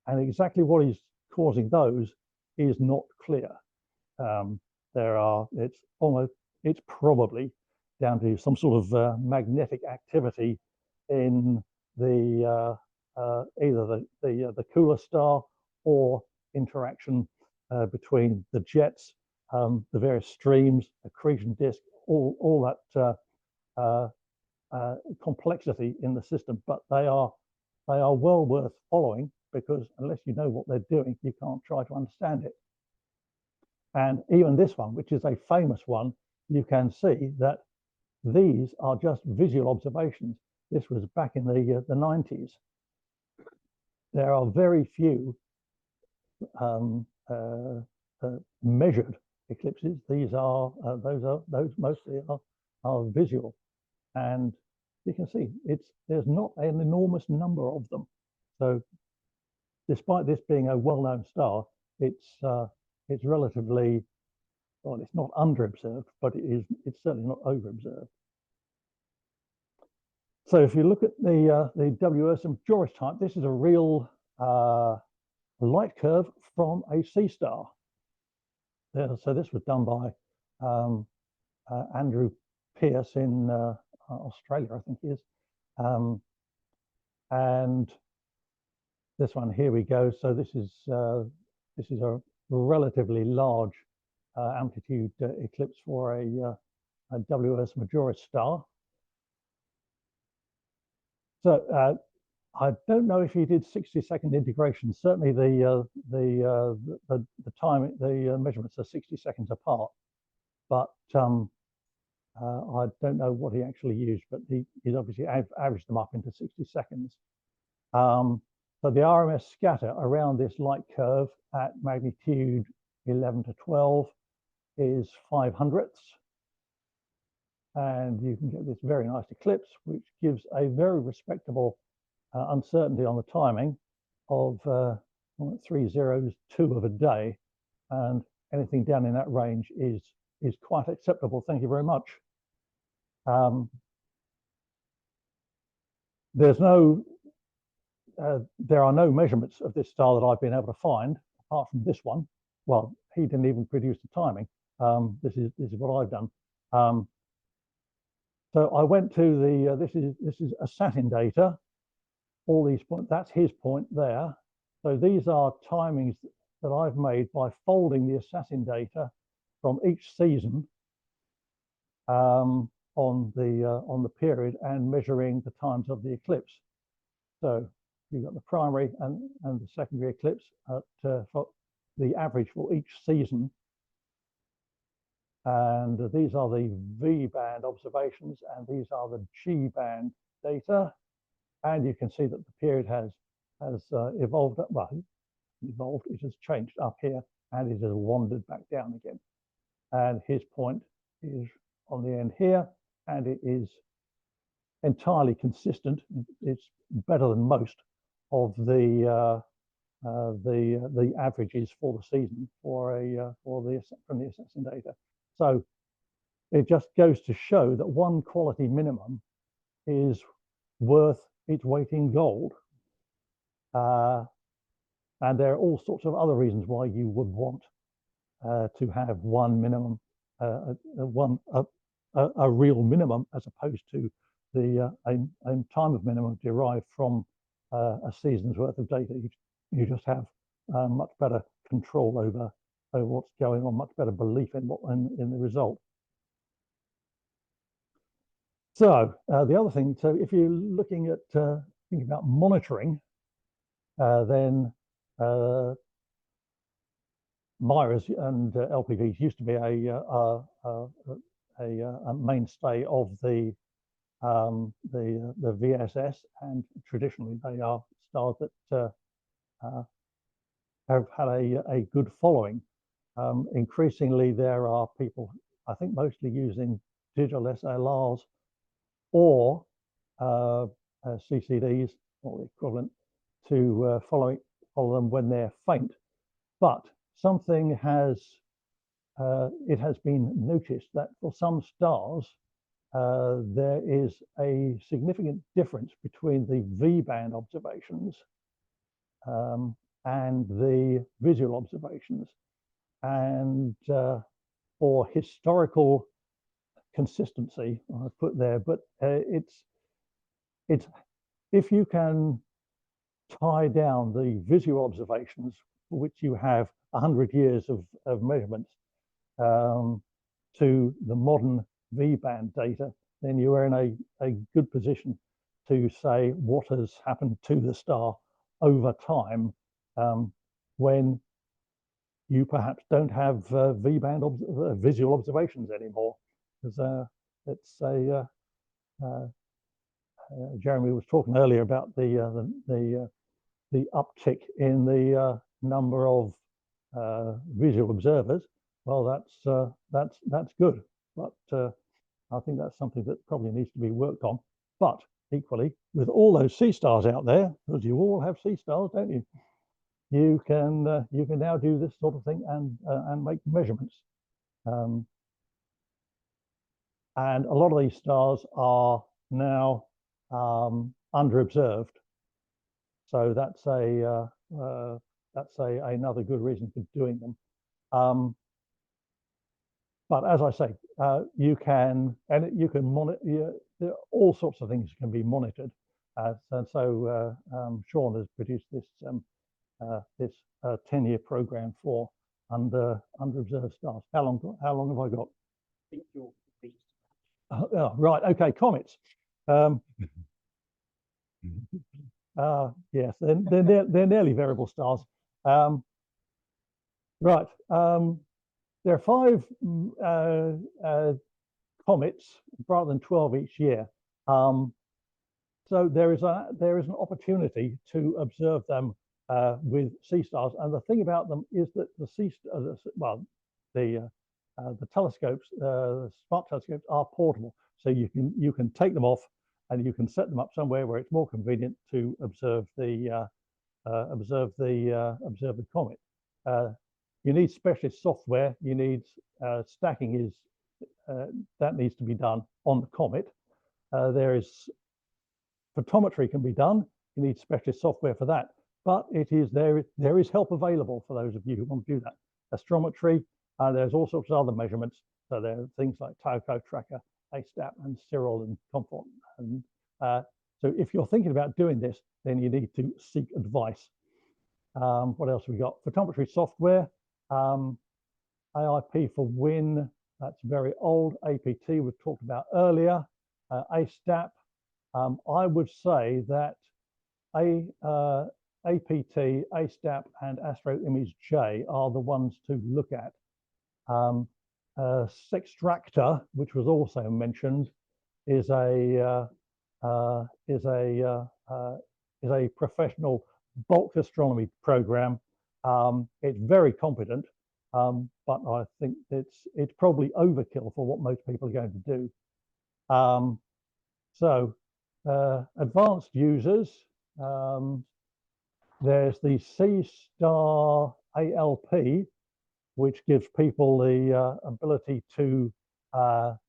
[SPEAKER 9] And exactly what is causing those is not clear. It's probably down to some sort of magnetic activity in the either the cooler star or interaction between the jets, the various streams, accretion disk, all that complexity in the system. But they are well worth following, because unless you know what they're doing, you can't try to understand it. And even this one, which is a famous one, you can see that these are just visual observations. This was back in the 90s. There are very few measured eclipses. These are those mostly are visual, and you can see there's not an enormous number of them. So, despite this being a well-known star, it's relatively, well, it's not underobserved, but it's certainly not overobserved. So if you look at the W Ursa Majoris type, this is a real light curve from a C star. So this was done by Andrew Pearce in Australia, I think he is. And this one, here we go. So this is a relatively large amplitude eclipse for a W Ursa Majoris star. So I don't know if he did 60-second integration. Certainly the time, the measurements are 60 seconds apart, but I don't know what he actually used, but he's obviously averaged them up into 60 seconds. So the RMS scatter around this light curve at magnitude 11 to 12 is 5/100ths. And you can get this very nice eclipse, which gives a very respectable uncertainty on the timing of 302 of a day. And anything down in that range is quite acceptable. Thank you very much. There are no measurements of this star that I've been able to find, apart from this one. Well, he didn't even produce the timing. This is what I've done. So I went to the this is assassin data. All these points, that's his point there. So these are timings that I've made by folding the assassin data from each season on the period and measuring the times of the eclipse. So you've got the primary and the secondary eclipse at for the average for each season. And these are the V band observations, and these are the G band data. And you can see that the period has evolved. Well, it has changed up here, and it has wandered back down again. And his point is on the end here, and it is entirely consistent. It's better than most of the averages for the season from the assassin data. So it just goes to show that one quality minimum is worth its weight in gold. And there are all sorts of other reasons why you would want to have one minimum, a real minimum, as opposed to a time of minimum derived from a season's worth of data. You just have much better control over what's going on, much better belief in the result. So the other thing, so if you're looking at thinking about monitoring, then MIRAs and LPVs used to be a mainstay of the VSS, and traditionally they are stars that have had a good following. Increasingly, there are people, I think, mostly using digital SLRs or CCDs, or the equivalent, to follow them when they're faint. But something it has been noticed that for some stars, there is a significant difference between the V-band observations and the visual observations. And for historical consistency, I put there, but it's if you can tie down the visual observations, for which you have 100 years of measurements, to the modern V-band data, then you are in a good position to say what has happened to the star over time, when you perhaps don't have V-band visual observations anymore. Because it's a Jeremy was talking earlier about the uptick in the number of visual observers. Well, that's good, but I think that's something that probably needs to be worked on. But equally, with all those sea stars out there, because you all have sea stars, don't you? You can now do this sort of thing and make measurements. And a lot of these stars are now under observed, so that's another good reason for doing them. But as I say, you can monitor. All sorts of things can be monitored, and so Sean has produced this 10-year program for under observed stars. How long have I got?
[SPEAKER 3] I think you're complete.
[SPEAKER 9] Oh, right. Okay. Comets. Yes, they're nearly variable stars. Right. There are 5 comets rather than 12 each year. So there is an opportunity to observe them with sea stars. And the thing about them is that the telescopes, the smart telescopes, are portable. So you can take them off and you can set them up somewhere where it's more convenient to observe the comet. You need specialist software. You need stacking that needs to be done on the comet. There is photometry can be done. You need specialist software for that. But there is help available for those of you who want to do that. Astrometry. There's all sorts of other measurements. So there are things like Tycho Tracker, ASTAP, and Cyril, and Comfort. And so if you're thinking about doing this, then you need to seek advice. What else have we got? Photometry software. AIP for WIN, that's very old. APT we've talked about earlier. ASTAP. I would say that APT, ASTAP, and Astro Image J are the ones to look at. Sextractor, which was also mentioned, is a professional bulk astronomy program. It's very competent, but I think it's probably overkill for what most people are going to do. So advanced users, there's the C-Star ALP, which gives people the ability to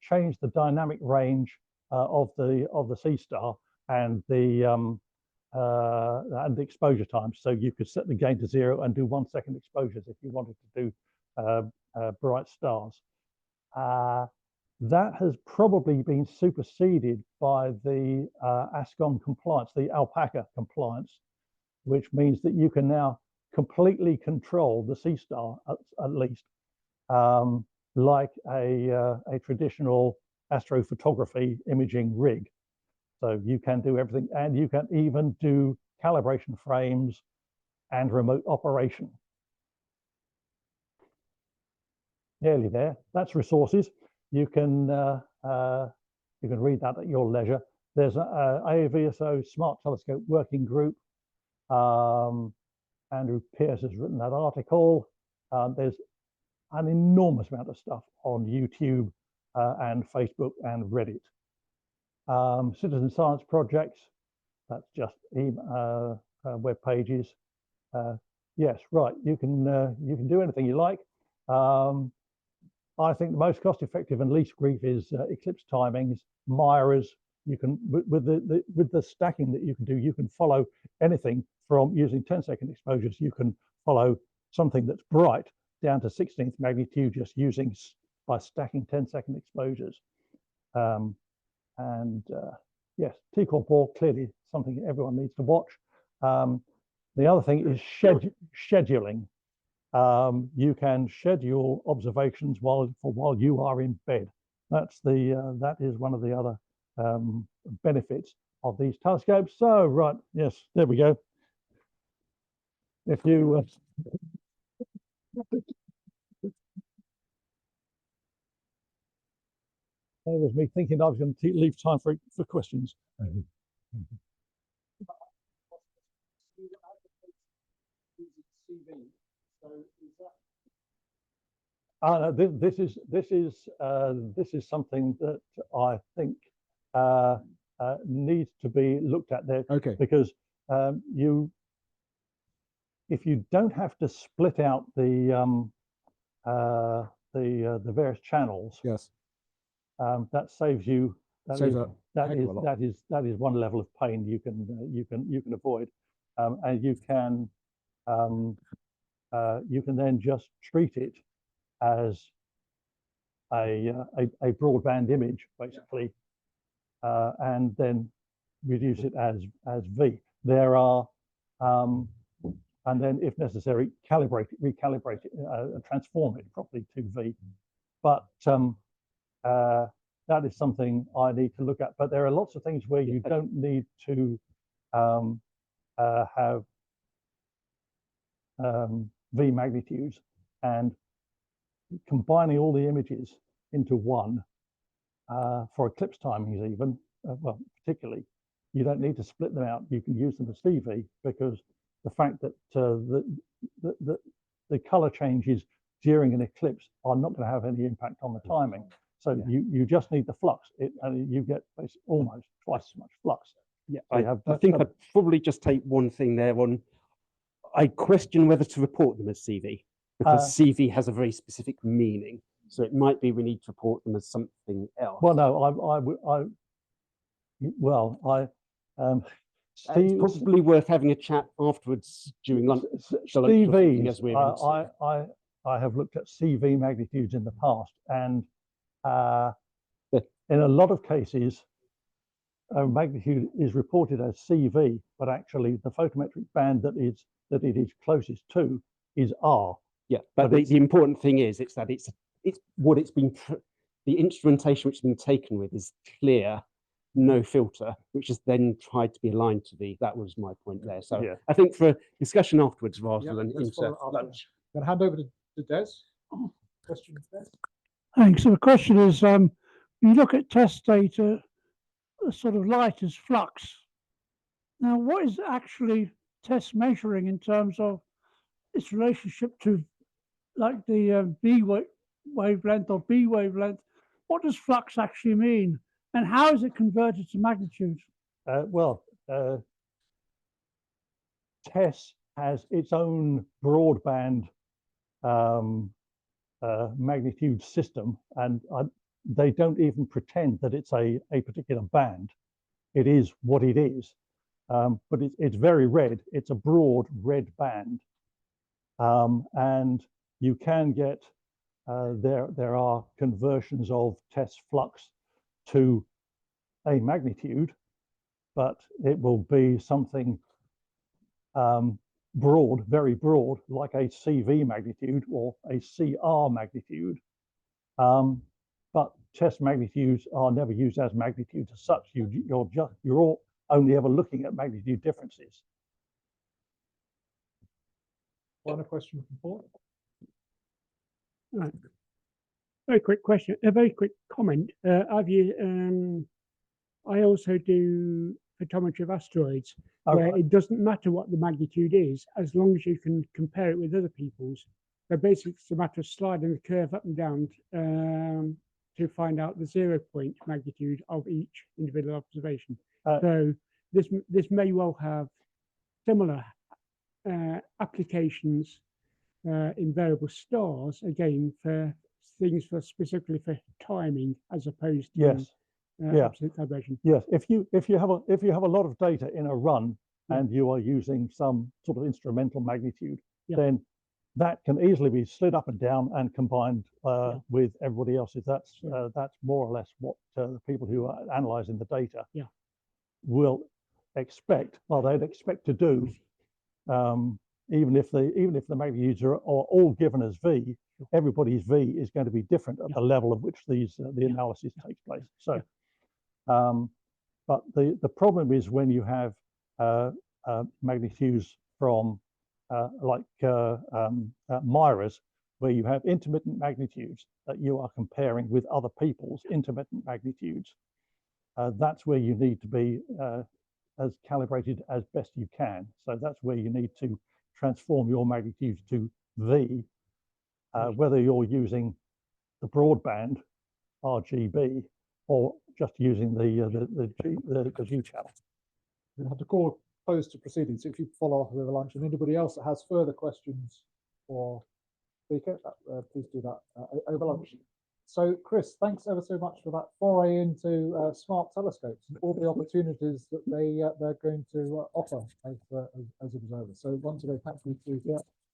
[SPEAKER 9] change the dynamic range of the C-Star and the exposure times. So you could set the gain to 0 and do 1 second exposures if you wanted to do bright stars. That has probably been superseded by the ASCON compliance, the alpaca compliance, which means that you can now completely control the C-Star at least, like a traditional astrophotography imaging rig. So you can do everything, and you can even do calibration frames and remote operation. Nearly there. That's resources. You can read that at your leisure. There's an AVSO Smart Telescope Working Group. Andrew Pierce has written that article. There's an enormous amount of stuff on YouTube and Facebook and Reddit. Citizen science projects, that's just web pages. Yes, right. You can do anything you like. I think the most cost-effective and least grief is eclipse timings, mirrors. You can with the stacking that you can do, you can follow anything from using 10-second exposures. You can follow something that's bright down to 16th magnitude just using by stacking 10-second exposures. Yes, T-Corp clearly something everyone needs to watch. The other thing is scheduling. You can schedule observations while you are in bed. That is one of the other benefits of these telescopes. So right, yes, there we go. If you that was me thinking I was going to leave time for questions. This is something that I think needs to be looked at there.
[SPEAKER 1] Okay.
[SPEAKER 9] Because if you don't have to split out the various channels,
[SPEAKER 1] Yes.
[SPEAKER 9] that saves you. That is one level of pain you can avoid, and you can then just treat it as a broadband image, basically, and then reduce it as V. There are, and then if necessary, recalibrate it, transform it properly to V. But that is something I need to look at. But there are lots of things where you don't need to have V magnitudes, and combining all the images into one for eclipse timings even, well, particularly, you don't need to split them out. You can use them as CV, because the fact that the color changes during an eclipse are not going to have any impact on the timing. So you just need the flux, and you get almost twice as much flux.
[SPEAKER 3] Yeah, I think I'd probably just take one thing there on. I question whether to report them as CV, because CV has a very specific meaning. So it might be we need to report them as something else.
[SPEAKER 9] Well, no,
[SPEAKER 3] it's probably worth having a chat afterwards during lunch.
[SPEAKER 9] CVs, I have looked at CV magnitudes in the past, and in a lot of cases, a magnitude is reported as CV, but actually the photometric band that it is closest to is R.
[SPEAKER 3] Yeah, but the important thing is it's what it's been, the instrumentation which has been taken with is clear, no filter, which is then tried to be aligned to that was my point there. So yeah. I think for discussion afterwards rather than into lunch.
[SPEAKER 1] I'm going to hand over to Des. Question, Des?
[SPEAKER 6] Thanks. So the question is, you look at test data, sort of light as flux. Now, what is actually test measuring in terms of its relationship to, like, the B wavelength or B wavelength? What does flux actually mean, and how is it converted to magnitude?
[SPEAKER 9] TESS has its own broadband magnitude system, and they don't even pretend that it's a particular band. It is what it is, but it's very red. It's a broad red band, and you can get there are conversions of TESS flux to a magnitude, but it will be something broad, very broad, like a CV magnitude or a CR magnitude. But TESS magnitudes are never used as magnitudes as such. You're all only ever looking at magnitude differences.
[SPEAKER 1] One question from Paul.
[SPEAKER 6] Right. Very quick question, a very quick comment. I also do photometry of asteroids, where it doesn't matter what the magnitude is, as long as you can compare it with other people's. So basically, it's a matter of sliding the curve up and down to find out the 0 point magnitude of each individual observation. So this may well have similar applications in variable stars, again, for things for specifically for timing as opposed to
[SPEAKER 9] Yes. Yeah.
[SPEAKER 6] absolute calibration.
[SPEAKER 9] Yes, if you have a lot of data in a run and you are using some sort of instrumental magnitude, then that can easily be slid up and down and combined with everybody else's. That's more or less what the people who are analysing the data will expect. Well, they'd expect to do, even if the magnitudes are all given as V. Everybody's V is going to be different at the level of which the analysis takes place. So. But the problem is when you have magnitudes from like Myra's, where you have intermittent magnitudes that you are comparing with other people's intermittent magnitudes. That's where you need to be as calibrated as best you can. So that's where you need to transform your magnitudes to V, whether you're using the broadband RGB or just using the G channel.
[SPEAKER 1] We have to close to proceedings. If you follow up over lunch, and anybody else that has further questions for speaker, please do that over lunch. So, Chris, thanks ever so much for that foray into smart telescopes and all the opportunities that they're going to offer as observers. So, once again, thank you to